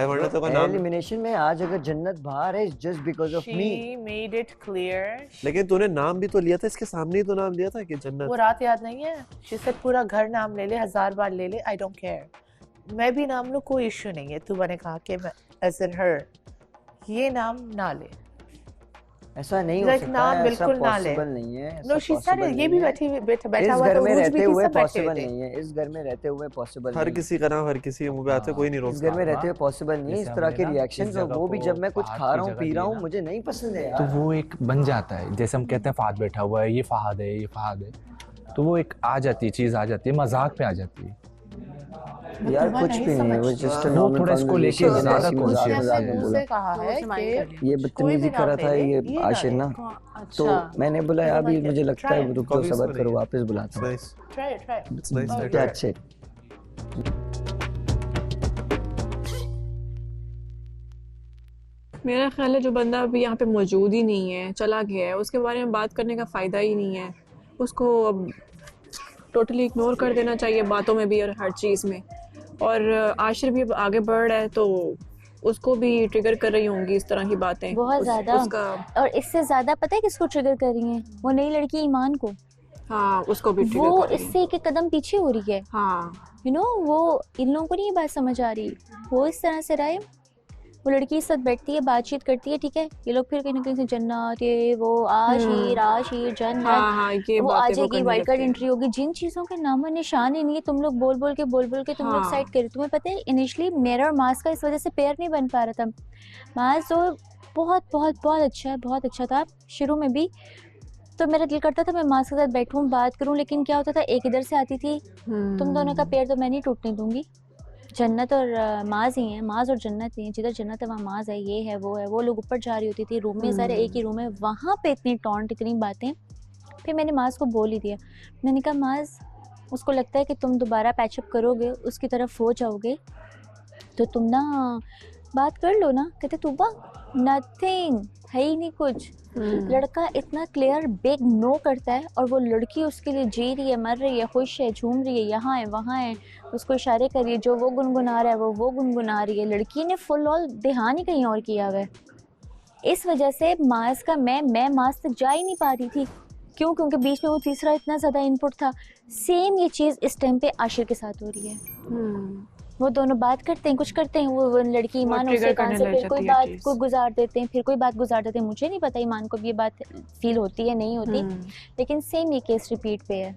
वरना तो का नाम एलिमिनेशन में आज अगर जन्नत बाहर है just because of me. She made it clear. लेकिन तूने नाम भी तो लिया था, इसके सामने ही तो नाम लिया था कि जन्नत। वो रात याद नहीं है? She said पूरा घर नाम ले ले, 1000 बार ले ले, I don't care. मैं भी नाम लूं, कोई इश्यू नहीं है। तुबा ने कहा कि मैं as in her, ये नाम ना ले। ऐसा नहीं हो सकता नाम है, बिल्कुल ऐसा ना ले। पॉसिबल नहीं है। No, she said it. ये भी बैठा इस हुआ घर तो में रूज रहते भी हुए सब बैठे पॉसिबल हुए थे। नहीं है, इस घर में रहते हुए पॉसिबल हर किसी का नाम हर किसी के मुंह पे आता है, कोई नहीं रोकता। इस घर में रहते हुए पॉसिबल नहीं है इस तरह के रिएक्शंस, और वो भी जब मैं कुछ खा रहा हूँ पी रहा हूँ, मुझे नहीं पसंद है तो यार। वो एक बन जाता है, जैसे हम कहते हैं फहद बैठा हुआ है, ये फहद है, ये फहद है, तो वो एक आ जाती है, चीज आ जाती है, मजाक पे आ जाती है यार। कुछ भी नहीं है, वो जस्ट अ नॉर्मल थोड़ा इसको लेके ज्यादा कॉन्शियस उसे कहा है कि ये बदतमीजी कर रहा था ये आशिर ना, तो मैंने बोला यार अभी मुझे लगता है रुक जाओ, सब्र करो, वापस बुलाता हूँ। Try. That's it. मेरा ख्याल है जो बंदा अभी यहाँ पे मौजूद ही नहीं है, चला गया है, उसके बारे में बात करने का फ़ायदा ही नहीं है। उसको अब टोटली इग्नोर कर देना चाहिए, बातों में भी और हर चीज़ में। और आशिर भी अब आगे बढ़ रहा है, तो उसको भी ट्रिगर कर रही होंगी इस तरह की बातें बहुत ज़्यादा। और इससे ज़्यादा पता है किसको ट्रिगर कर रही हैं? वो नई लड़की ईमान को। हाँ, उसको भी ट्रिगर वो कर रही है। इससे एक कदम पीछे हो रही है। हाँ, वो इन लोगों को नहीं ये बात समझ आ रही। वो इस तरह से रहा है, वो लड़की के साथ बैठती है, बातचीत करती है, ठीक है, ये लोग फिर कहीं ना कहीं से जन्नत, ये वो आशिर जन्नत, हाँ, ये वो आ जाएगी, वाइल्ड कार्ड एंट्री होगी, जिन चीज़ों के नाम और निशान ही नहीं है। तुम लोग बोल बोल के तुम लोग साइड करे। तुम्हें पता है इनिशियली मेरा और मास का इस वजह से पेयर नहीं बन पा रहा था। मास तो बहुत अच्छा था शुरू में भी, तो मेरा दिल करता था मैं मास के साथ बैठूं, बात करूं, लेकिन क्या होता था, एक इधर से आती थी, तुम दोनों का पेयर तो मैं नहीं टूटने दूंगी। जन्नत और माज ही हैं, माज और जन्नत ही हैं, जिधर जन्नत है वहाँ माज है, ये है वो लोग ऊपर जा रही होती थी, रूम में सारे एक ही रूम है, वहाँ पे इतनी टॉन्ट, इतनी बातें। फिर मैंने माज को बोल ही दिया, मैंने कहा माज, उसको लगता है कि तुम दोबारा पैचअप करोगे, उसकी तरफ हो जाओगे, तो तुम ना बात कर लो ना। कहते तूबा नथिंग है ही नहीं कुछ। लड़का इतना क्लियर बिग नो करता है, और वो लड़की उसके लिए जी रही है, मर रही है, खुश है, झूम रही है, यहाँ है वहाँ है, उसको इशारे कर रही है, जो वो गुनगुना रहा है वो गुनगुना रही है। लड़की ने फुल ऑल ध्यान ही कहीं और किया हुआ है। इस वजह से मास का मैं मास तक जा ही नहीं पा रही थी। क्यों? क्योंकि बीच में वो तीसरा इतना ज़्यादा इनपुट था। सेम ये चीज़ इस टाइम पे आशिर के साथ हो रही है। वो दोनों बात करते हैं, कुछ करते हैं, वो लड़की ईमान उसके कान से फिर कोई बात को गुजार देते हैं, फिर कोई बात गुजार देते हैं। मुझे नहीं पता ईमान को भी ये बात फील होती है नहीं होती, लेकिन सेम ये केस रिपीट पे है।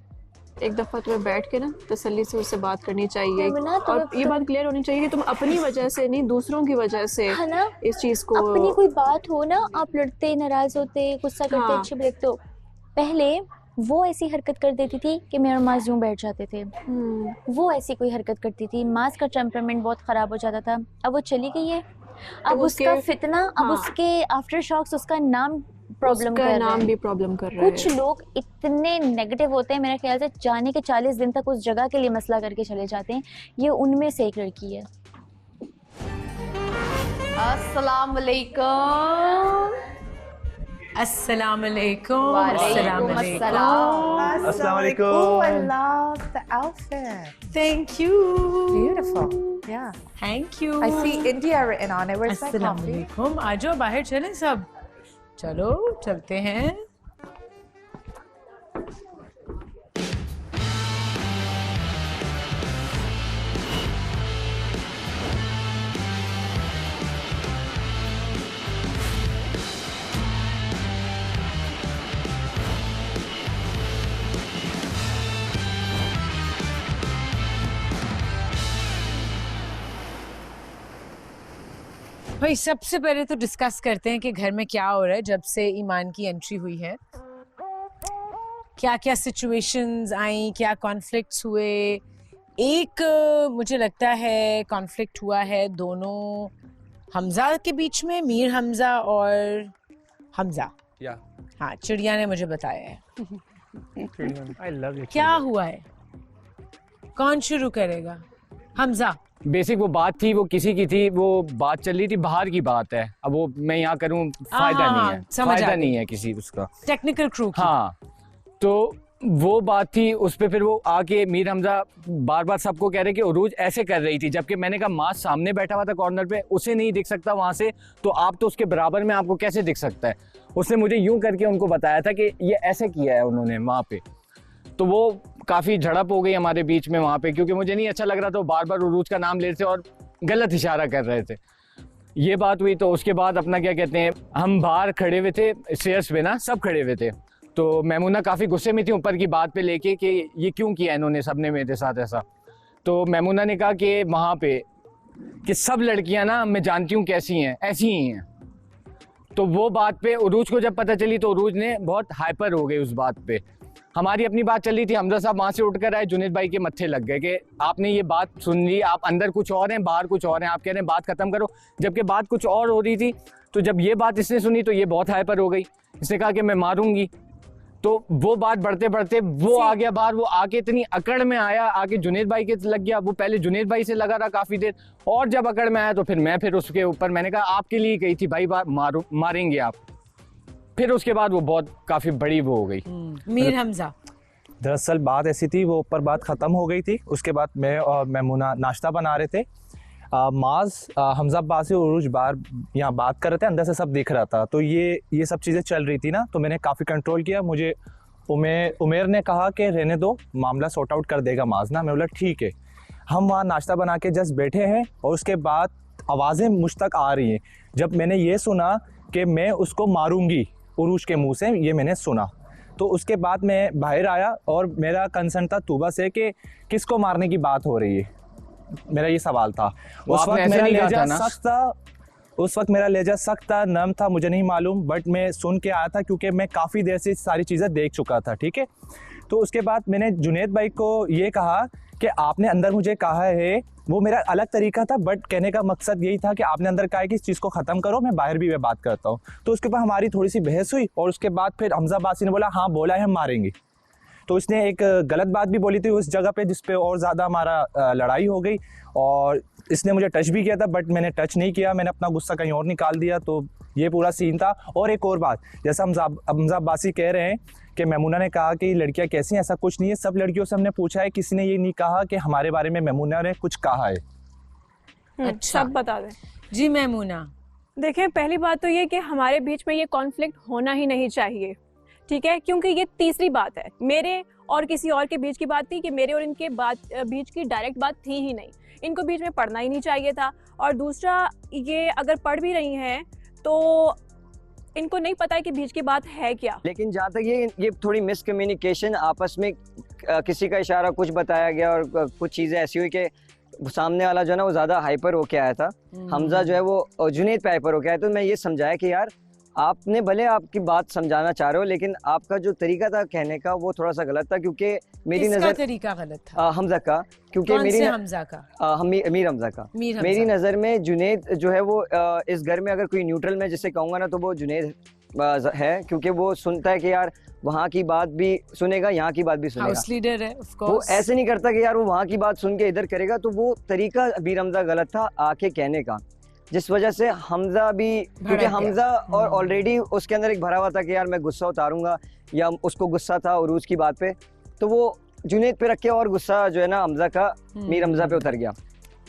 एक दफ़ा तुम्हें बैठ के ना तसल्ली से उससे बात करनी चाहिए, और ये बात क्लियर होनी चाहिए कि तुम अपनी वजह से नहीं, दूसरों की वजह से है ना, इस चीज़ को, अपनी कोई बात हो ना, आप लड़ते, नाराज होते, गुस्सा करते, अच्छे लगते हो। पहले वो ऐसी हरकत कर देती थी कि मैं और मास यूं बैठ जाते थे। वो ऐसी कोई हरकत करती थी, मास का टेम्परामेंट बहुत ख़राब हो जाता था। अब वो चली गई है, अब उसका फितना, अब उसके आफ्टर शॉक्स उसका नाम प्रॉब्लम कर रहा है, भी प्रॉब्लम कर रहा है। कुछ लोग इतने नेगेटिव होते हैं, मेरे ख्याल से जाने के 40 दिन तक उस जगह के लिए मसला करके चले जाते हैं। ये उनमें से एक लड़की है। अस्सलाम वालेकुम। अस्सलाम वालेकुम। वालेकुम अस्सलाम। अस्सलाम वालेकुम। I love the outfit. Thank you. Beautiful. Yeah. Thank you. I see India written on it. Where's my अस्सलाम coffee? वालेकुम। आ जाओ बाहर चलें सब। चलो चलते हैं। भाई सबसे पहले तो डिस्कस करते हैं कि घर में क्या हो रहा है जब से ईमान की एंट्री हुई है। क्या क्या सिचुएशंस आई, क्या कॉन्फ्लिक्ट्स हुए। एक मुझे लगता है कॉन्फ्लिक्ट हुआ है दोनों हमजा के बीच में, मीर हमजा और हमजा। या हाँ, चिड़िया ने मुझे बताया है। I love it. क्या हुआ है, कौन शुरू करेगा? हमजा। बेसिक वो बात थी, वो किसी की थी, वो बात चल रही थी, बाहर की बात है। अब वो मैं यहाँ करूँ फायदा नहीं है, फायदा नहीं है किसी उसका। Technical crew. हाँ, तो वो बात थी, उस पे फिर वो आके मीर हमजा बार बार सबको कह रहे कि उरूज ऐसे कर रही थी, जबकि मैंने कहा मास सामने बैठा हुआ था कॉर्नर पे, उसे नहीं दिख सकता वहां से, तो आप तो उसके बराबर में, आपको कैसे दिख सकता है। उसने मुझे यूं करके उनको बताया था कि ये ऐसे किया है उन्होंने वहाँ पे। तो वो काफ़ी झड़प हो गई हमारे बीच में वहाँ पे, क्योंकि मुझे नहीं अच्छा लग रहा था, बार बार उरूज का नाम ले रहे थे और गलत इशारा कर रहे थे। ये बात हुई। तो उसके बाद अपना क्या कहते हैं, हम बाहर खड़े हुए थे स्टेयर्स पे ना, सब खड़े हुए थे। तो मैमूना काफ़ी गुस्से में थी ऊपर की बात पे लेके कि ये क्यों किया इन्होंने सबने मेरे साथ ऐसा। तो मैमूना ने कहा कि वहाँ पे कि सब लड़कियाँ ना मैं जानती हूँ कैसी हैं, ऐसी ही हैं। तो वो बात पे उरूज को जब पता चली तो उरूज ने बहुत हाइपर हो गई उस बात पे। हमारी अपनी बात चल रही थी, हमजा साहब वहाँ से उठकर आए, जुनेद भाई के मत्थे लग गए कि आपने ये बात सुन ली, आप अंदर कुछ और हैं, बाहर कुछ और हैं, आप कह रहे हैं बात खत्म करो, जबकि बात कुछ और हो रही थी। तो जब ये बात इसने सुनी तो ये बहुत हाइपर हो गई, इसने कहा कि मैं मारूंगी। तो वो बात बढ़ते बढ़ते वो आ गया बाहर, वो आके इतनी अकड़ में आया, आके जुनेद भाई के लग गया। वो पहले जुनेद भाई से लगा रहा काफ़ी देर, और जब अकड़ में आया तो फिर उसके ऊपर मैंने कहा आपके लिए कही थी भाई, मारेंगे आप। फिर उसके बाद वो बहुत काफ़ी बड़ी वो हो गई। मीर हमजा। दरअसल बात ऐसी थी, वो ऊपर बात ख़त्म हो गई थी, उसके बाद मैं और मैमूना नाश्ता बना रहे थे। माज हमजा अब्बास से उरूज बार यहाँ बात कर रहे थे, अंदर से सब दिख रहा था। तो ये सब चीज़ें चल रही थी ना, तो मैंने काफ़ी कंट्रोल किया। मुझे उमेर ने कहा कि रहने दो, मामला सॉर्ट आउट कर देगा माज ना। मैं बोला ठीक है। हम वहाँ नाश्ता बना के जस्ट बैठे हैं और उसके बाद आवाज़ें मुझ तक आ रही हैं। जब मैंने ये सुना कि मैं उसको मारूंगी उरूज के मुँह से, ये मैंने सुना, तो उसके बाद मैं बाहर आया और मेरा कंसर्न था तूबा से कि किसको मारने की बात हो रही है। मेरा ये सवाल था। उस वक्त मेरा लहजा सख्त था, उस वक्त मेरा लहजा सख्त था, नर्म था, मुझे नहीं मालूम, बट मैं सुन के आया था क्योंकि मैं काफ़ी देर से सारी चीज़ें देख चुका था। ठीक है। तो उसके बाद मैंने जुनेद भाई को ये कहा कि आपने अंदर मुझे कहा है, वो मेरा अलग तरीका था, बट कहने का मकसद यही था कि आपने अंदर कहा है कि इस चीज़ को ख़त्म करो, मैं बाहर भी मैं बात करता हूँ। तो उसके बाद हमारी थोड़ी सी बहस हुई और उसके बाद फिर हमजा बासी ने बोला हाँ बोला है हम मारेंगे। तो इसने एक गलत बात भी बोली थी उस जगह पे, जिस पे और ज़्यादा हमारा लड़ाई हो गई। और इसने मुझे टच भी किया था, बट मैंने टच नहीं किया, मैंने अपना गुस्सा कहीं और निकाल दिया। तो ये पूरा सीन था। और एक और बात, जैसा हमजा अब्बासी कह रहे हैं कि मैमूना ने कहा कि लड़कियां कैसी हैं, ऐसा कुछ नहीं है। सब लड़कियों से हमने पूछा है, किसी ने ये नहीं कहा कि हमारे बारे में मैमूना ने कुछ कहा है। अच्छा, सब बता दें। जी मैमूना, देखें, पहली बात तो ये कि हमारे बीच में ये कॉन्फ्लिक्ट होना ही नहीं चाहिए, ठीक है, क्योंकि ये तीसरी बात है। मेरे और किसी और के बीच की बात थी कि मेरे और इनके बीच की डायरेक्ट बात थी ही नहीं, इनको बीच में पढ़ना ही नहीं चाहिए था। और दूसरा, ये अगर पढ़ भी रही हैं तो इनको नहीं पता है कि बीच की बात है क्या। लेकिन जहाँ तक ये थोड़ी मिसकम्युनिकेशन, आपस में किसी का इशारा कुछ बताया गया और कुछ चीज़ें ऐसी हुई कि सामने वाला जो है ना वो ज़्यादा हाइपर होके आया था, हमजा जो है वो जुनेद पे हाइपर होके आया। तो मैं ये समझाया कि यार आपने भले आपकी बात समझाना चाह रहे हो, लेकिन आपका जो तरीका था कहने का वो थोड़ा सा गलत था, क्योंकि मेरी नज़र तरीका गलत था हमजा का, क्योंकि मेरी हमजा का मीर हमजा का मेरी नज़र में जुनेद जो है वो इस घर में अगर कोई न्यूट्रल में जिसे कहूँगा ना तो वो जुनेद है, क्योंकि वो सुनता है कि यार वहाँ की बात भी सुनेगा, यहाँ की बात भी सुनेगा। हाउस लीडर है, ऑफ कोर्स। वो ऐसे नहीं करता कि यार वो वहाँ की बात सुन के इधर करेगा। तो वो तरीका मीर हमजा गलत था आके कहने का। जिस वजह से हमजा भी, क्योंकि हमजा और ऑलरेडी उसके अंदर एक भरा हुआ था कि यार मैं गुस्सा उतारूंगा, या उसको गुस्सा था उरूज की बात पे, तो वो जुनैद पे रख के और गुस्सा जो है ना हमजा का मीर हमजा पे उतर गया।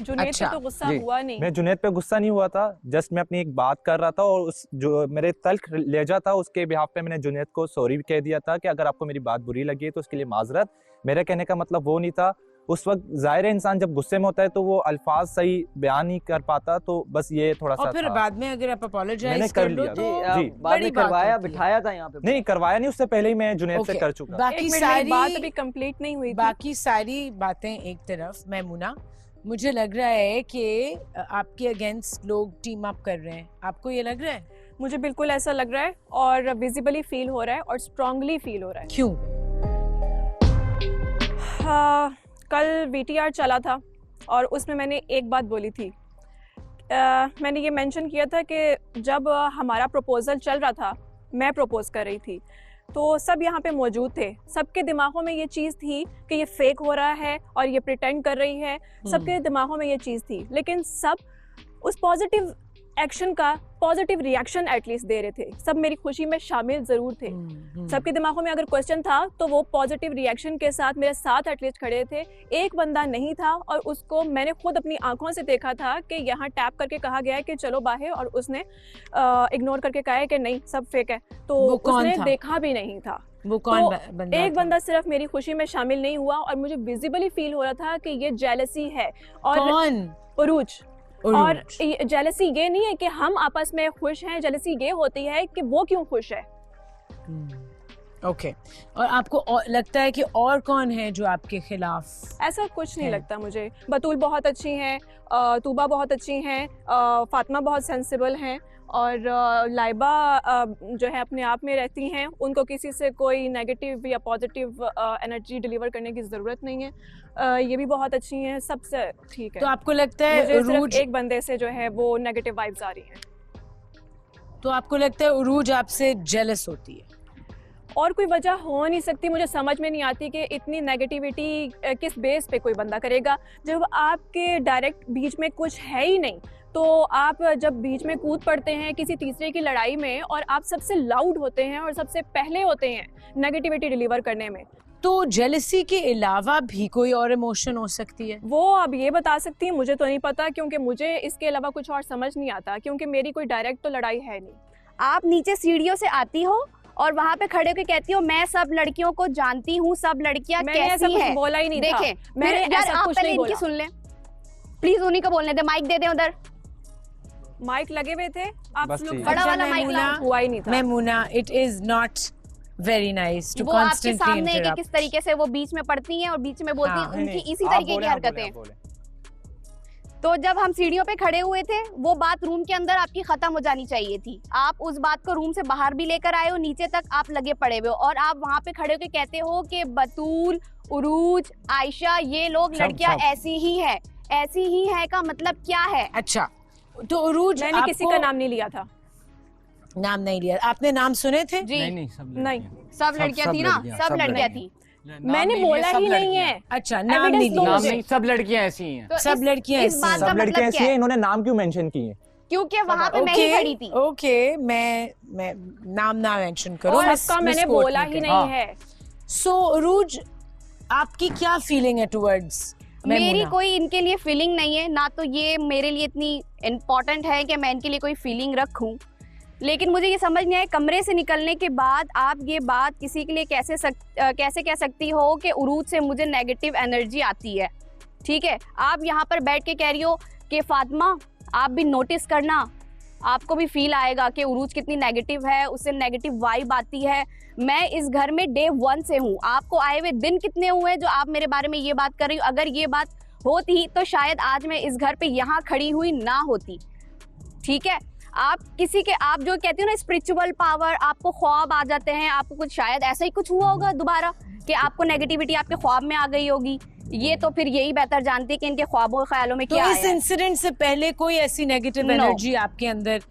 जुनैद पे तो गुस्सा हुआ नहीं। मैं जुनैद पे गुस्सा नहीं हुआ था, जस्ट मैं अपनी एक बात कर रहा था और उस जो मेरे तल्ख लहजा था उसके बिहाफ पे मैंने जुनैद को सॉरी भी कह दिया था कि अगर आपको मेरी बात बुरी लगी है तो उसके लिए माजरत। मेरे कहने का मतलब वो नहीं था। उस वक्त जाहिर है इंसान जब गुस्से में होता है तो वो अल्फाज सही बयान नहीं कर पाता, तो बस ये थोड़ा सा और फिर बाद में अगर आप अपोलोजाइज कर लो तो जी, बाद में करवाया, बिठाया था यहाँ पे। नहीं करवाया नहीं, उससे पहले ही मैं जुनैद से कर चुका। बाकी सारी बात अभी कंप्लीट नहीं हुई। बाकी सारी बातें एक तरफ, मैमूना मुझे लग रहा है कि आपके अगेंस्ट लोग टीम अप कर रहे हैं, आपको ये लग रहा है? मुझे बिल्कुल ऐसा लग रहा है और विजिबली फील हो रहा है और स्ट्रांगली फील हो रहा है। क्यों? कल VTR चला था और उसमें मैंने एक बात बोली थी। मैंने ये मेंशन किया था कि जब हमारा प्रपोजल चल रहा था, मैं प्रपोज कर रही थी, तो सब यहाँ पे मौजूद थे। सबके दिमागों में ये चीज़ थी कि ये फेक हो रहा है और ये प्रिटेंड कर रही है। सबके दिमागों में ये चीज़ थी, लेकिन सब उस पॉजिटिव एक्शन का पॉजिटिव रिएक्शन एटलीस्ट दे रहे थे। सब मेरी खुशी में शामिल ज़रूर थे। सबके दिमागों में अगर क्वेश्चन था तो वो पॉजिटिव रिएक्शन के साथ मेरे साथ एटलीस्ट खड़े थे। एक बंदा नहीं था और उसको मैंने खुद अपनी आंखों से देखा था कि यहाँ टैप करके कहा गया है कि चलो बाहर, और उसने इग्नोर करके कहा है कि नहीं सब फेक है, तो उसने देखा भी नहीं था। वो कौन तो बंदा एक बंदा सिर्फ मेरी खुशी में शामिल नहीं हुआ और मुझे विजिबली फील हो रहा था कि ये जेलसी है। और कौन? उरूज। और जेलसी ये नहीं है कि हम आपस में खुश हैं, जेलसी ये होती है कि वो क्यों खुश है। ओके। और आपको लगता है कि और कौन है जो आपके खिलाफ? ऐसा कुछ नहीं लगता मुझे। बतूल बहुत अच्छी हैं, तूबा बहुत अच्छी हैं, फातिमा बहुत सेंसिबल हैं, और लाइबा जो है अपने आप में रहती हैं। उनको किसी से कोई नेगेटिव या पॉजिटिव एनर्जी डिलीवर करने की ज़रूरत नहीं है। ये भी बहुत अच्छी हैं, सबसे ठीक है। तो आपको लगता है मुझे सिर्फ एक बंदे से जो है वो नेगेटिव वाइब्स आ रही हैं। तो आपको लगता है उरूज आपसे जेलस होती है? और कोई वजह हो नहीं सकती। मुझे समझ में नहीं आती कि इतनी नेगेटिविटी किस बेस पे कोई बंदा करेगा। जब आपके डायरेक्ट बीच में कुछ है ही नहीं, तो आप जब बीच में कूद पड़ते हैं किसी तीसरे की लड़ाई में और आप सबसे लाउड होते हैं और सबसे पहले होते हैं नेगेटिविटी डिलीवर करने में, तो जेलसी के अलावा भी कोई और इमोशन हो सकती है? वो अब ये बता सकती है, मुझे तो नहीं पता, क्योंकि मुझे इसके अलावा कुछ और समझ नहीं आता, क्योंकि मेरी कोई डायरेक्ट तो लड़ाई है नहीं। आप नीचे सीढ़ियों से आती हो और वहाँ पे खड़े होकर कहती हो मैं सब लड़कियों को जानती हूँ, सब लड़कियाँ कैसी हैं। बोला ही नहीं था। देखें मैंने ऐसा कुछ नहीं बोला। इनकी सुन लें प्लीज, उन्हीं को बोलने दे। माइक दे दे उधर। माइक लगे हुए थे, आप लोग बड़ा वाला माइक हुआ ही नहीं था। Maimoona, it is not very nice to वो आपके सामने कि किस तरीके से वो बीच में पड़ती हैं और बीच में बोलती हैं, उनकी इसी तरीके की हरकतें। तो जब हम सीढ़ियों पे खड़े हुए थे, वो बात रूम के अंदर आपकी खत्म हो जानी चाहिए थी। आप उस बात को रूम से बाहर भी लेकर आए हो, नीचे तक आप लगे पड़े हुए हो, और आप वहाँ पे खड़े होकर कहते हो कि बतूल, उरूज, आयशा, ये लोग लड़कियां ऐसी ही है। ऐसी ही है का मतलब क्या है? अच्छा, तो उरूज मैंने किसी का नाम नहीं लिया था। नाम नहीं लिया आपने? नाम सुने थे? जी नहीं, सब लड़कियां थी ना, सब लड़कियां थी। मैंने बोला ही नहीं है। अच्छा, नाम नहीं लिया। नाम नहीं, सब लड़कियां ऐसी हैं। तो सब लड़कियां ऐसी हैं। सब लड़कियां ऐसी हैं। इन्होंने नाम क्यों मेंशन किए? क्योंकि वहाँ पे मैं ही खड़ी थी। ओके, मैं नाम ना मेंशन करो, और आपका मैंने बोला ही नहीं है। सो उरूज, आपकी क्या फीलिंग है टुवर्ड्स? मेरी कोई इनके लिए फीलिंग नहीं है, ना तो ये मेरे लिए इतनी इम्पोर्टेंट है कि मैं इनके लिए कोई फीलिंग रखूं। लेकिन मुझे ये समझ नहीं आया, कमरे से निकलने के बाद आप ये बात किसी के लिए कैसे कह सकती हो कि उरूज से मुझे नेगेटिव एनर्जी आती है। ठीक है, आप यहाँ पर बैठ के कह रही हो कि फातिमा आप भी नोटिस करना, आपको भी फील आएगा कि उरूज कितनी नेगेटिव है, उससे नेगेटिव वाइब आती है। मैं इस घर में डे 1 से हूँ। आपको आए हुए दिन कितने हुए जो आप मेरे बारे में ये बात कर रही हो? अगर ये बात होती तो शायद आज मैं इस घर पे यहाँ खड़ी हुई ना होती। ठीक है, आप जो कहती हो ना स्पिरिचुअल पावर, आपको ख्वाब आ जाते हैं, आपको कुछ शायद ऐसा ही कुछ हुआ होगा दोबारा कि आपको नेगेटिविटी आपके ख्वाब में आ गई होगी। ये तो फिर यही बेहतर जानती है कि इनके ख्वाबों ख्यालों में क्या है। तो इस इंसिडेंट से पहले कोई ऐसी नेगेटिव एनर्जी आपके अंदर?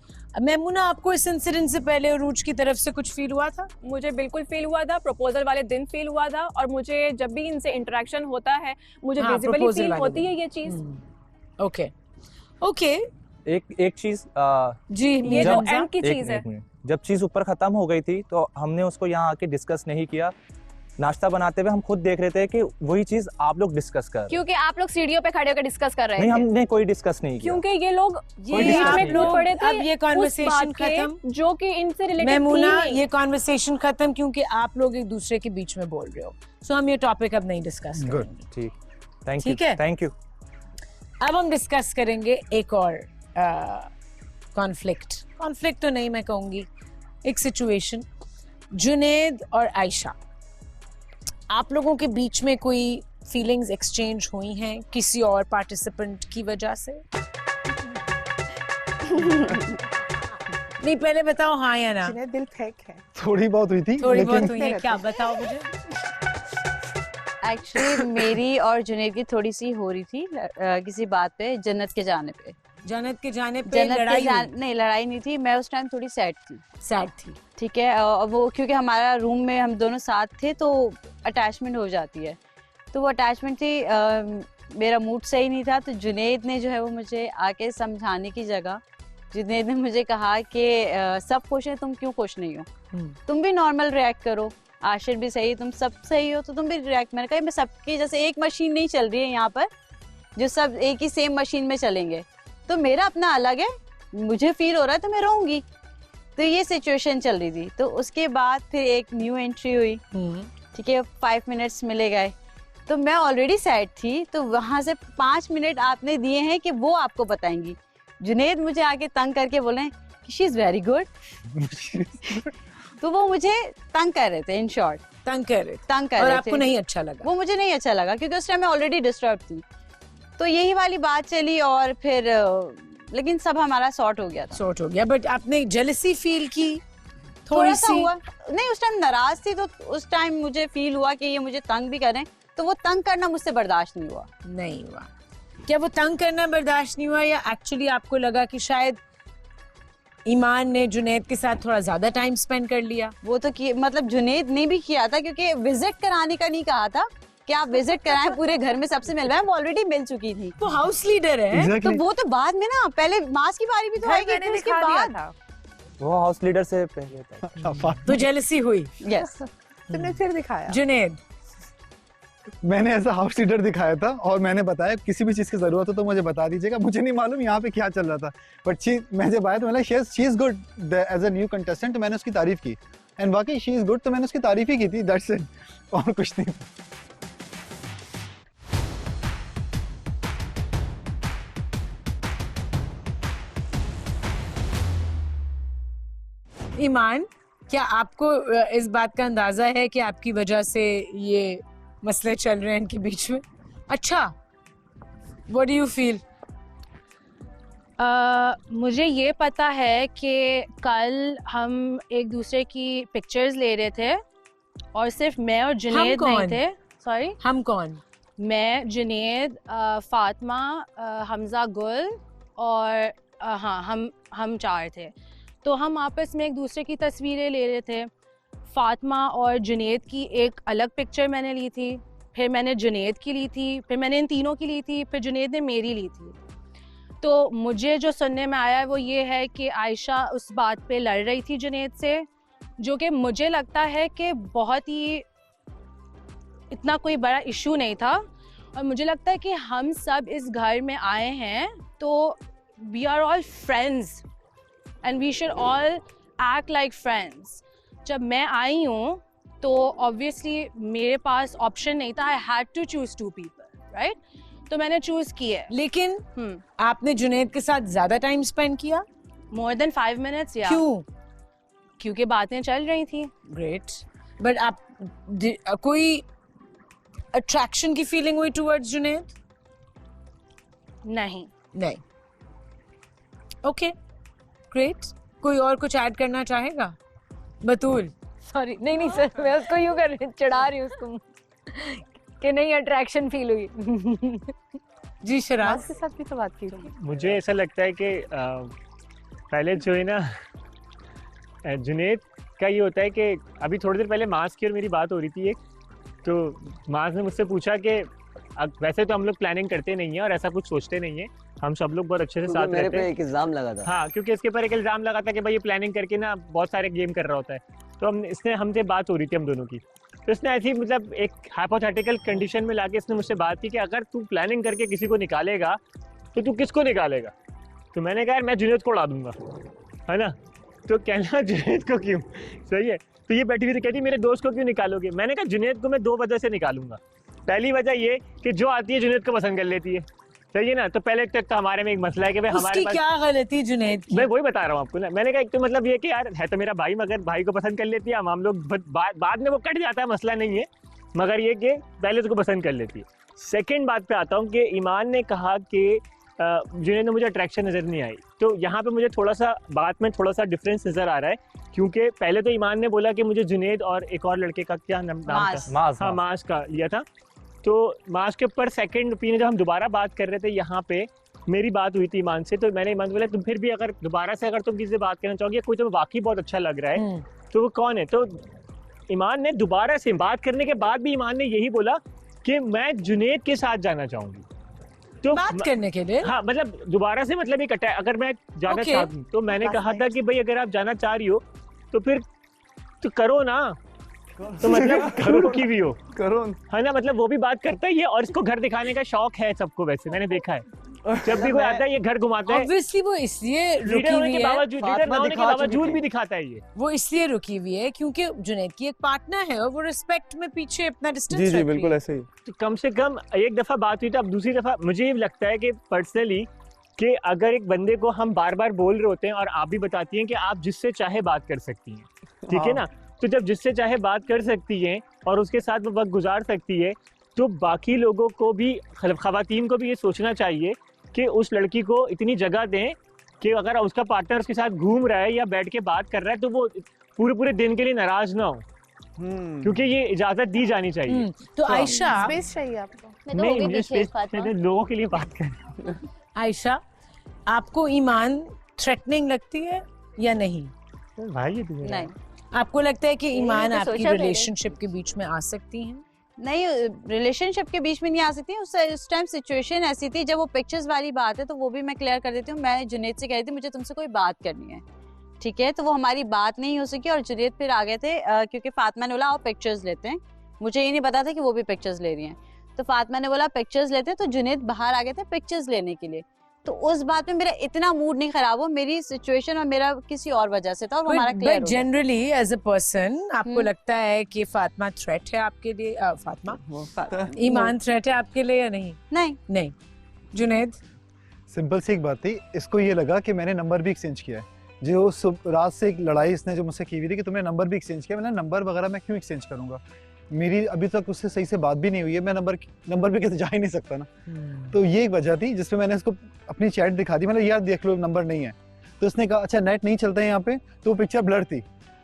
मैमूना, आपको इस इंसिडेंट से पहले उरूज की तरफ से कुछ फील हुआ था? मुझे बिल्कुल फील हुआ था, प्रपोजल वाले दिन फील हुआ था, और मुझे जब भी इनसे इंटरेक्शन होता है मुझे विजिबली फील होती है ये चीज। ओके, एक चीज जी ये जो एंड की चीज है, जब चीज ऊपर खत्म हो गई थी तो हमने उसको यहाँ आके डिस्कस नहीं किया। नाश्ता बनाते हुए हम खुद देख रहे थे कि वही चीज आप लोग डिस्कस कर रहे हैं। क्योंकि आप लोग सीढ़ियों पे खड़े होकर डिस्कस कर रहे थे। नहीं, हमने कोई डिस्कस नहीं किया क्योंकि ये लोग ये बीच आप में कूद पड़े थे अब ये उस कॉन्वर्सेशन बात के खत्म, जो कि इनसे रिलेटेड मैमूना ये कॉन्वर्सेशन खत्म क्योंकि आप लोग एक दूसरे के बीच में बोल रहे हो। सो हम ये टॉपिक अब नहीं डिस्कस गुड, करेंगे। ठीक, थैंक यू, ठीक है? Thank you. अब हम डिस्कस करेंगे एक और कॉन्फ्लिक्ट तो नहीं मैं कहूंगी, एक सिचुएशन। जुनैद और आयशा, आप लोगों के बीच में कोई फीलिंग्स एक्सचेंज हुई हैं किसी और पार्टिसिपेंट की वजह से? नहीं, पहले बताओ हाँ या ना। दिल फेंक है। थोड़ी बहुत हुई थी, थोड़ी बहुत हुई है, क्या बताओ मुझे। एक्चुअली मेरी और जुनैद की थोड़ी सी हो रही थी किसी बात पे, जन्नत के जाने पे। जन्नत के जाने पे लड़ाई नहीं, लड़ाई नहीं थी। मैं उस टाइम थोड़ी सैड थी। ठीक है, वो क्योंकि हमारा रूम में हम दोनों साथ थे तो अटैचमेंट हो जाती है, तो वो अटैचमेंट थी। मेरा मूड सही नहीं था, तो जुनैद ने जो है वो मुझे आके समझाने की जगह जुनैद ने मुझे कहा कि सब खुश हैं, तुम क्यों खुश नहीं हो, तुम भी नॉर्मल रिएक्ट करो, आशिर भी सही, तुम सब सही हो तो तुम भी रिएक्ट। मैंने कहा मैं सबकी जैसे एक मशीन नहीं चल रही है यहाँ पर जो सब एक ही सेम मशीन में चलेंगे, तो मेरा अपना अलग है, मुझे फील हो रहा है तो मैं रहूंगी। तो ये सिचुएशन चल रही थी। तो उसके बाद फिर एक न्यू एंट्री हुई, ठीक है, 5 मिनट्स मिले गए, तो मैं ऑलरेडी सैड थी, तो वहां से 5 मिनट आपने दिए हैं कि वो आपको बताएंगी। जुनैद मुझे आके तंग करके बोले कि शी इज वेरी गुड तो वो मुझे तंग कर रहे थे, इन शॉर्ट तंग कर रहे थे। और आपको नहीं अच्छा लगा? वो मुझे नहीं अच्छा लगा क्योंकि उस टाइम मैं ऑलरेडी डिस्टर्ब थी, तो यही वाली बात चली और फिर लेकिन सब हमारा सॉर्ट हो गया। बट आपने जेलसी फील की? थोड़ा सा हुआ। नहीं, उस टाइम नाराज थी तो उस टाइम मुझे फील हुआ कि ये मुझे तंग भी करें, तो वो तंग करना मुझसे बर्दाश्त नहीं हुआ। क्या वो तंग करना बर्दाश्त नहीं हुआ, या एक्चुअली आपको लगा कि शायद ईमान ने जुनैद के साथ थोड़ा ज्यादा टाइम स्पेंड कर लिया? वो तो मतलब जुनैद ने भी किया था, क्योंकि विजिट कराने का नहीं कहा था कि आप विजिट कराएं, पूरे घर में सबसे मिलवाएं, वो ऑलरेडी मिल चुकी थी। वो हाउस लीडर है। तो वो तो बाद में ना, पहले मास की बारी भी तो आएगी, फिर उसके बाद वो हाउस लीडर से पहले था। तो जेलसी हुई? यस। तुमने फिर दिखाया। जुनैद, मैंने ऐसा हाउस लीडर दिखाया था और मैंने बताया किसी भी चीज की जरूरत हो तो मुझे बता दीजिएगा, मुझे नहीं मालूम यहाँ पे क्या चल रहा था, बट मैं जब आया तो मैंने she is good as a new contestant, तो मैंने उसकी तारीफ की, एंड वाकई शी इज गुड, तो मैंने उसकी तारीफ ही की थी, दैट्स इट, और कुछ नहीं। ईमान, क्या आपको इस बात का अंदाजा है कि आपकी वजह से ये मसले चल रहे हैं इनके बीच में? अच्छा, व्हाट डू यू फील? मुझे ये पता है कि कल हम एक दूसरे की पिक्चर्स ले रहे थे और सिर्फ मैं और जुनैद नहीं थे। सॉरी, हम कौन? मैं, जुनैद, फातिमा, हमजा गुल और हाँ हम 4 थे। तो हम आपस में एक दूसरे की तस्वीरें ले रहे थे। फातिमा और जुनैद की एक अलग पिक्चर मैंने ली थी, फिर मैंने जुनैद की ली थी, फिर मैंने इन तीनों की ली थी, फिर जुनैद ने मेरी ली थी। तो मुझे जो सुनने में आया है वो ये है कि आयशा उस बात पे लड़ रही थी जुनैद से, जो कि मुझे लगता है कि बहुत ही इतना कोई बड़ा इशू नहीं था। और मुझे लगता है कि हम सब इस घर में आए हैं तो we are all friends and we should all act like friends. जब मैं आई हूँ तो ऑब्वियसली मेरे पास ऑप्शन नहीं था, I had to choose 2 people, right? तो मैंने चूज किया। लेकिन आपने जुनैद के साथ ज्यादा टाइम स्पेंड किया? More than 5 minutes. या क्यों? क्योंकि बातें चल रही थी। ग्रेट। बट आप कोई अट्रैक्शन की फीलिंग हुई टुवर्ड्स जुनैद? नहीं। Okay, great. कोई और कुछ ऐड करना चाहेगा? बतूल? सॉरी, नहीं सर, मैं उसको यूं चढ़ा रही हूँ उसको कि नहीं अट्रैक्शन फील हुई। जी शराज के साथ भी तो बात की। मुझे ऐसा लगता है कि पहले जो है ना जुनैद का ये होता है कि अभी थोड़ी देर पहले मास की और मेरी बात हो रही थी एक, तो मास ने मुझसे पूछा कि वैसे तो हम लोग प्लानिंग करते नहीं है और ऐसा कुछ सोचते नहीं है, हम सब लोग बहुत अच्छे से क्योंकि साथ मेरे रहते पे हैं। एक इल्जाम लगा था। हाँ, क्योंकि इसके ऊपर एक इल्जाम लगा था कि भाई ये प्लानिंग करके ना बहुत सारे गेम कर रहा होता है। तो हम इसने हमसे बात हो रही थी हम दोनों की, तो इसने ऐसी मतलब एक हाइपोथेटिकल कंडीशन में लाके इसने मुझसे बात की कि अगर तू प्लानिंग करके किसी को निकालेगा तो तू किसको निकालेगा? तो मैंने कहा यार मैं जुनैद को उड़ा दूंगा, है ना। तो कहना जुनैद को क्यों? सही है। तो ये बैठी हुई थी, कहती मेरे दोस्त को क्यों निकालोगे? मैंने कहा जुनैद को मैं 2 वजह से निकालूंगा। पहली वजह ये कि जो आती है जुनैद को पसंद कर लेती है, सही है ना। तो पहले तक तो हमारे में एक मसला है कि भाई हमारे उसकी पास, क्या गलती जुनैद की? मैं वही बता रहा हूँ आपको ना। मैंने कहा एक तो मतलब ये कि यार है तो मेरा भाई, मगर भाई को पसंद कर लेती है, हम लोग बाद में वो कट जाता है, मसला नहीं है, मगर ये कि पहले उसको पसंद कर लेती है। सेकंड बात पे आता हूँ कि ईमान ने कहा कि जुनैद में मुझे अट्रैक्शन नज़र नहीं आई। तो यहाँ पे मुझे थोड़ा सा बात में थोड़ा सा डिफरेंस नज़र आ रहा है, क्योंकि पहले तो ईमान ने बोला कि मुझे जुनैद और एक और लड़के का क्या नाम था? हाँ, मास का लिया था। तो मास के ऊपर सेकंड ओपिनियन जब हम दोबारा बात कर रहे थे, यहाँ पे मेरी बात हुई थी ईमान से, तो मैंने ईमान को बोला तुम फिर भी अगर दोबारा से अगर तुम किसी से बात करना चाहोगे, कोई तुम्हें वाकई बहुत अच्छा लग रहा है तो वो कौन है? तो ईमान ने दोबारा से बात करने के बाद भी ईमान ने यही बोला कि मैं जुनैद के साथ जाना चाहूंगी। तो बात करने के लिए? हाँ, मतलब दोबारा से मतलब एक अगर मैं जाना चाहती हूँ तो मैंने कहा था कि भाई अगर आप जाना चाह रही हो तो फिर तो करो ना, तो मतलब करो की भी हो, करो, है ना। मतलब वो भी बात करता ही है और इसको घर दिखाने का शौक है सबको, वैसे मैंने देखा है जब भी कोई आता है ये घर घुमाता है। Obviously वो इसलिए रुकी लीडर होने हुई के है, बावजूद, लीडर ना होने के बावजूद भी दिखाता है ये। वो इसलिए रुकी हुई है क्योंकि जुनैद की एक पार्टनर है और वो रिस्पेक्ट में पीछे अपना डिस्टेंस जी जी बिल्कुल ऐसे ही। तो कम से कम एक दफा बात हुई तो अब दूसरी दफा मुझे ये लगता है कि पर्सनली कि अगर एक बंदे को हम बार बार बोल रहे होते हैं और आप भी बताती हैं कि आप जिससे चाहे बात कर सकती हैं, ठीक है ना। तो जब जिससे चाहे बात कर सकती हैं और उसके साथ वो वक्त गुजार सकती है, तो बाकी लोगों को भी, खवातीन को भी ये सोचना चाहिए कि उस लड़की को इतनी जगह दें कि अगर उसका पार्टनर उसके साथ घूम रहा है या बैठ के बात कर रहा है तो वो पूरे दिन के लिए नाराज ना हो, क्योंकि ये इजाजत दी जानी चाहिए। तो आयशा, स्पेस चाहिए आपको? नहीं, मुझे स्पेस लोगों के लिए बात कर। आयशा, आपको ईमान थ्रेटनिंग लगती है या नहीं? भाई नहीं। आपको लगता है कि ईमान तो आपकी सोचा मैंने। रिलेशनशिप के बीच में आ सकती हैं? नहीं, रिलेशनशिप के बीच में नहीं आ सकती। उस टाइम सिचुएशन ऐसी थी, जब वो पिक्चर्स वाली बात है तो वो भी मैं क्लियर कर देती हूँ। मैं जुनैद से कह रही थी मुझे तुमसे कोई बात करनी है, ठीक है। तो वो हमारी बात नहीं हो सकी और जुनैद फिर आ गए थे क्योंकि फातिमा ने बोला आओ पिक्चर्स लेते हैं। मुझे ये नहीं पता था कि वो भी पिक्चर्स ले रही हैं, तो फातिमा ने बोला पिक्चर्स लेते हैं, तो जुनैद बाहर आ गए थे पिक्चर्स लेने के लिए। तो उस बात में मेरा इतना मूड नहीं खराब हो, मेरी सिचुएशन और मेरा किसी और वजह से था और वो हमारा क्लियर हो गया। जनरली एज अ पर्सन आपको लगता है कि फातिमा थ्रेट है आपके लिए? फातिमा, ईमान थ्रेट है आपके लिए या नहीं? नहीं। जुनैद? सिंपल सी एक बात थी, इसको ये लगा कि मैंने नंबर भी एक्सचेंज किया है। जो रात से एक लड़ाई इसने जो मुझसे की हुई थी कि तुमने नंबर भी एक्सचेंज किया, मैंने नंबर वगैरह मैं क्यों एक्सचेंज करूंगा, मेरी अभी तक उससे सही से बात भी नहीं हुई है, मैं नंबर पे कैसे जा ही नहीं सकता ना। तो ये एक वजह थी जिसपे मैंने इसको अपनी चैट दिखा दी, मतलब यार देख लो नंबर नहीं है। तो उसने कहा अच्छा नेट नहीं चलता है यहाँ पे, तो वो पिक्चर ब्लर थी।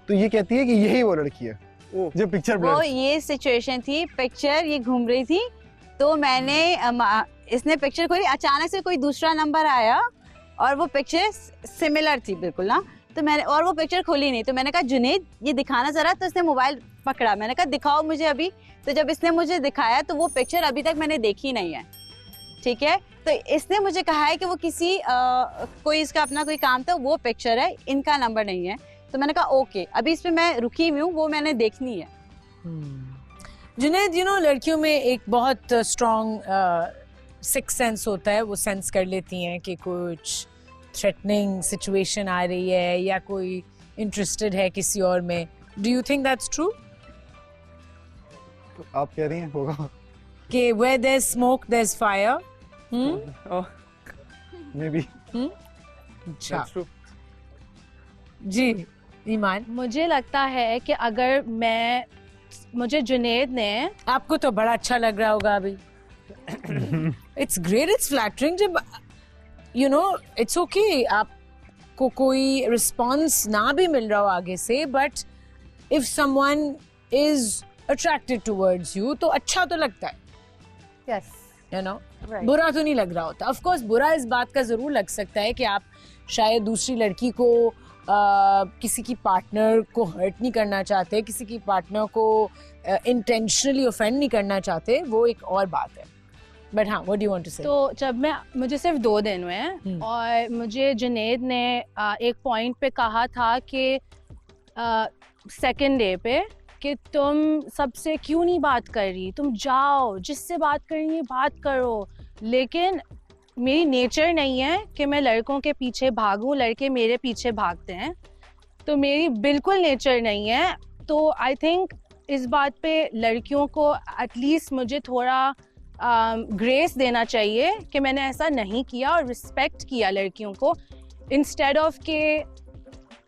तो ये कहती है कि यही वो लड़की है जो पिक्चर ब्लर। वो ये सिचुएशन थी, पिक्चर ये घूम रही थी, तो मैंने इसने पिक्चर खोली, अचानक से कोई दूसरा नंबर आया और वो पिक्चर सिमिलर थी बिल्कुल ना। तो मैंने और वो पिक्चर खोली नहीं, तो मैंने कहा जुनैद ये दिखाना जरा। तो इसने मोबाइल पकड़ा, मैंने कहा दिखाओ मुझे अभी। तो जब इसने मुझे दिखाया तो वो पिक्चर अभी तक मैंने देखी नहीं है, ठीक है। तो इसने मुझे कहा है कि वो किसी कोई इसका अपना कोई काम था, वो पिक्चर है, इनका नंबर नहीं है। तो मैंने कहा ओके, अभी इस पे मैं रुकी हुई हूँ, वो मैंने देखनी है। जुनैद, लड़कियों में एक बहुत स्ट्रॉन्ग सिक्स सेंस होता है, वो सेंस कर लेती हैं कि कुछ थ्रेटनिंग सिचुएशन आ रही है या कोई इंटरेस्टेड है किसी और में। Do you think that's true? आप कह रही हैं होगा कि where there's smoke there's fire? Maybe. अच्छा जी ईमान, मुझे लगता है कि अगर मुझे जुनैद ने, आपको तो बड़ा अच्छा लग रहा होगा अभी। इट्स ग्रेट, इट्स फ्लैटरिंग जब इट्स ओके आपको कोई रिस्पॉन्स ना भी मिल रहा हो आगे से, but if someone is attracted towards you तो अच्छा तो लगता है। Yes. बुरा तो नहीं लग रहा होता। ऑफ कोर्स बुरा इस बात का जरूर लग सकता है कि आप शायद दूसरी लड़की को किसी की पार्टनर को हर्ट नहीं करना चाहते, किसी की पार्टनर को इंटेंशनली ऑफेंड नहीं करना चाहते, वो एक और बात है। बट हाँ, what do you want to say? तो जब मुझे सिर्फ 2 दिन हुए हैं और मुझे जुनैद ने एक पॉइंट पे कहा था कि सेकंड डे पे कि तुम सबसे क्यों नहीं बात कर रही, तुम जाओ, जिससे बात करनी है बात करो। लेकिन मेरी नेचर नहीं है कि मैं लड़कों के पीछे भागूं, लड़के मेरे पीछे भागते हैं, तो मेरी बिल्कुल नेचर नहीं है। तो आई थिंक इस बात पे लड़कियों को एटलीस्ट मुझे थोड़ा ग्रेस देना चाहिए कि मैंने ऐसा नहीं किया और रिस्पेक्ट किया लड़कियों को, इंस्टेड ऑफ के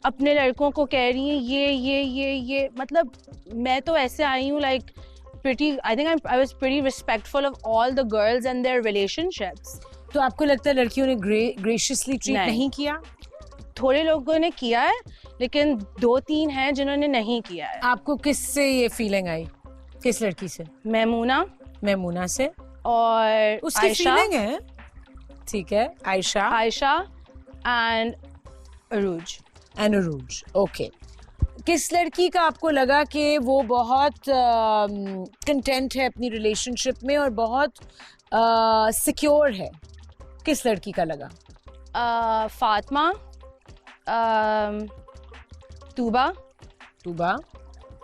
अपने लड़कों को कह रही हैं ये मतलब मैं तो ऐसे आई हूँ like pretty, I think I was pretty respectful of all the girls and their relationships. तो आपको लगता है लड़कियों ने ग्रेशियसली ट्रीट नहीं किया? थोड़े लोगों ने किया है, लेकिन 2-3 हैं जिन्होंने नहीं किया है। आपको किससे ये फीलिंग आई? किस लड़की से? मैमूना से और उसकी आयशा। फीलिंग है, ठीक है, आयशा एंड अरूज। ओके, किस लड़की का आपको लगा कि वो बहुत कंटेंट है अपनी रिलेशनशिप में और बहुत सिक्योर है? किस लड़की का लगा? फातिमा, तूबा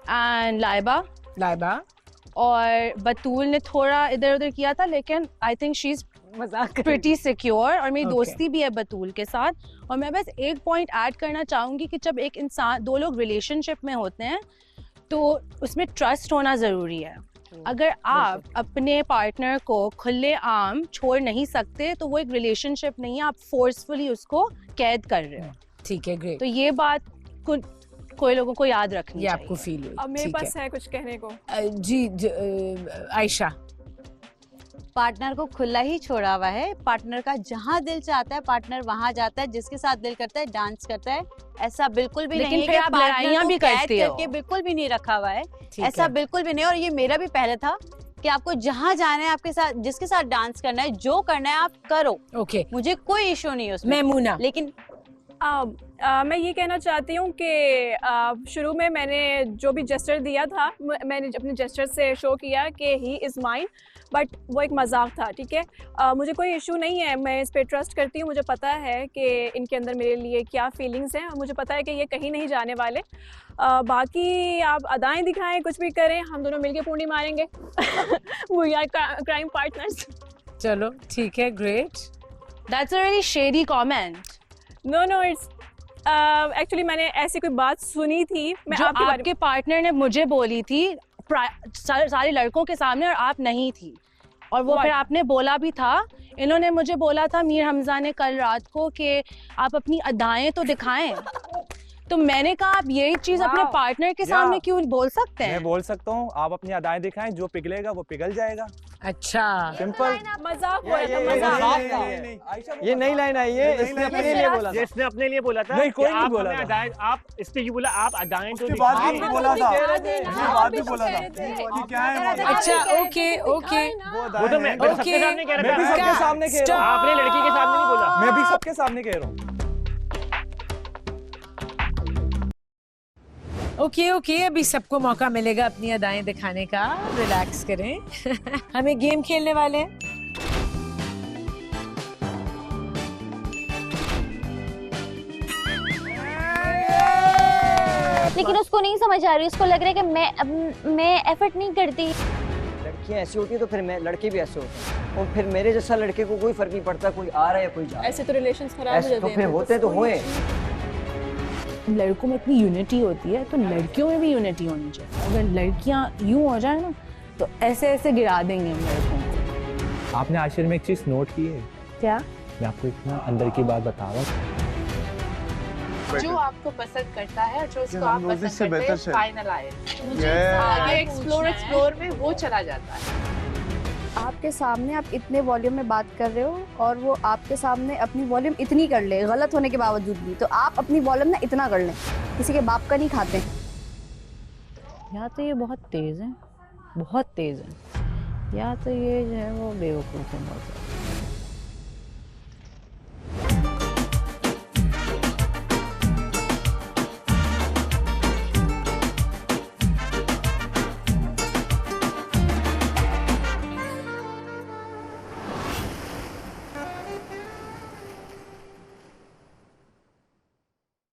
एंड लाइबा और बतूल ने थोड़ा इधर उधर किया था, लेकिन I think she is pretty secure और मेरी दोस्ती भी है बतूल के साथ। और मैं बस एक पॉइंट ऐड करना चाहूँगी कि जब एक इंसान, 2 लोग रिलेशनशिप में होते हैं तो उसमें ट्रस्ट होना ज़रूरी है। अगर आप अपने पार्टनर को खुले आम छोड़ नहीं सकते तो वो एक रिलेशनशिप नहीं है, आप फोर्सफुली उसको कैद कर रहे हो। ठीक है, ग्रेट। तो ये बात कोई लोगों को याद रखनी ये चाहिए। आपको फील हुई? अब मेरे पास है कुछ कहने को। जी आयशा। पार्टनर को खुला ही छोड़ा हुआ है, पार्टनर का जहाँ दिल चाहता है पार्टनर वहाँ जाता है, जिसके साथ दिल करता है डांस करता है। ऐसा बिल्कुल भी लेकिन नहीं है फिर कि आप पार्टनर लड़ाइयाँ को भी कैद करती हो। करके बिल्कुल भी नहीं रखा हुआ है, ठीक ऐसा है। बिल्कुल भी नहीं। और ये मेरा भी पहले था कि आपको जहाँ जाना है, आपके साथ जिसके साथ डांस करना है, जो करना है आप करो। ओके, मुझे कोई इशू नहीं है उसमें। मैमूना। लेकिन मैं ये कहना चाहती हूँ कि शुरू में मैंने जो भी जेस्चर दिया था, मैंने अपने जेस्चर से शो किया कि ही इज़ माइन, बट वो एक मजाक था, ठीक है। मुझे कोई इशू नहीं है, मैं इस पे ट्रस्ट करती हूँ, मुझे पता है कि इनके अंदर मेरे लिए क्या फीलिंग्स हैं, मुझे पता है कि ये कहीं नहीं जाने वाले। बाकी आप अदाएं दिखाएं, कुछ भी करें, हम दोनों मिलके पूंडी मारेंगे। We are crime partners. चलो ठीक है, great. That's a very shady comment. No it's actually मैंने ऐसी कोई बात सुनी थी, मैं जो आपके पार्टनर ने मुझे बोली थी सारे लड़कों के सामने और आप नहीं थी, और वो फिर आपने बोला भी था। इन्होंने मुझे बोला था मीर हमजा ने कल रात को कि आप अपनी अदाएं तो दिखाएं। तो मैंने कहा आप यही चीज अपने पार्टनर के सामने क्यों बोल सकते हैं? मैं बोल सकता हूँ, आप अपनी अदाएं दिखाएं, जो पिघलेगा वो पिघल जाएगा। अच्छा, सिंपल। मजाक हो रहा था। ये नई लाइन आई है, इसने अपने लिए बोला था। इसने अपने लिए बोला था। नहीं, कोई कि नहीं आप बोला हमें था। अदाएं, आप इसने ये बोला आप अदाएं तो उसके बाद भी दिखाएं। बोला था, उसके बाद भी बोला था कि क्या है। अच्छा, ओके ओके, वो तो मैं सबके सामने कह रहा था। मैं भी सबके सामने कह रहा हूँ। आपने लड़की के सामने नहीं बोला। मैं भी सबके सामने कह रहा हूँ। ओके, अभी सबको मौका मिलेगा अपनी अदाएं दिखाने का। रिलैक्स करें। हम एक गेम खेलने वाले हैं। लेकिन उसको नहीं समझ आ रही, उसको लग रहा है कि मैं एफर्ट नहीं करती। लड़कियां ऐसी होती है तो फिर लड़के भी ऐसे होते हैं, और फिर मेरे जैसा लड़के को कोई फर्क नहीं पड़ता, कोई आ रहा है कोई जा रहा है। ऐसे तो रिलेशंस खराब हो ऐसे जाते तो हैं। फिर होते तो हुए। लड़कों में इतनी यूनिटी होती है तो लड़कियों में भी यूनिटी होनी चाहिए। अगर लड़कियां यूं हो जाए ना तो ऐसे ऐसे गिरा देंगे हम लड़कों को। आपने आखिर में एक चीज नोट की है क्या? मैं आपको इतना अंदर की बात बता रहा हूँ। जो आपको पसंद करता है, जो उसको आप रोज़ी से पसंद करते बेहतर हैं, से। फाइनल आए मुझे आगे एक्सप्लोर में वो चला जाता है। आपके सामने आप इतने वॉल्यूम में बात कर रहे हो और वो आपके सामने अपनी वॉल्यूम इतनी कर ले, गलत होने के बावजूद भी, तो आप अपनी वॉल्यूम ना इतना कर लें। किसी के बाप का नहीं खाते। या तो ये बहुत तेज़ है, बहुत तेज़ है, या तो ये जो है वो बेवकूफ़ है बहुत ज़्यादा।